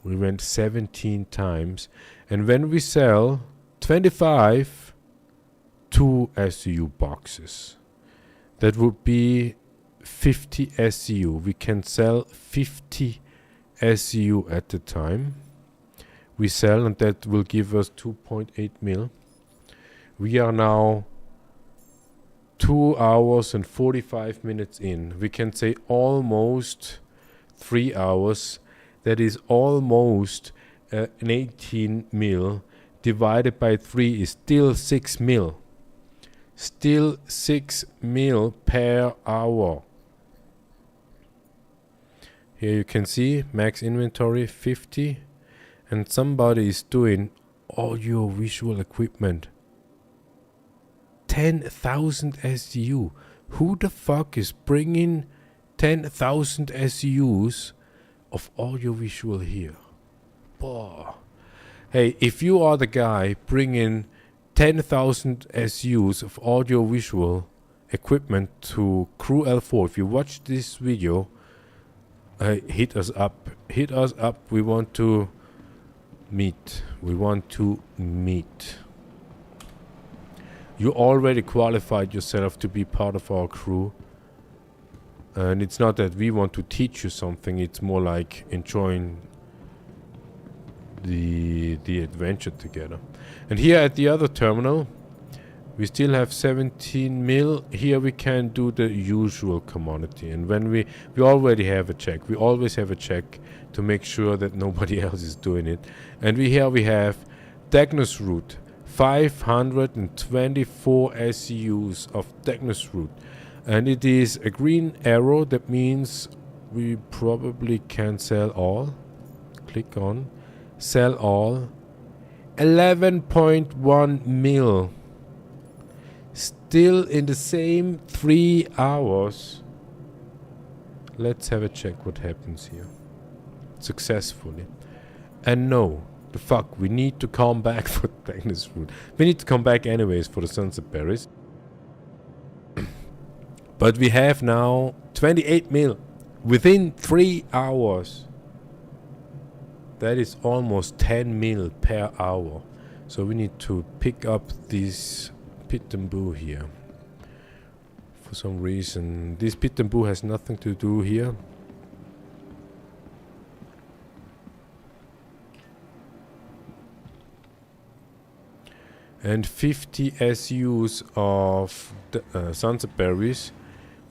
We went 17 times, and when we sell 25 2 SU boxes, that would be 50 SU. We can sell 50 SU at a time. We sell, and that will give us 2.8 mil. We are now 2 hours and 45 minutes in. We can say almost 3 hours. That is almost an 18 mil. Divided by 3 is still 6 mil. Still 6 mil per hour. Here you can see max inventory 50, and somebody is doing audio visual equipment 10,000 SU. Who the fuck is bringing 10,000 SUs of audio visual here? Boah. Hey, if you are the guy bringing 10,000 SUs of audio visual equipment to Crew L4, if you watch this video, hit us up. Hit us up. We want to meet. We want to meet. You already qualified yourself to be part of our crew. And it's not that we want to teach you something. It's more like enjoying the adventure together. And here at the other terminal, we still have 17 mil. Here we can do the usual commodity. And when we already have a check. We always have a check to make sure that nobody else is doing it. And here we have Technos root. 524 SUs of Technos root. And it is a green arrow. That means we probably can sell all. Click on sell all. 11.1 mil. Still in the same 3 hours. Let's have a check what happens here. Successfully. And no, the fuck, we need to come back for Technos root. We need to come back anyways for the sunset berries. But we have now 28 mil within 3 hours. That is almost 10 mil per hour. So we need to pick up this Pit and Boo here. For some reason, this Pit and Boo has nothing to do here. And 50 SUs of the, sunset berries.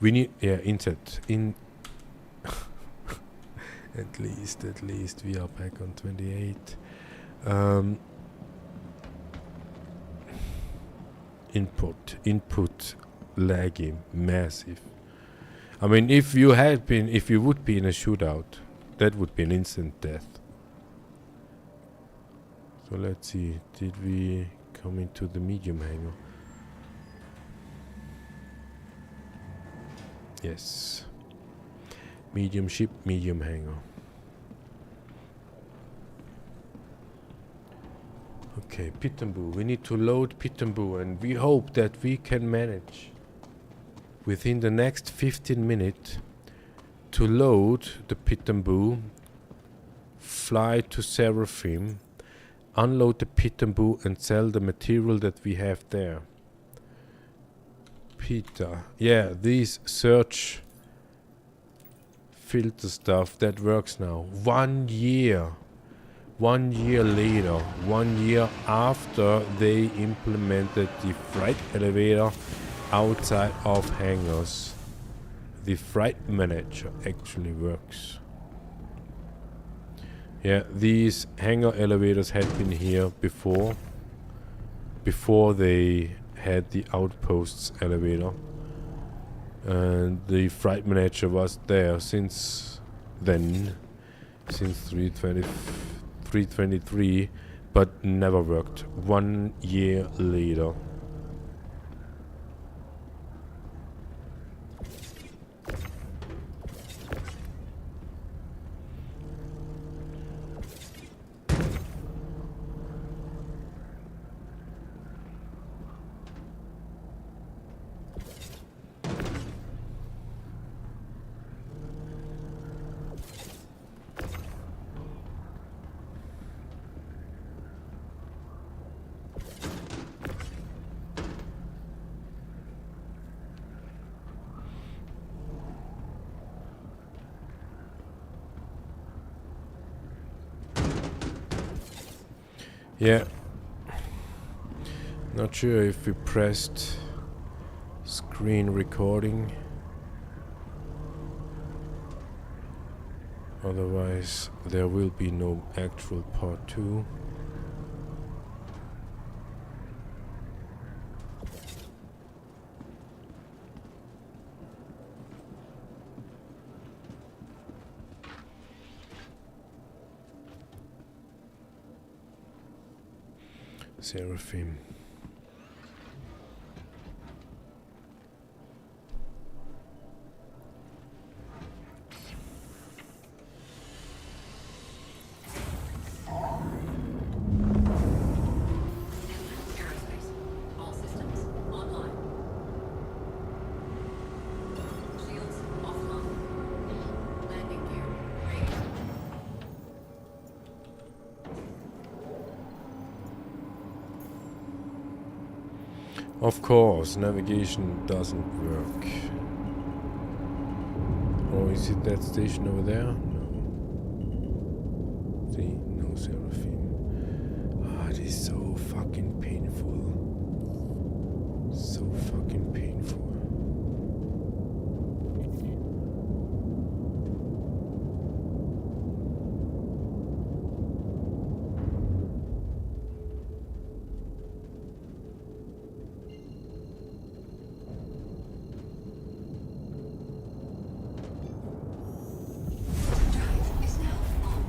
We need, yeah, inset. At least we are back on 28. Input lagging, massive. I mean, if you would be in a shootout, that would be an instant death. So let's see, did we come into the medium hangar? Yes. Medium ship, medium hangar. Okay, Pitambu. We need to load Pitambu, and we hope that we can manage within the next 15 minutes to load the Pitambu, fly to Seraphim, unload the Pitambu and sell the material that we have there. Peter. Yeah, these search filter stuff that works now. 1 year. 1 year later, 1 year after they implemented the freight elevator outside of hangars, the freight manager actually works. Yeah, these hangar elevators had been here before they had the outposts elevator, and the freight manager was there since then, since 323, but never worked. 1 year later. Yeah. Not sure if we pressed screen recording. Otherwise, there will be no actual part 2. Seraphim. Aerospace. All systems online. Shields offline. Landing gear raised. Of course, navigation doesn't work. Or is it that station over there? No. See? No Seraphim. Ah, it is so fucking painful. So fucking painful. Drive is now on.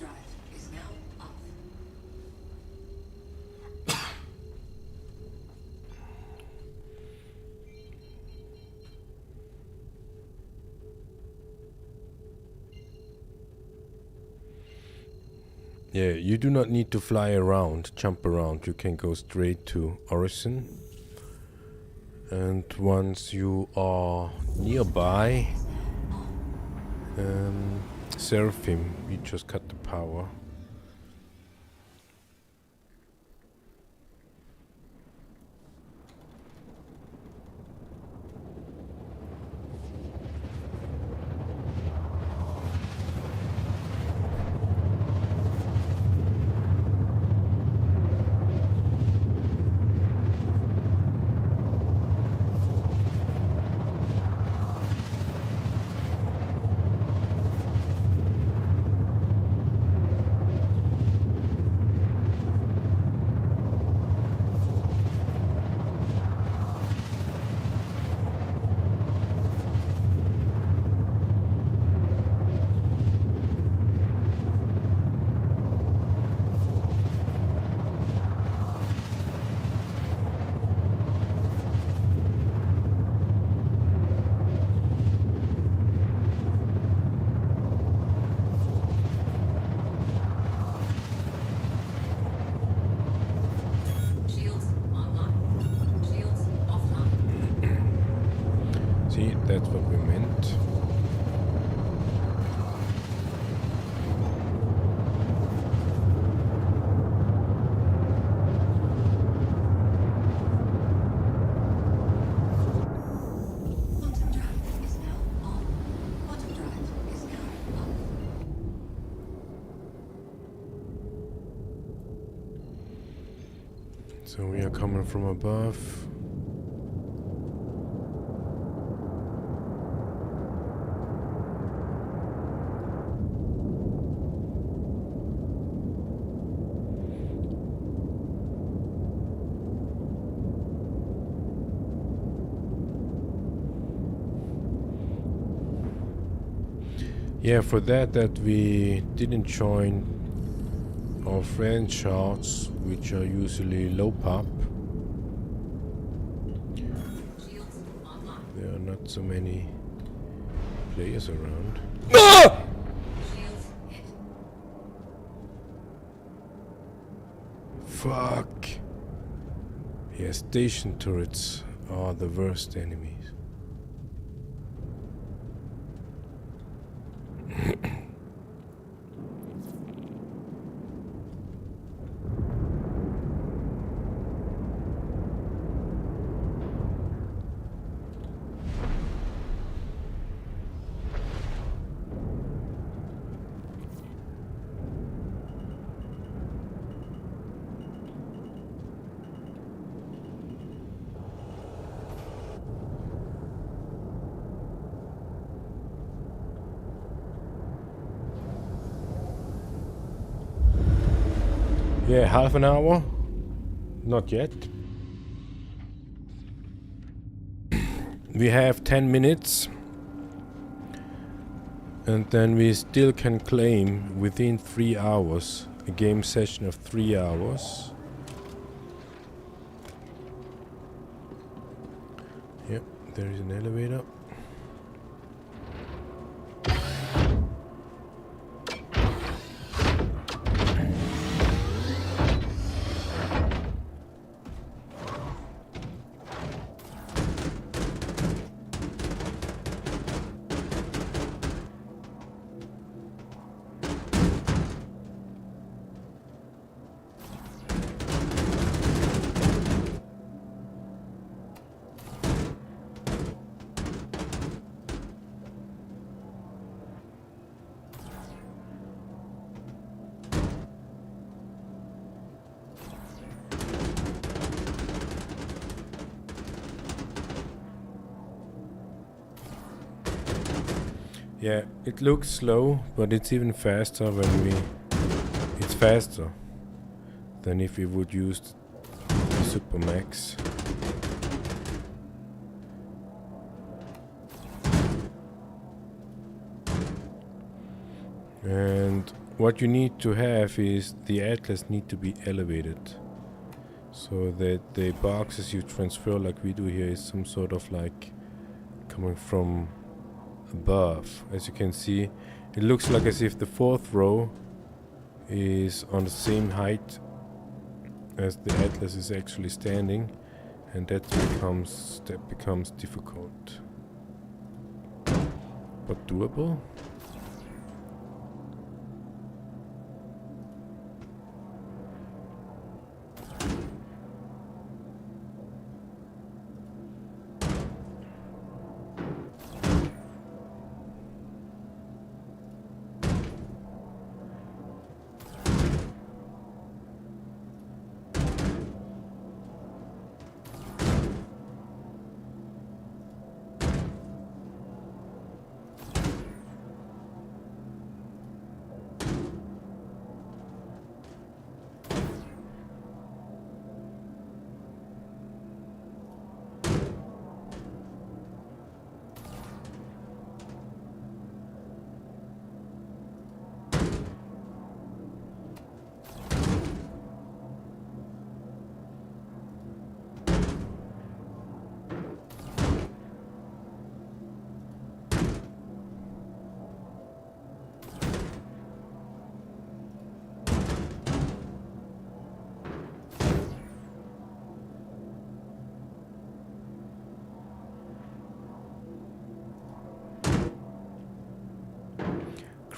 drive is now off. Yeah, you do not need to fly around, jump around. You can go straight to Orison. And once you are nearby, Seraphim, we just cut the power. Shields online. Shields offline. See, that's what we meant. Quantum drive is now on. Quantum drive is now off. So we are coming from above. Yeah, for that we didn't join our friend charts, which are usually low pop. Shields online. There are not so many players around. Shields hit. Fuck. Yeah, station turrets are the worst enemies. Yeah, half an hour? Not yet. We have 10 minutes. And then we still can claim within 3 hours a game session of 3 hours. Yep, there is an elevator. Yeah, it looks slow, but it's even faster when we... It's faster than if we would use the Super Max. And what you need to have is the atlas need to be elevated, so that the boxes you transfer like we do here is some sort of like coming from above. As you can see, it looks like as if the fourth row is on the same height as the atlas is actually standing, and that becomes difficult, but doable.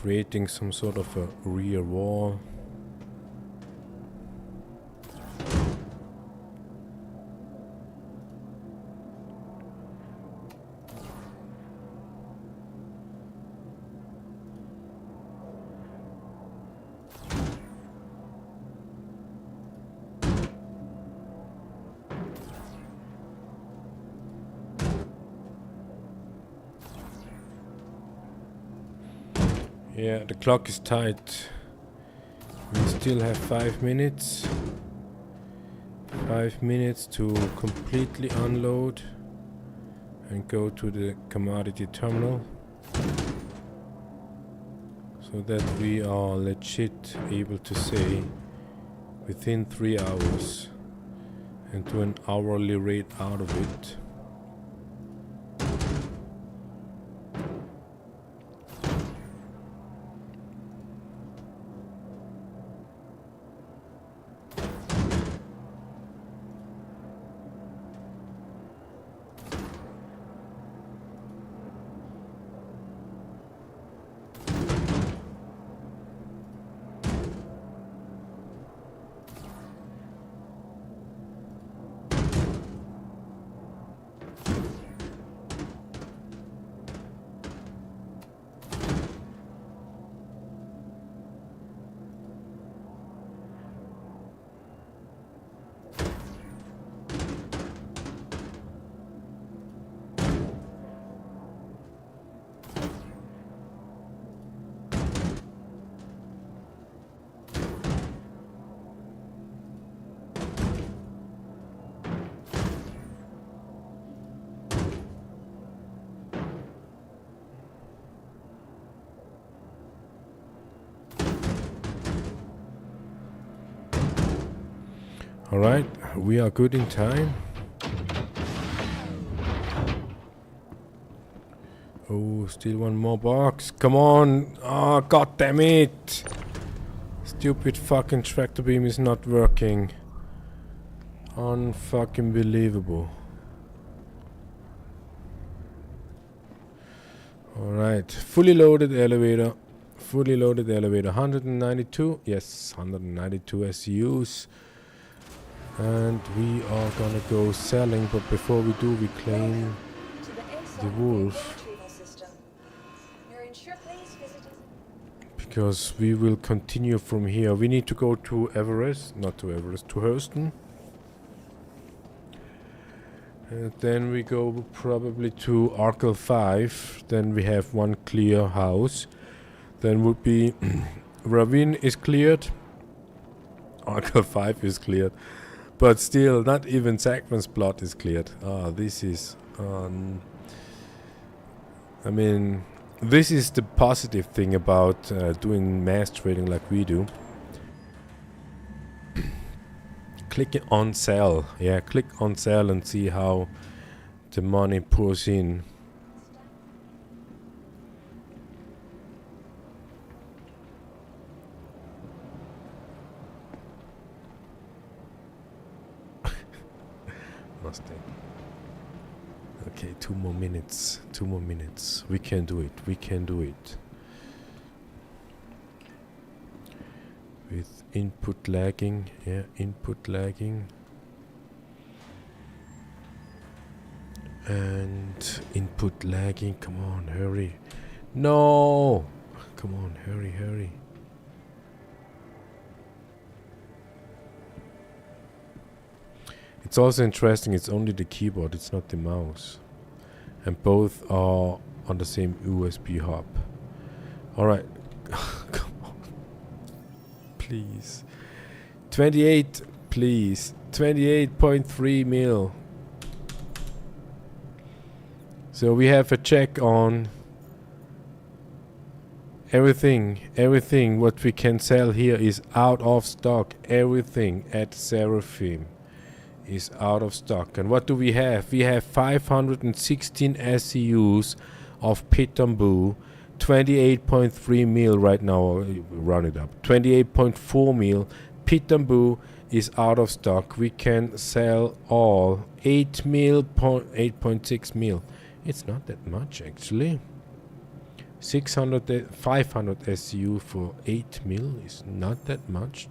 Creating some sort of a rear wall. Yeah, the clock is tight. We still have 5 minutes. 5 minutes to completely unload and go to the commodity terminal, so that we are legit able to say within 3 hours and do an hourly rate out of it. Alright, we are good in time. Oh, still one more box. Come on! Oh, god damn it! Stupid fucking tractor beam is not working. Unfucking believable. Alright, fully loaded elevator. Fully loaded elevator. 192. Yes, 192 SUs. And we are gonna go selling, but before we do, we claim the wolf. Because we will continue from here. We need to go to Everest, not to Everest, to Hurston. And then we go probably to Arkle 5. Then we have one clear house. Then would be Ravine is cleared. Arkle 5 is cleared. But still, not even Sagman's plot is cleared. Ah, this is... I mean, this is the positive thing about doing mass trading like we do. Click on sell. Yeah, click on sell and see how the money pours in. Mustang. Okay, 2 more minutes. 2 more minutes. We can do it. We can do it. With input lagging. Yeah, input lagging. And input lagging. Come on, hurry. No! Come on, hurry, hurry. It's also interesting, it's only the keyboard, it's not the mouse. And both are on the same USB hub. Alright. Come on. Please. 28, please. 28.3 mil. So we have a check on everything. Everything what we can sell here is out of stock. Everything at Seraphim is out of stock. And what do we have? We have 516 SCUs of Pitambu, 28.3 mil right now. Run it up. 28.4 mil. Pitambu is out of stock. We can sell all 8 mil, 8.6 mil. It's not that much actually. 500 SCU for 8 mil is not that much.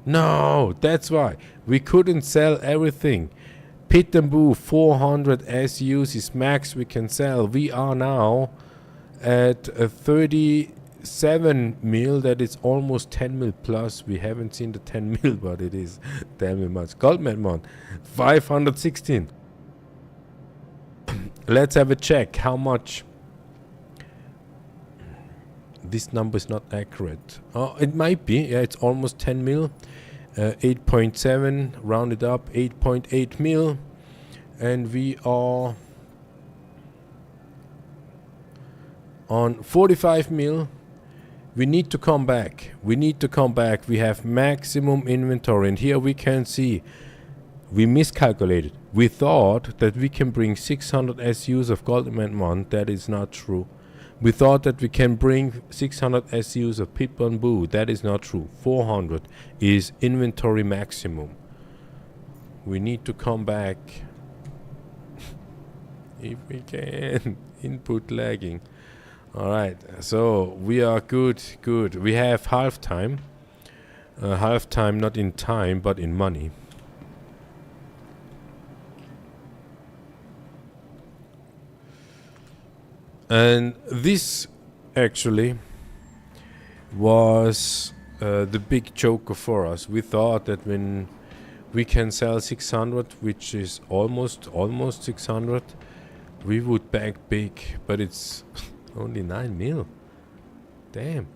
No, that's why we couldn't sell everything. Pitambu 400 SUs is max we can sell. We are now at a 37 mil. That is almost 10 mil plus. We haven't seen the 10 mil, but it is damn it much. Goldman 516. Let's have a check. How much? This number is not accurate. Oh, it might be. Yeah, it's almost 10 mil. 8.7 rounded up, 8.8 mil, and we are on 45 mil. We need to come back. We need to come back. We have maximum inventory, and here we can see we miscalculated. We thought that we can bring 600 SUs of Goldman 1. That is not true. We thought that we can bring 600 SUs of Pit Bamboo. That is not true. 400 is inventory maximum. We need to come back. If we can. Input lagging. Alright, so we are good, good. We have half time. Half time not in time, but in money. And this actually was the big joker for us. We thought that when we can sell 600, which is almost 600, we would bank big, but it's only 9 mil. Damn.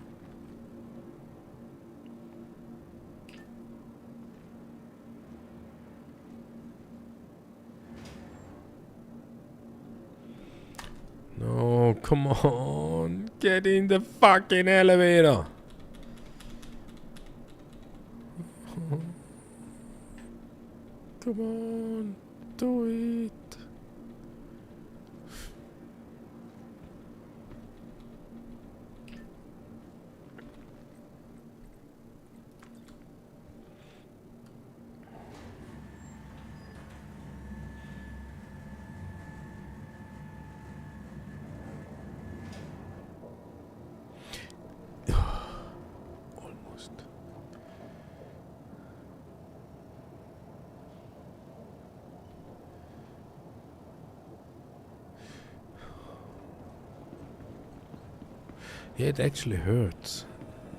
No, come on. Get in the fucking elevator. Come on. Do it. Almost. Yeah, it actually hurts.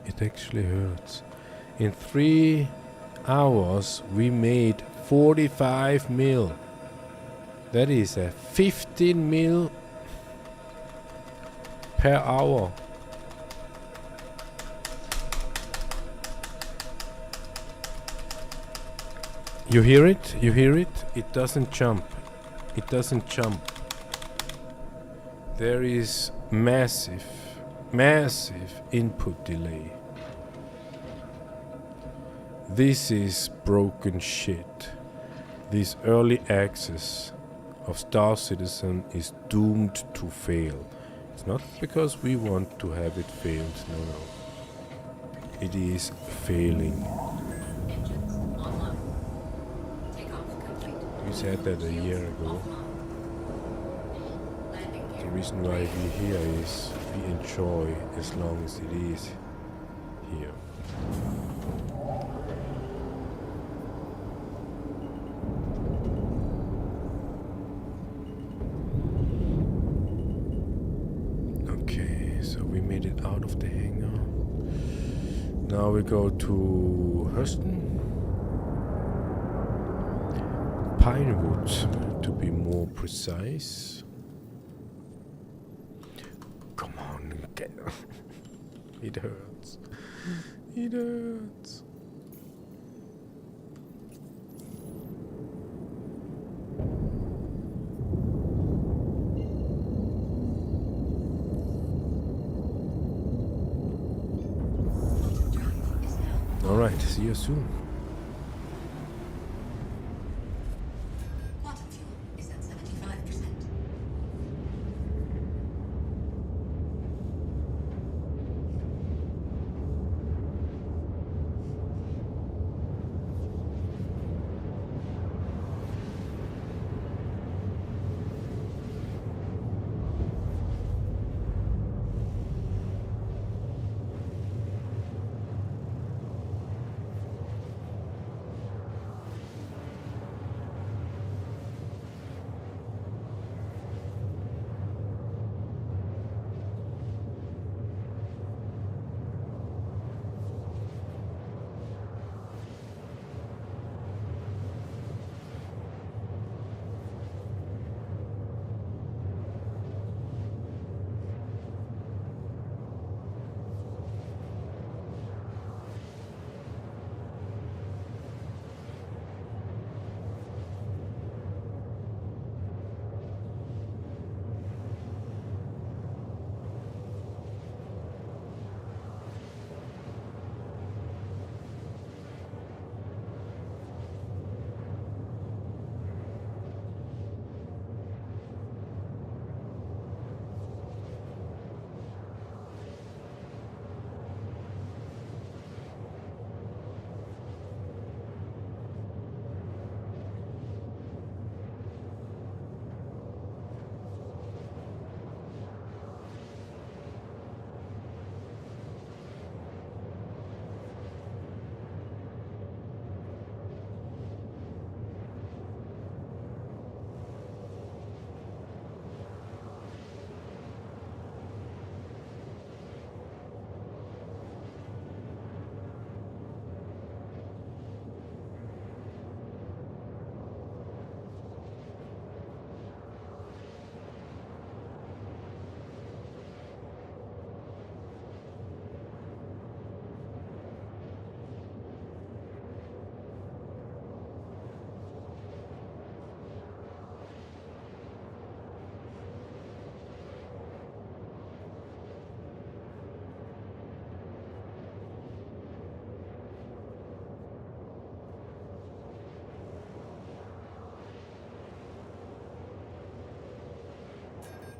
It actually hurts. In 3 hours we made 45 mil. That is a 15 mil per hour. You hear it? You hear it? It doesn't jump. It doesn't jump. there is massive, massive input delay. This is broken shit. This early access of Star Citizen is doomed to fail. It's not because we want to have it failed, no. It is failing. Engines online. Takeoff complete. We said that a year ago. Landing The gear. reason why we're here is we enjoy as long as it is here. Okay, so we made it out of the hangar. Now we go to Hurston. Pinewood, to be more precise. Come on, get it hurts. It hurts. All right, see you soon. Quantum fuel is at 75%.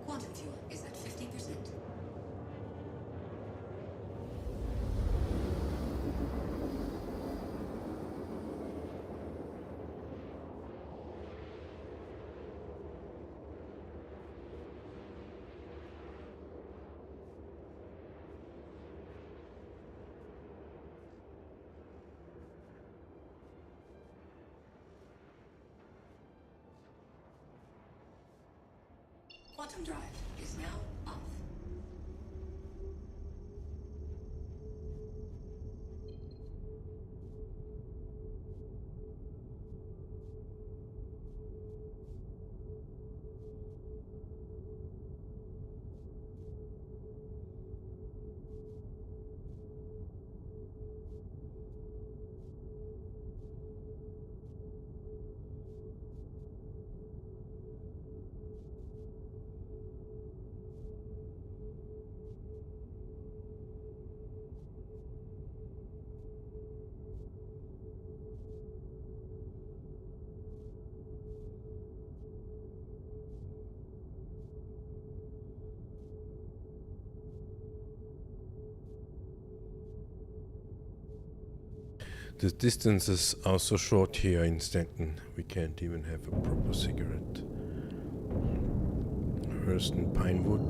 Quantum fuel is at 50%. Quantum drive is now off. The distances are so short here in Stanton, we can't even have a proper cigarette. Hurst and Pinewood.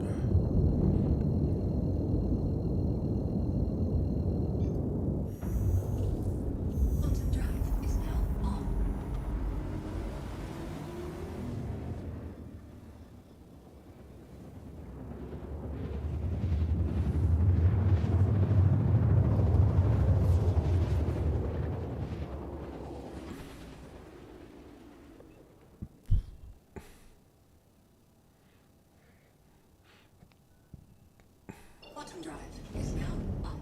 Bottom drive is now on. Bottom drive is now off.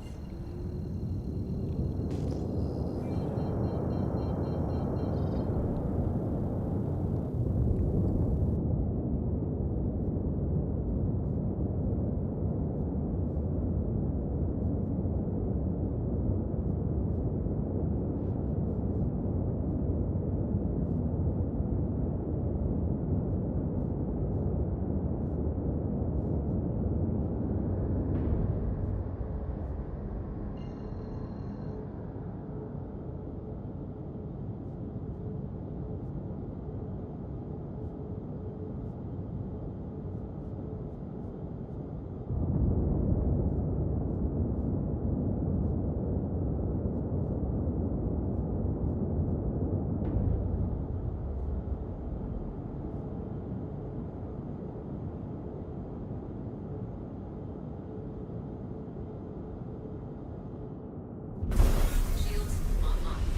Shields online.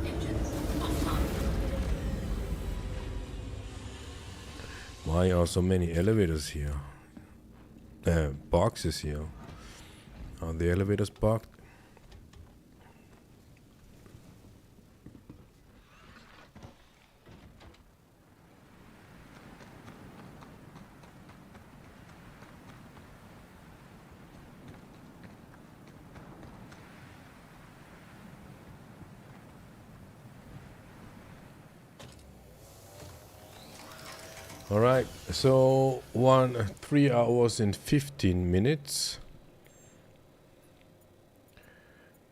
Engines online. Why are so many elevators here? Boxes here. Are the elevators blocked? Alright, so 3 hours and 15 minutes.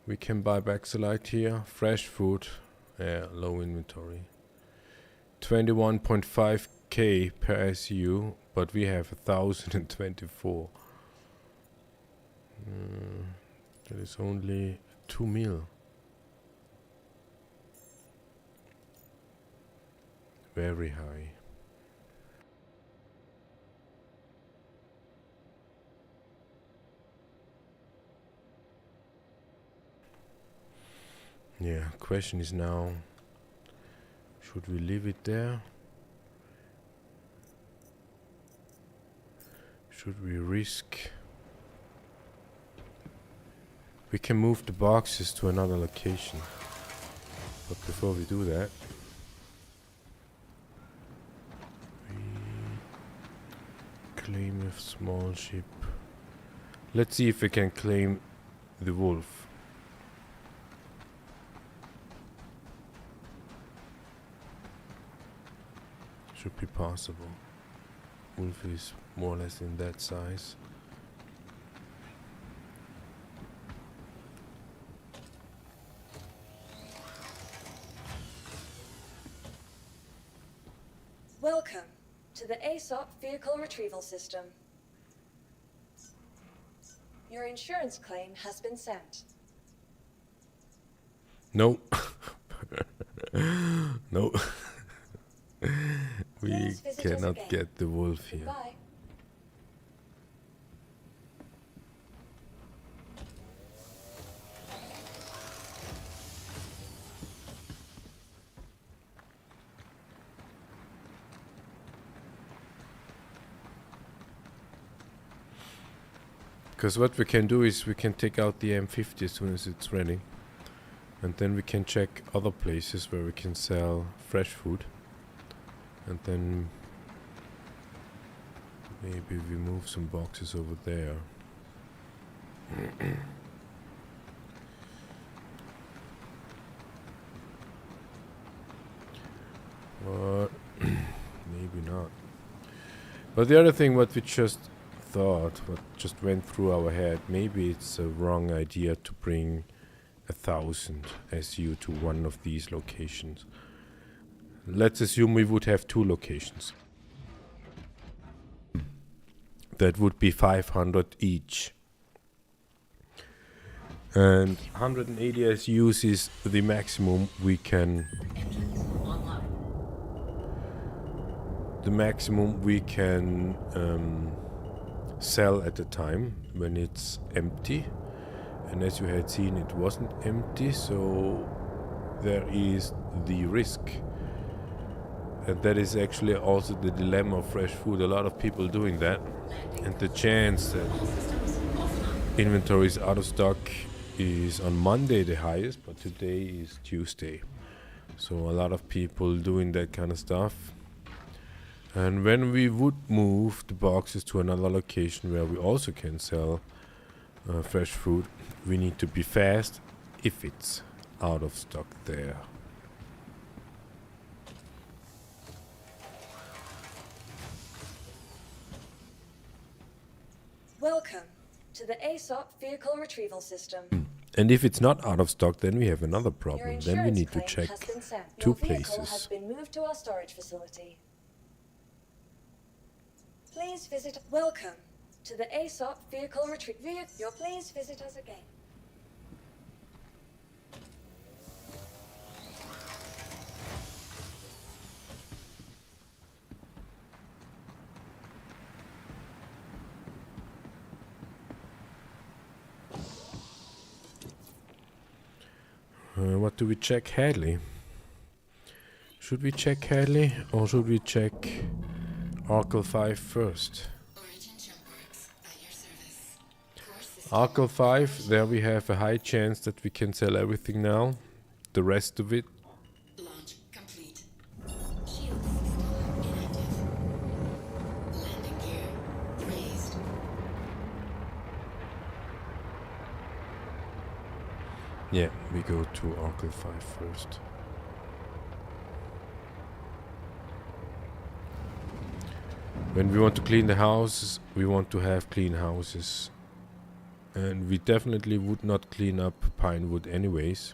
We can buy Baxelite here, fresh food, low inventory. 21.5k per SU, but we have 1024. That is only 2 mil. Very high. Yeah, question is now, should we leave it there? Should we risk? We can move the boxes to another location. But before we do that, we claim a small ship. Let's see if we can claim the Wolf. Should be possible. Wolf is more or less in that size. Welcome to the ASOP Vehicle Retrieval System. Your insurance claim has been sent. No. No. We Please visit us cannot again. get the Wolf here. Goodbye. Because what we can do is we can take out the M50 as soon as it's ready. And then we can check other places where we can sell fresh food. And then Maybe we move some boxes over there. But maybe not. But the other thing what we just thought, what just went through our head, maybe it's a wrong idea to bring 1,000 SU to one of these locations. Let's assume we would have 2 locations. That would be 500 each. And 180 SUs is the maximum we can... sell at the time when it's empty. And as you had seen, it wasn't empty, so there is the risk. And that is actually also the dilemma of fresh food. A lot of people doing that. And the chance that inventory is out of stock is on Monday the highest, but today is Tuesday. So a lot of people doing that kind of stuff. And when we would move the boxes to another location where we also can sell fresh food, we need to be fast if it's out of stock there. Welcome to the ASOP vehicle retrieval system. And if it's not out of stock, then we have another Your problem. Then we insurance need to claim check has been sent. 2 Your vehicle has places. been moved to our storage facility. Please visit. Welcome to the ASOP vehicle retrieval. Please visit us again. What do we check? Hadley? Should we check Hadley or should we check Oracle 5 first? Origin Jumpworks at your service. Core system Oracle 5, there we have a high chance that we can sell everything now. The rest of it, launch complete. Shield system inactive. Landing gear raised. yeah, we go to Oracle 5 first. When we want to clean the houses, we want to have clean houses. And we definitely would not clean up Pinewood anyways.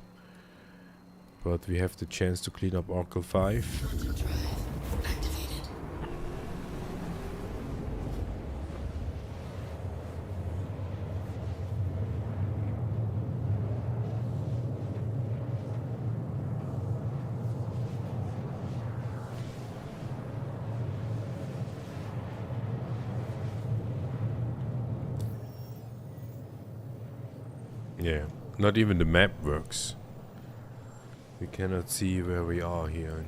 But we have the chance to clean up Oracle 5. Quantum drive activated. Yeah, not even the map works. We cannot see where we are here.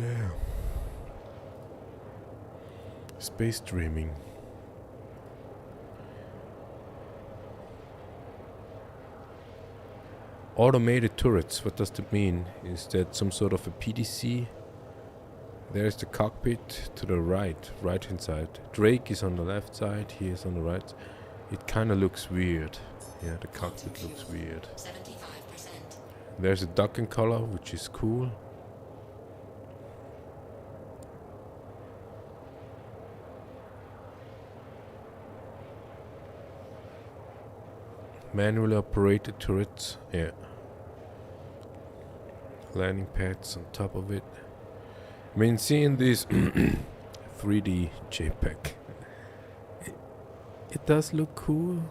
Yeah. Space streaming. Automated turrets, what does that mean? Is that some sort of a PDC? There's the cockpit to the right hand side. Drake is on the left side, he is on the right. It kind of looks weird. Yeah, the cockpit looks weird. 75%. There's a ducking color, which is cool. Manually operated turrets, yeah. Landing pads on top of it. I mean, seeing this 3D JPEG, it does look cool.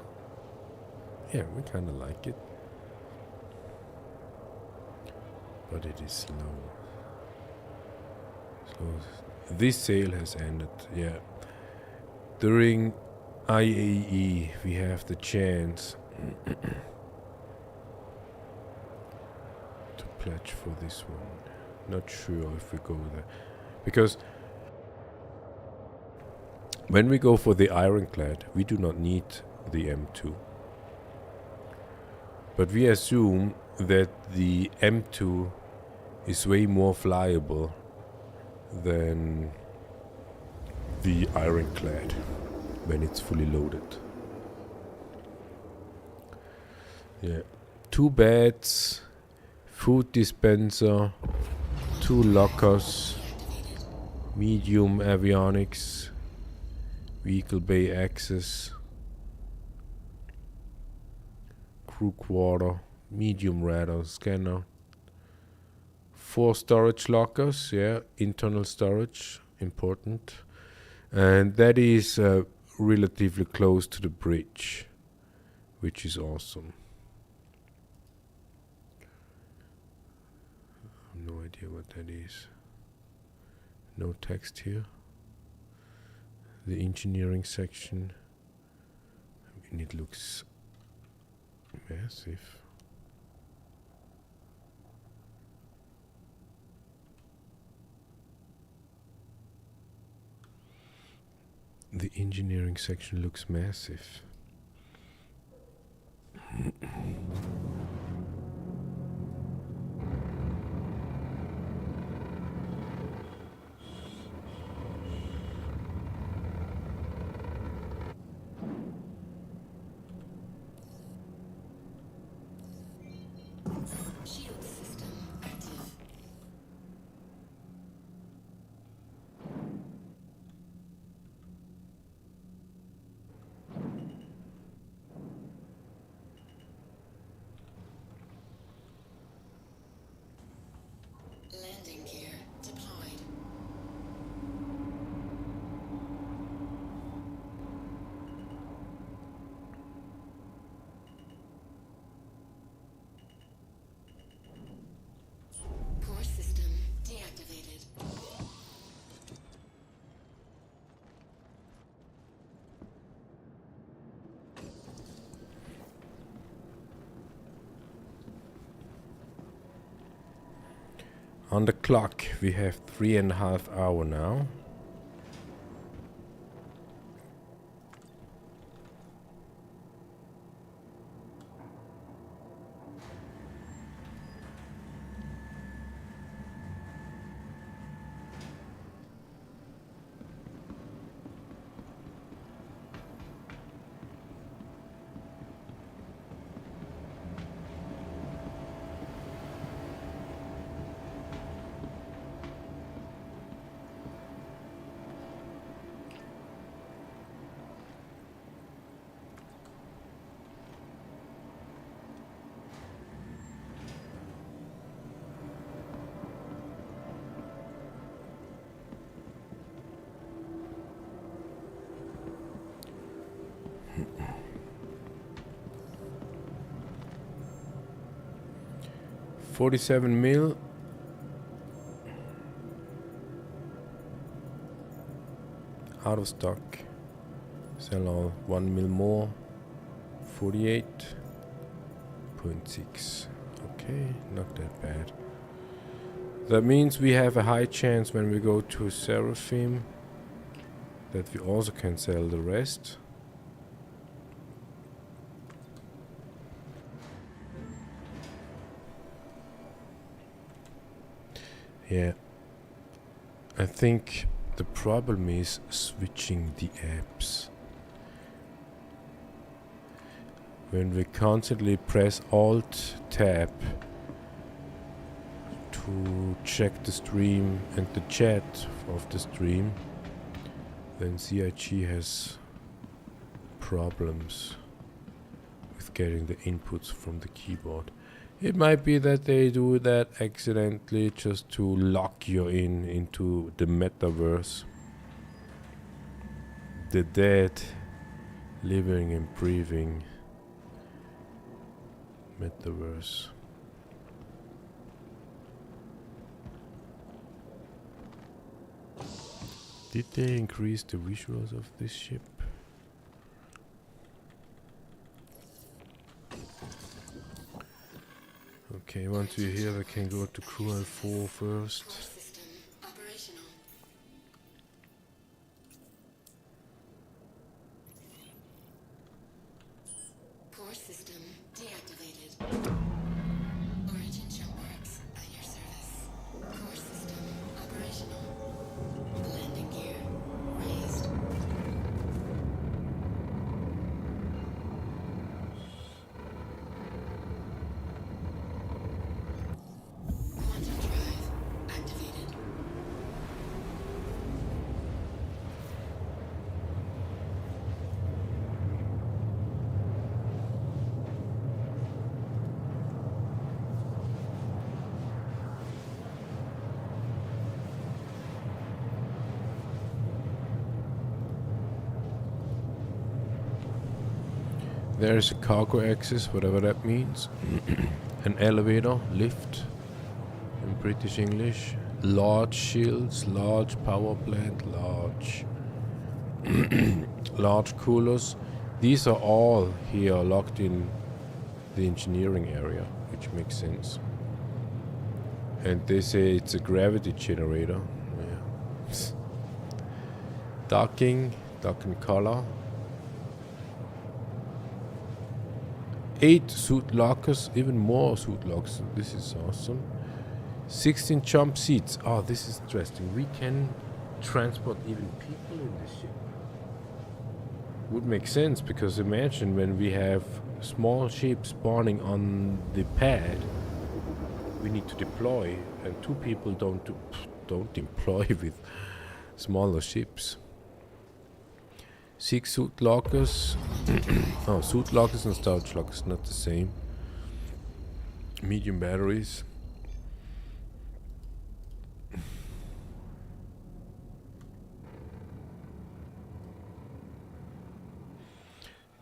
Yeah, we kind of like it. But it is slow. This sale has ended, yeah. During IAE, we have the chance to pledge for this one. Not sure if we go there, because when we go for the Ironclad, we do not need the M2, but we assume that the M2 is way more flyable than the Ironclad when it's fully loaded. Yeah, 2 beds, food dispenser, 2 lockers, medium avionics, vehicle bay access, crew quarter, medium radar scanner, 4 storage lockers, yeah, internal storage, important, and that is relatively close to the bridge, which is awesome. No idea what that is. No text here. The engineering section. I mean, it looks massive. The engineering section looks massive. Shield system active. Landing gear deployed. Core system deactivated. On the clock, we have 3.5 hours now. $47 out of stock. Sell all 1 mil more. 48.6. Okay, not that bad. That means we have a high chance when we go to Seraphim that we also can sell the rest. Yeah, I think the problem is switching the apps. When we constantly press Alt Tab to check the stream and the chat of the stream, then CIG has problems with getting the inputs from the keyboard. It might be that they do that accidentally just to lock you into the metaverse. The dead, living and breathing metaverse. Did they increase the visuals of this ship? Okay, once we're here, we can go to Crew L4 first. Core system operational. Core system deactivated. Origin jump works at your service. Core system operational. Landing gear raised. Quantum drive activated. There is a cargo access, whatever that means. An elevator, lift in British English. Large shields, large power plant, large coolers. These are all here locked in the engineering area, which makes sense. And they say it's a gravity generator. Yeah. Docking color. 8 suit lockers, even more suit lockers. This is awesome. 16 jump seats. Oh, this is interesting. We can transport even people in this ship. Would make sense, because imagine when we have small ships spawning on the pad, we need to deploy, and 2 people don't deploy with smaller ships. 6 suit lockers. Oh, suit lockers and storage lockers, not the same. Medium batteries.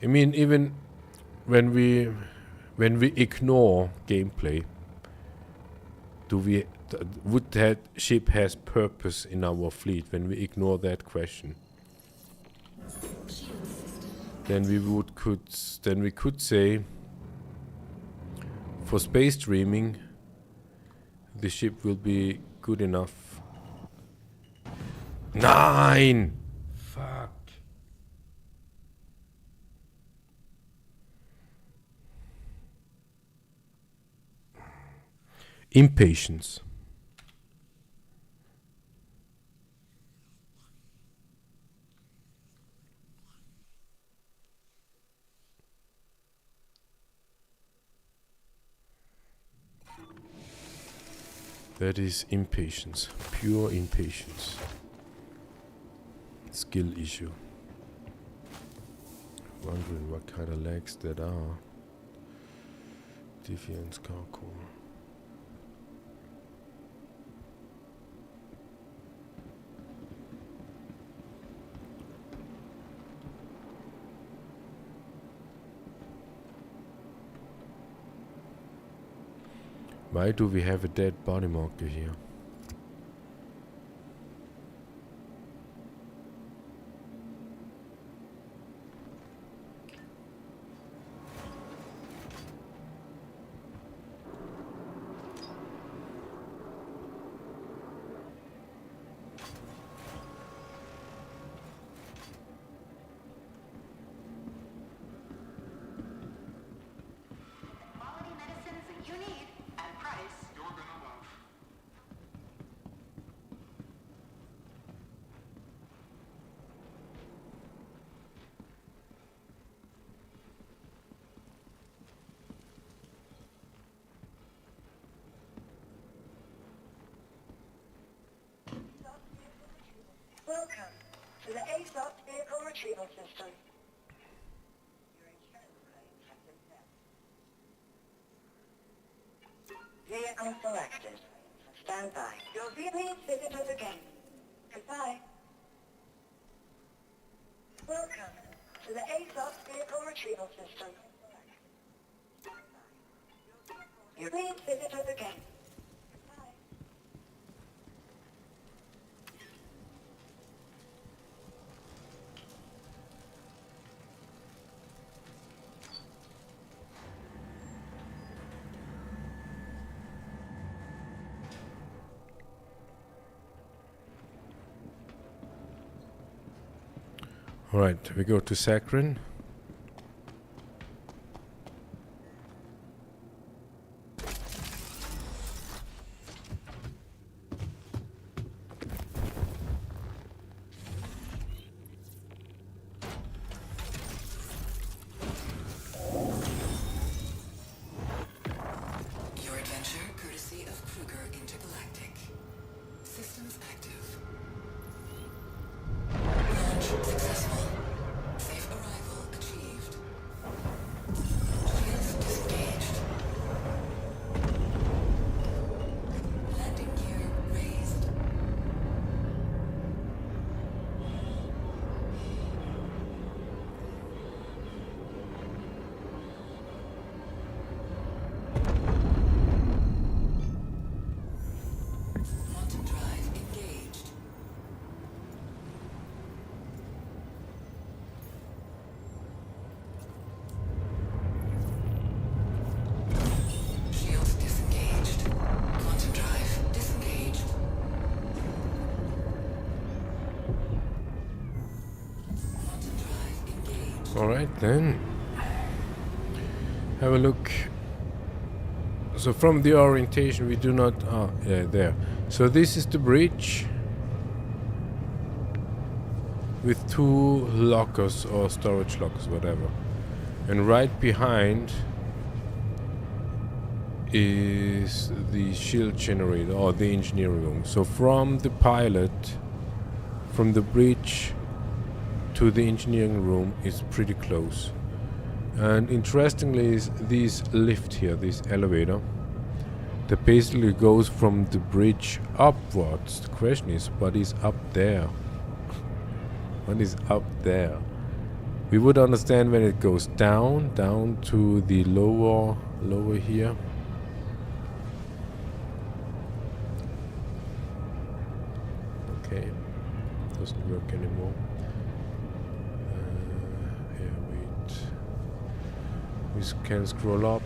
I mean, even when we ignore gameplay, would that ship has purpose in our fleet? When we ignore that question, then we could say, for space streaming, the ship will be good enough. 9! Fuck. Impatience. That is impatience, pure impatience. Skill issue. Wondering what kind of legs that are. Defiance cargo. Why do we have a dead body marker here? Welcome to the ASUS vehicle retrieval system. Your insurance claim has been met. Vehicle selected. Stand by. Your vehicle, please visit us again. Goodbye. Welcome to the ASUS vehicle retrieval system. Please visit us again. Goodbye. All right, we go to Saccharin. Your adventure courtesy of Kruger Intergalactic. Systems active. Launch successful. Safe arrival achieved. Shields disengaged. Landing gear raised. Quantum drive engaged. Shields disengaged. Quantum drive disengaged. Quantum drive engaged. All right, then. Have a look. So from the orientation, we do not... Oh, yeah, there. So this is the bridge with two lockers or storage lockers, whatever. And right behind is the shield generator or the engineering room. So from the pilot, from the bridge to the engineering room is pretty close. And interestingly is this lift here, this elevator, that basically goes from the bridge upwards. The question is, what is up there? What is up there? We would understand when it goes down to the lower here. Okay, doesn't work anymore. Here, wait. We can scroll up.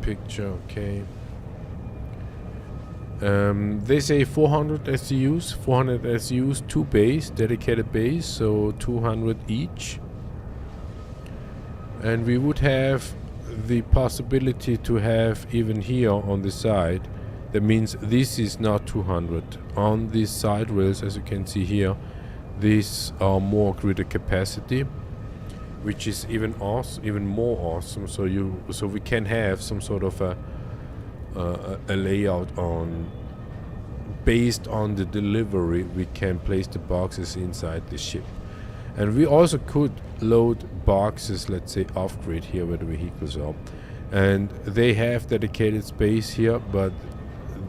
Picture, okay. They say 400 SUs, 2 bays, dedicated bays, so 200 each. And we would have the possibility to have even here on the side. That means this is not 200. On these side rails, as you can see here, these are more grid capacity, which is even more awesome. So we can have some sort of a layout on, based on the delivery, we can place the boxes inside the ship. And we also could load boxes, let's say off grid here where the vehicles are, and they have dedicated space here, but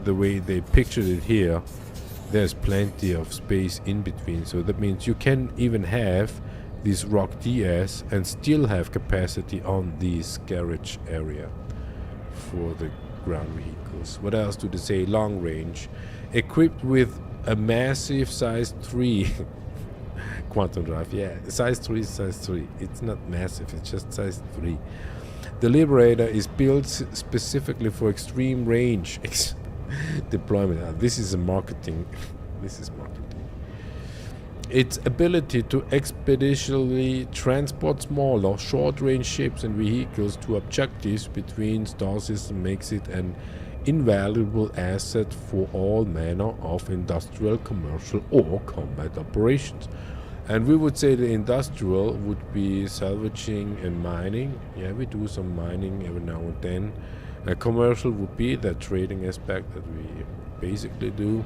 the way they pictured it here, there's plenty of space in between. So that means you can even have this rock DS and still have capacity on this garage area for the ground vehicles. What else do they say? Long range, equipped with a massive size 3 quantum drive. Yeah, size 3 is size 3. It's not massive, it's just size 3. The Liberator is built specifically for extreme range deployment. This is a marketing. This is marketing. Its ability to expeditiously transport smaller, short-range ships and vehicles to objectives between star systems makes it an invaluable asset for all manner of industrial, commercial, or combat operations. And we would say the industrial would be salvaging and mining. Yeah, we do some mining every now and then. Commercial would be the trading aspect that we basically do.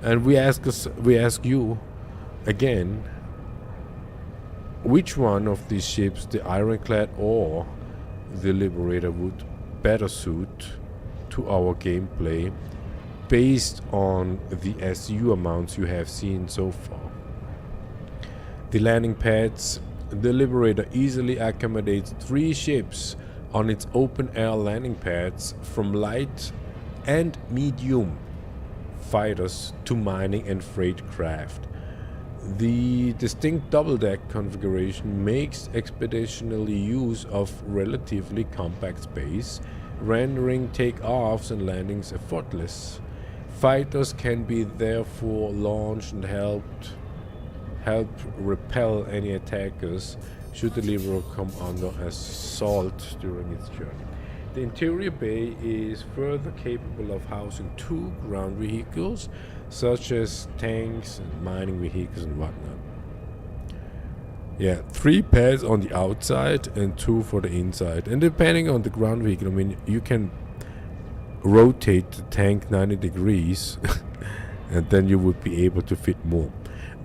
And we ask you, again, which one of these ships, the Ironclad or the Liberator, would better suit to our gameplay based on the SU amounts you have seen so far. The landing pads, the Liberator easily accommodates 3 ships on its open air landing pads, from light and medium fighters to mining and freight craft. The distinct double-deck configuration makes expeditionary use of relatively compact space, rendering takeoffs and landings effortless. Fighters can be therefore launched and help repel any attackers should the Liberator come under assault during its journey. The interior bay is further capable of housing 2 ground vehicles, such as tanks and mining vehicles and whatnot. Yeah, 3 pads on the outside and 2 for the inside. And depending on the ground vehicle, I mean, you can rotate the tank 90 degrees and then you would be able to fit more.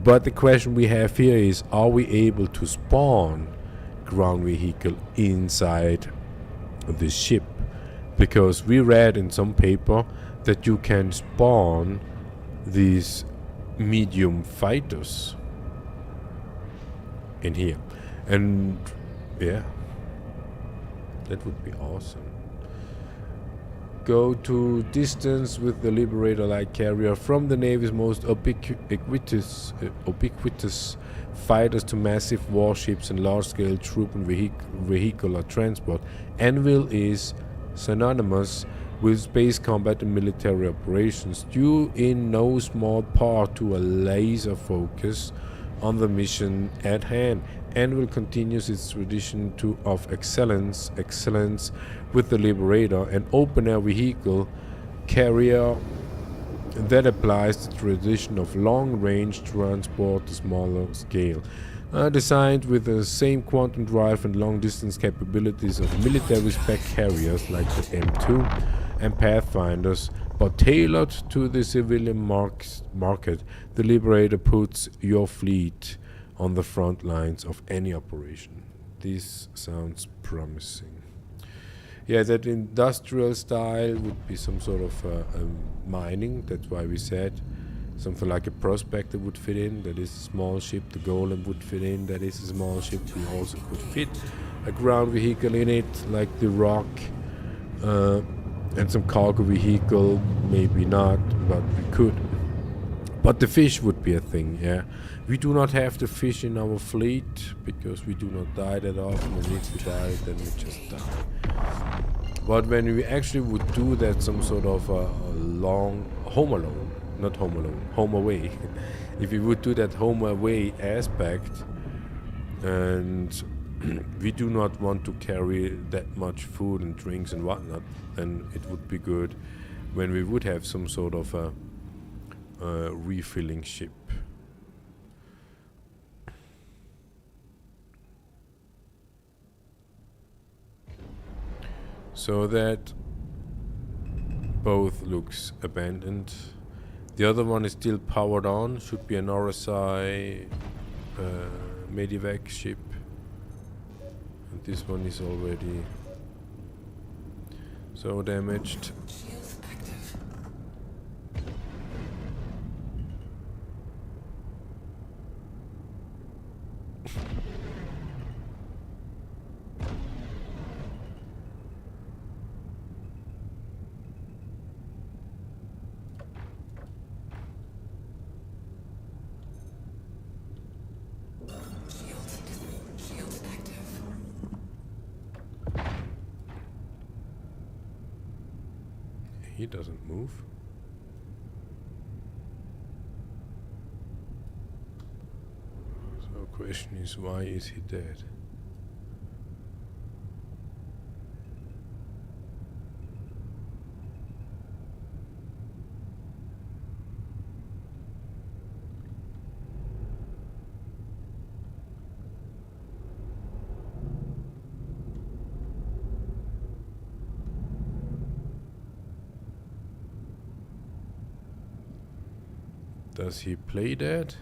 But the question we have here is, are we able to spawn ground vehicle inside the ship? Because we read in some paper that you can spawn these medium fighters in here, and yeah, that would be awesome. Go to distance with the Liberator light carrier, from the Navy's most ubiquitous fighters to massive warships and large-scale troop and vehicular transport. Anvil is synonymous with space combat and military operations, due in no small part to a laser focus on the mission at hand. Anvil continues its tradition of excellence with the Liberator, an open-air vehicle carrier that applies the tradition of long-range transport to smaller scale. Designed with the same quantum drive and long-distance capabilities of military-spec carriers like the M2 and Pathfinders, but tailored to the civilian market, the Liberator puts your fleet on the front lines of any operation. This sounds promising. Yeah, that industrial style would be some sort of mining. That's why we said something like a Prospector would fit in. That is a small ship. The Golem would fit in. That is a small ship. We also could fit a ground vehicle in it, like the Rock, and some cargo vehicle. Maybe not, but we could. But the fish would be a thing, yeah. We do not have the fish in our fleet because we do not die that often, and if we die, then we just die. But when we actually would do that, some sort of a long home alone, not home alone, home away. If we would do that home away aspect, and we do not want to carry that much food and drinks and whatnot, then it would be good when we would have some sort of a refilling ship. So that both looks abandoned. The other one is still powered on, should be an RSI Medivac ship. And this one is already so damaged. Shields active. Shields active. He doesn't move. So question is, why is he dead? Does he play dead?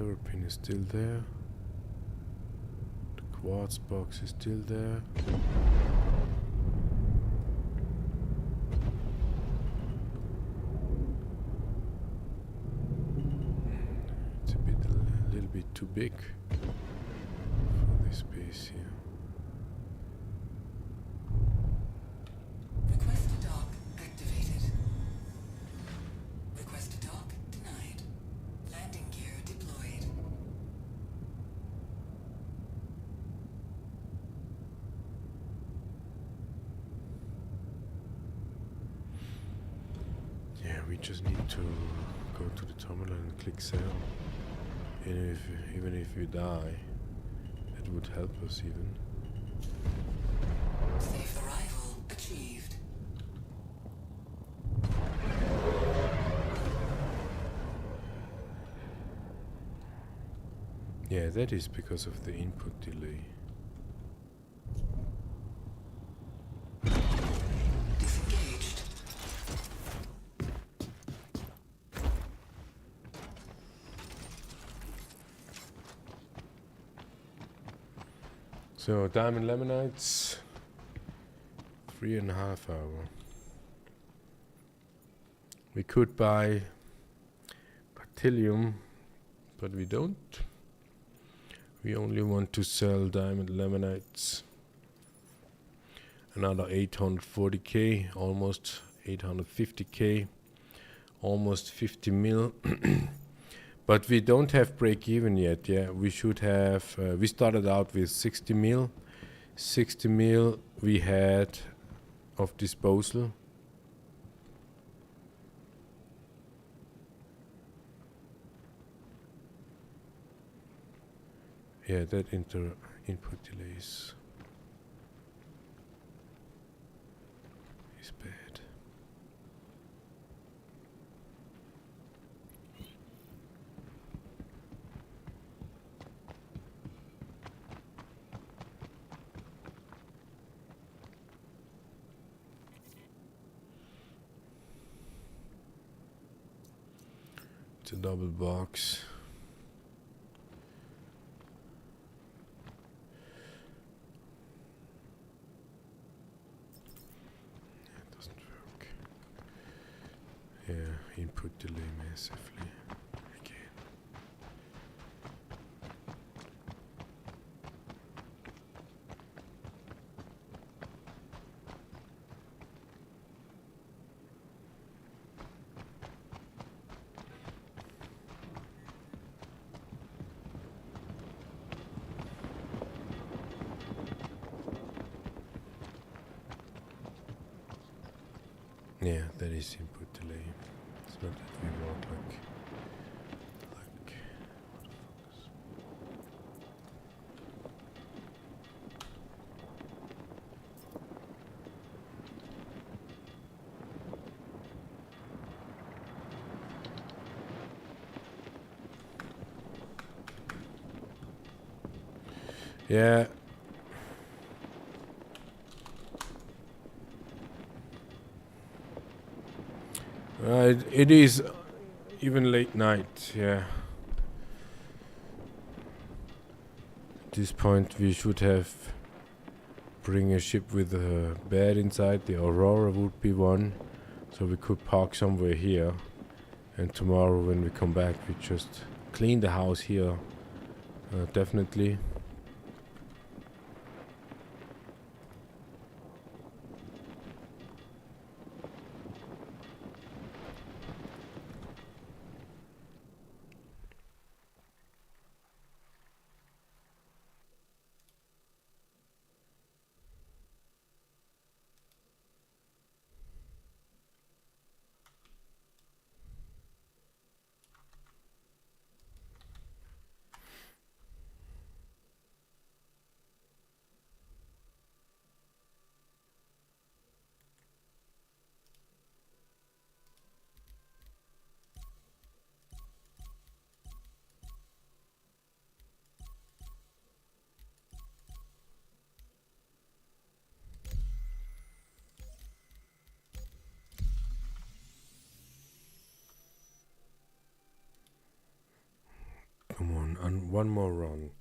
Power pin is still there. The quartz box is still there. It's a little bit too big for this space here. Request to dock activated. Request to dock denied. Landing gear deployed. Yeah, we just need to go to the terminal and click sell. And even if we die, it would help us even. Safe arrival achieved. Yeah, that is because of the input delay. Disengaged. So diamond laminites, 3.5 hours. We could buy Patilium, but we don't. We only want to sell diamond laminites. Another 840k, almost 850k, almost 50 mil. But we don't have break even yet. Yeah, we should have. We started out with 60 mil. 60 mil we had of disposal. Yeah, that input delays is bad. It's a double box. It doesn't work. Yeah, input delay massively. Again. Yeah, that is input delay. It's not that we want like yeah. It is even late night, yeah. At this point we should have bring a ship with a bed inside. The Aurora would be one, so we could park somewhere here. And tomorrow when we come back we just clean the house here, definitely. one more run.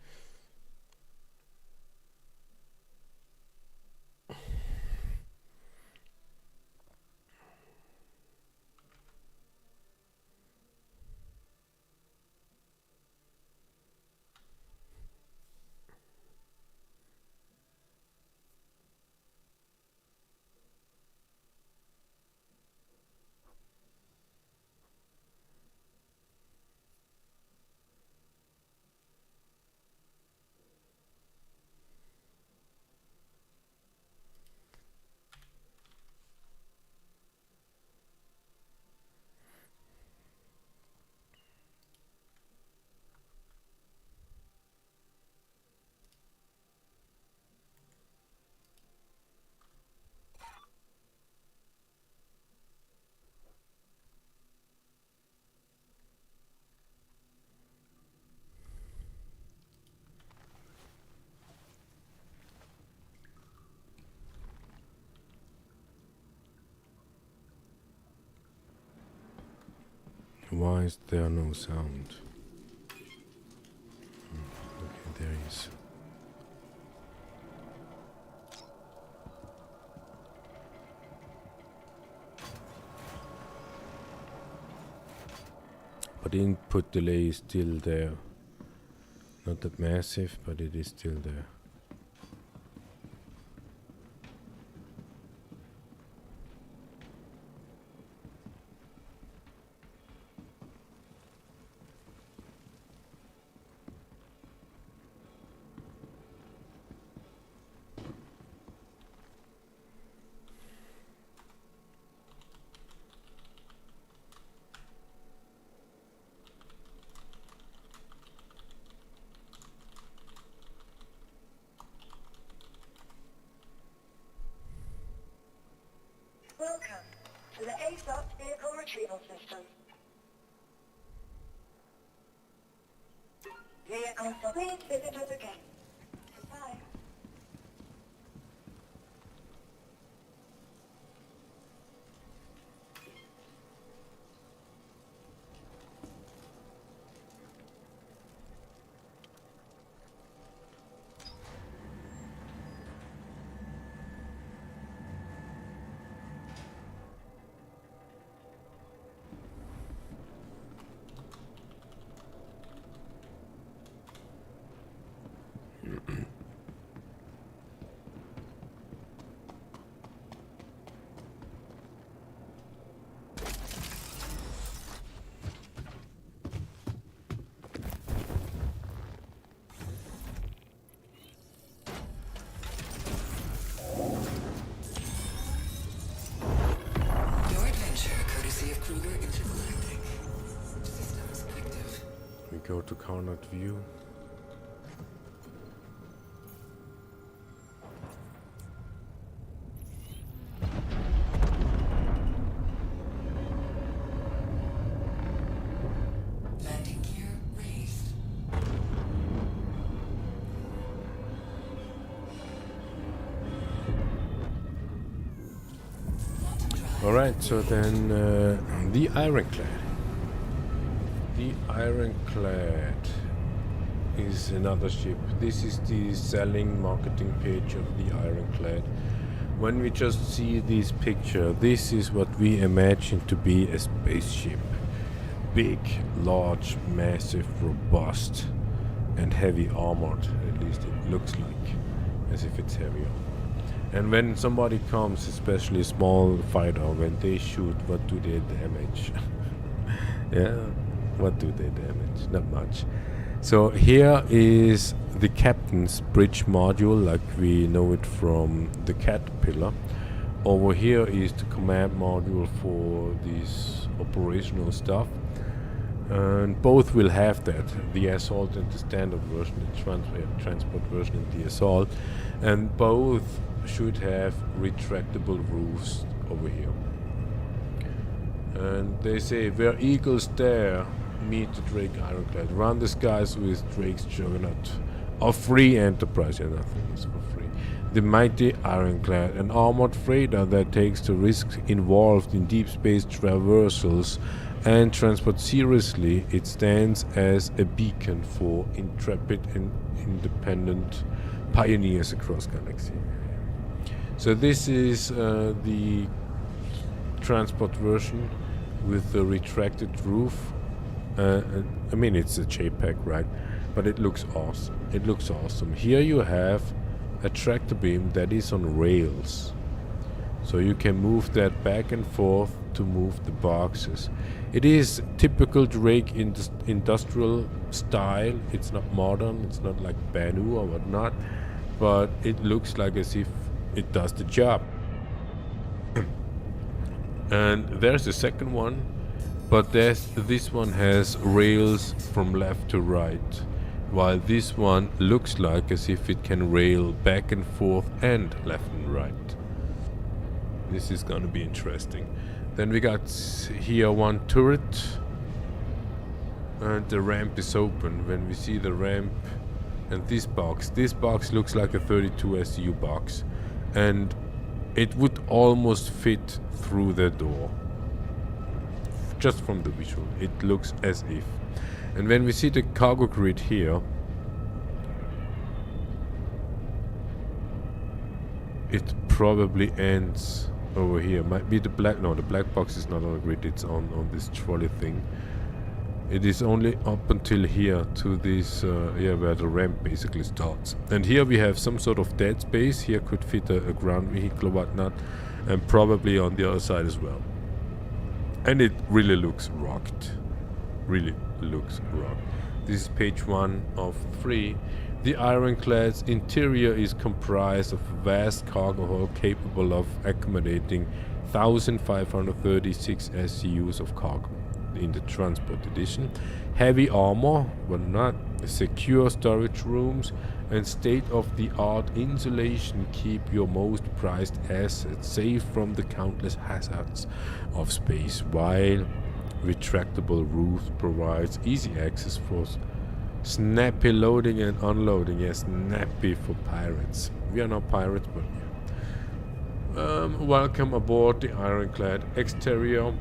Why is there no sound? Okay, there is. But input delay is still there. Not that massive, but it is still there. Welcome to the ASUS vehicle retrieval system. Vehicle, please visit us again. Goodbye. Your adventure, courtesy of Kruger Intergalactic. Systems active. We go to Carnot View. Landing gear raised. Alright, so then the Ironclad. The Ironclad is another ship. This is the selling marketing page of the Ironclad. When we just see this picture, this is what we imagine to be a spaceship. Big, large, massive, robust, and heavy armored. At least it looks like, as if it's heavy armored. And when somebody comes, especially a small fighter, when they shoot, what do they damage? Yeah, what do they damage? Not much. So here is the captain's bridge module, like we know it from the Caterpillar. Over here is the command module for this operational stuff. And both will have that, the Assault and the standard version, the transport version and the Assault. And both should have retractable roofs over here. And they say, where eagles dare meet the Drake Ironclad, run the skies with Drake's juggernaut. Of free enterprise, and nothing is for free. The mighty Ironclad, an armored freighter that takes the risks involved in deep space traversals and transport seriously, it stands as a beacon for intrepid and independent pioneers across galaxy. So this is the transport version with the retracted roof. I mean, it's a JPEG, right? But it looks awesome. It looks awesome. Here you have a tractor beam that is on rails. So you can move that back and forth to move the boxes. It is typical Drake industrial style. It's not modern. It's not like BenQ or whatnot. But it looks like as if it does the job. And there's the second one. But this one has rails from left to right, while this one looks like as if it can rail back and forth and left and right. This is gonna be interesting. Then we got here one turret, and the ramp is open. When we see the ramp and this box looks like a 32 SU box, and it would almost fit through the door. Just from the visual, it looks as if. And when we see the cargo grid here, it probably ends over here. Might be the black, no, the black box is not on the grid, it's on this trolley thing. It is only up until here to this, yeah, where the ramp basically starts. And here we have some sort of dead space. Here could fit a ground vehicle or whatnot, and probably on the other side as well. And it really looks rocked. Really looks rocked. This is page 1 of 3. The ironclad's interior is comprised of a vast cargo hold capable of accommodating 1,536 SCUs of cargo in the transport edition. Heavy armor, but not secure storage rooms, and state-of-the-art insulation keep your most prized assets safe from the countless hazards of space, while retractable roof provides easy access for snappy loading and unloading. Yes, snappy for pirates. We are not pirates, but yeah. Welcome aboard the ironclad. Exterior,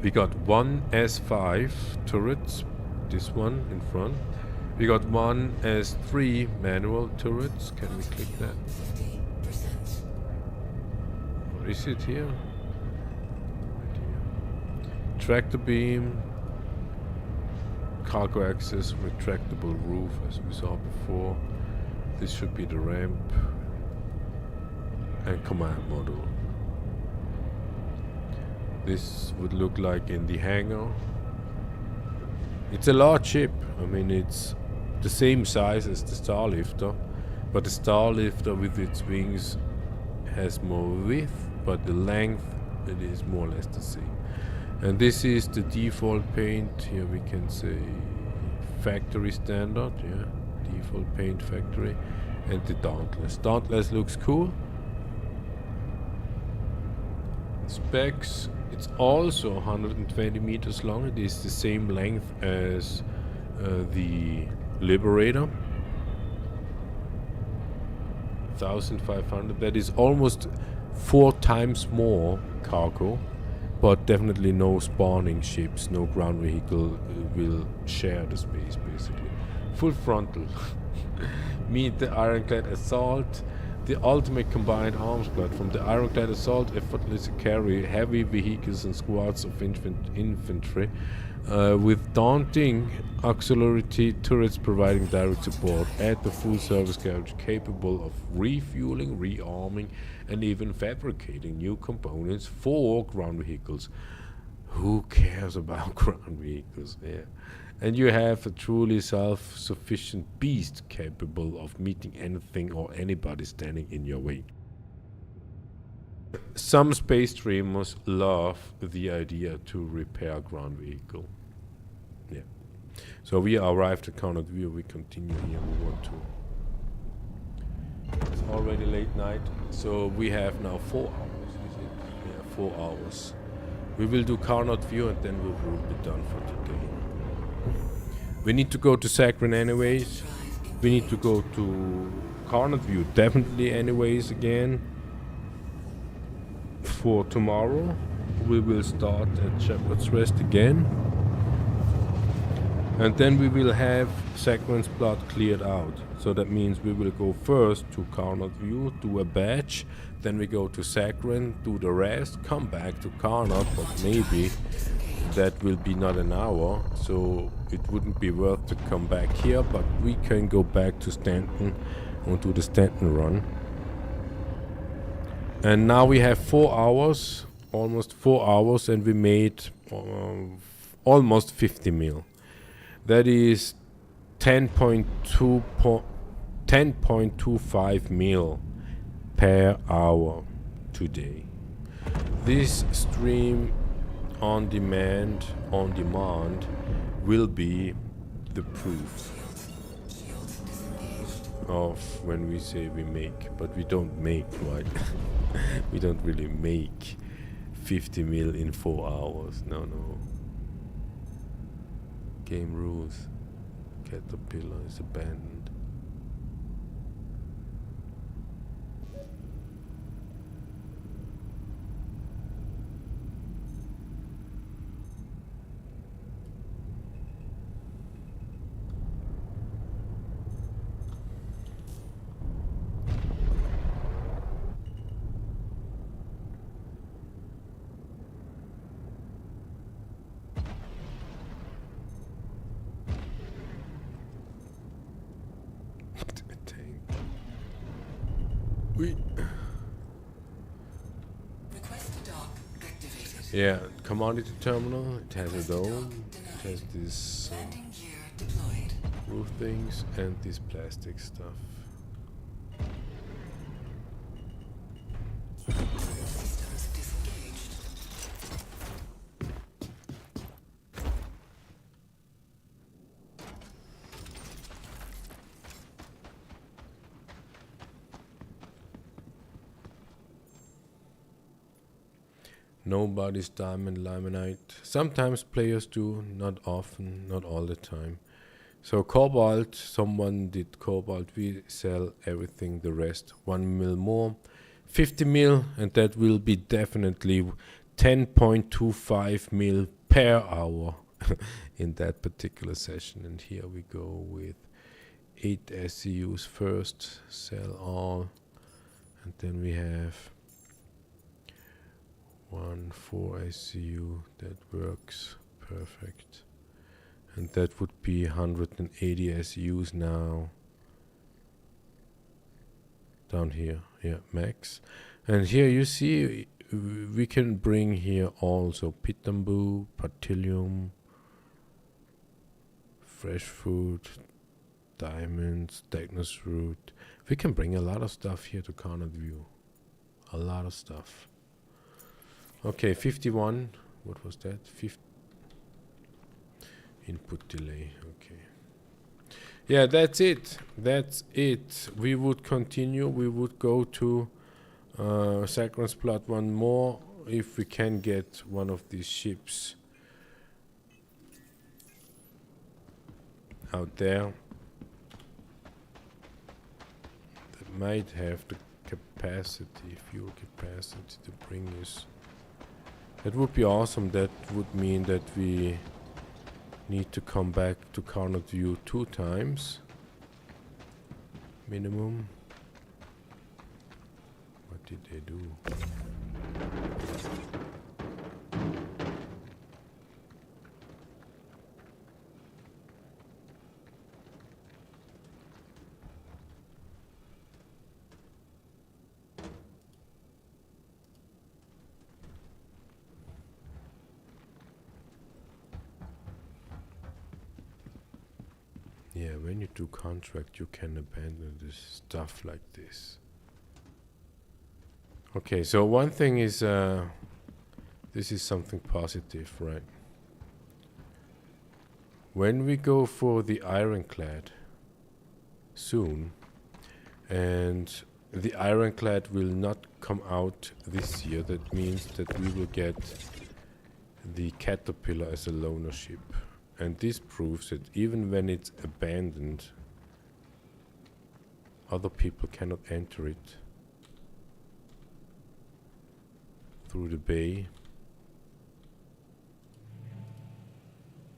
we got one S5 turrets, this one in front. We got one S3 manual turrets. Can we click that? What is it here? Right here. Tractor beam, cargo access, retractable roof, as we saw before. This should be the ramp, and command module. This would look like in the hangar. It's a large ship. I mean, it's the same size as the Starlifter, but the Starlifter with its wings has more width, but the length, it is more or less the same. And this is the default paint. Here we can say factory standard, yeah, default paint factory. And the Dauntless. Dauntless looks cool. Specs, it's also 120 meters long. It is the same length as the Liberator. 1,500. That is almost 4 times more cargo, but definitely no spawning ships, no ground vehicle will share the space basically. Full frontal. Meet the Ironclad Assault. The ultimate combined arms platform. The Ironclad Assault effortlessly carry heavy vehicles and squads of infantry with daunting auxiliary turrets providing direct support at the full service garage, capable of refueling, rearming, and even fabricating new components for ground vehicles. Who cares about ground vehicles? Yeah. And you have a truly self-sufficient beast capable of meeting anything or anybody standing in your way. Some space dreamers love the idea to repair ground vehicle. Yeah. So we arrived at Carnot View. We continue here. We want to. It's already late night, so we have now 4 hours. Is it? Yeah, 4 hours. We will do Carnot View and then we will be done for today. We need to go to Saccharin anyways. We need to go to Carnot View definitely anyways again. For tomorrow we will start at Shepherd's Rest again. And then we will have Sacrant's plot cleared out. So that means we will go first to Carnot View, do a batch, then we go to Sacrant, do the rest, come back to Carnot, but maybe that will be not an hour, so it wouldn't be worth to come back here, but we can go back to Stanton and do the Stanton run. And now we have 4 hours, almost 4 hours, and we made almost 50 mil. That is 10.25 mil per hour today. This stream on demand will be the proof of when we say we make, but we don't make, right? We don't really make 50 mil in 4 hours. No. Game rules. Caterpillar is abandoned. Request to dock activated. Yeah, commodity terminal. It has a dome. It has this Landing gear deployed. roof things and this plastic stuff. Systems disengaged. Nobody's diamond limonite. Sometimes players do, not often, not all the time. So cobalt, someone did cobalt. We sell everything, the rest 1 mil more, 50 mil, and that will be definitely 10.25 mil per hour in that particular session. And here we go with 8 SCUs first, sell all, and then we have 4 SCU. That works perfect. And that would be 180 SCUs now. Down here, yeah, max. And here you see we can bring here also pitambu, patilium, fresh food, diamonds, Dagnus root. We can bring a lot of stuff here to Carnot View. A lot of stuff. Okay, 51. What was that? Input delay. Okay. Yeah, that's it. That's it. We would continue. We would go to Sacrant's plot one more if we can get one of these ships out there that might have the capacity, fuel capacity to bring us. That would be awesome. That would mean that we need to come back to Carnot View 2 times minimum. What did they do? Yeah, when you do contract, you can abandon this stuff like this. Okay, so one thing is, this is something positive, right? When we go for the ironclad soon, and the ironclad will not come out this year, that means that we will get the Caterpillar as a loaner ship. And this proves that even when it's abandoned, other people cannot enter it through the bay.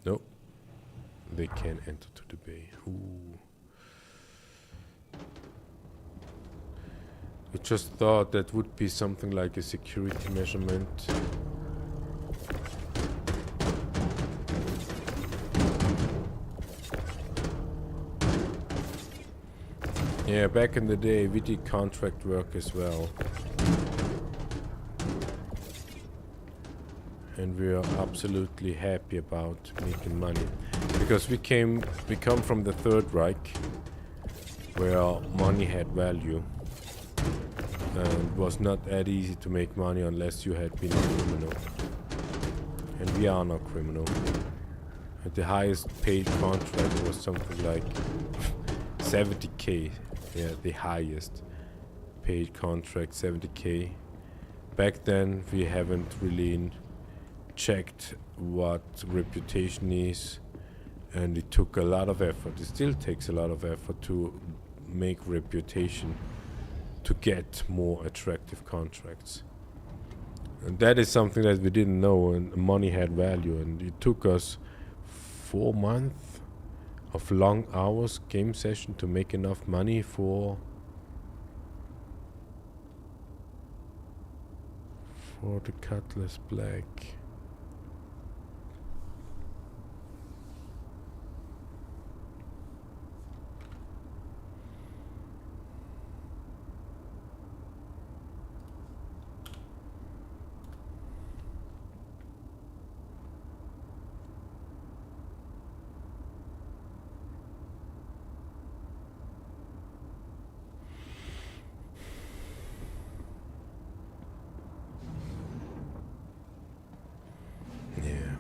No, they can't enter to the bay. Ooh. I just thought that would be something like a security measurement. Yeah, back in the day we did contract work as well. And we are absolutely happy about making money. Because we come from the Third Reich, where money had value. And it was not that easy to make money unless you had been a criminal. And we are not criminal. And the highest paid contract was something like 70k. Yeah, the highest paid contract, 70k. Back then we haven't really checked what reputation is, and it took a lot of effort. It still takes a lot of effort to make reputation, to get more attractive contracts. And that is something that we didn't know, and money had value, and it took us 4 months of long hours game session to make enough money for the Cutlass Black.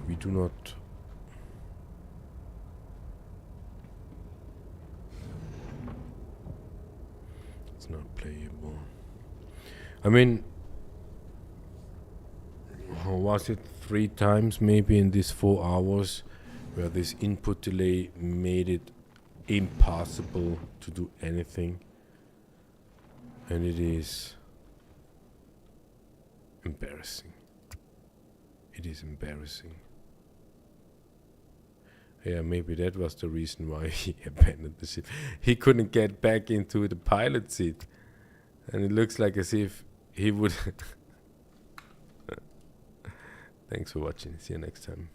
We do not. It's not playable. I mean, was it 3 times maybe in these 4 hours where this input delay made it impossible to do anything? And it is embarrassing. It is embarrassing. Yeah, maybe that was the reason why he abandoned the ship. He couldn't get back into the pilot seat. And it looks like as if he would... Thanks for watching. See you next time.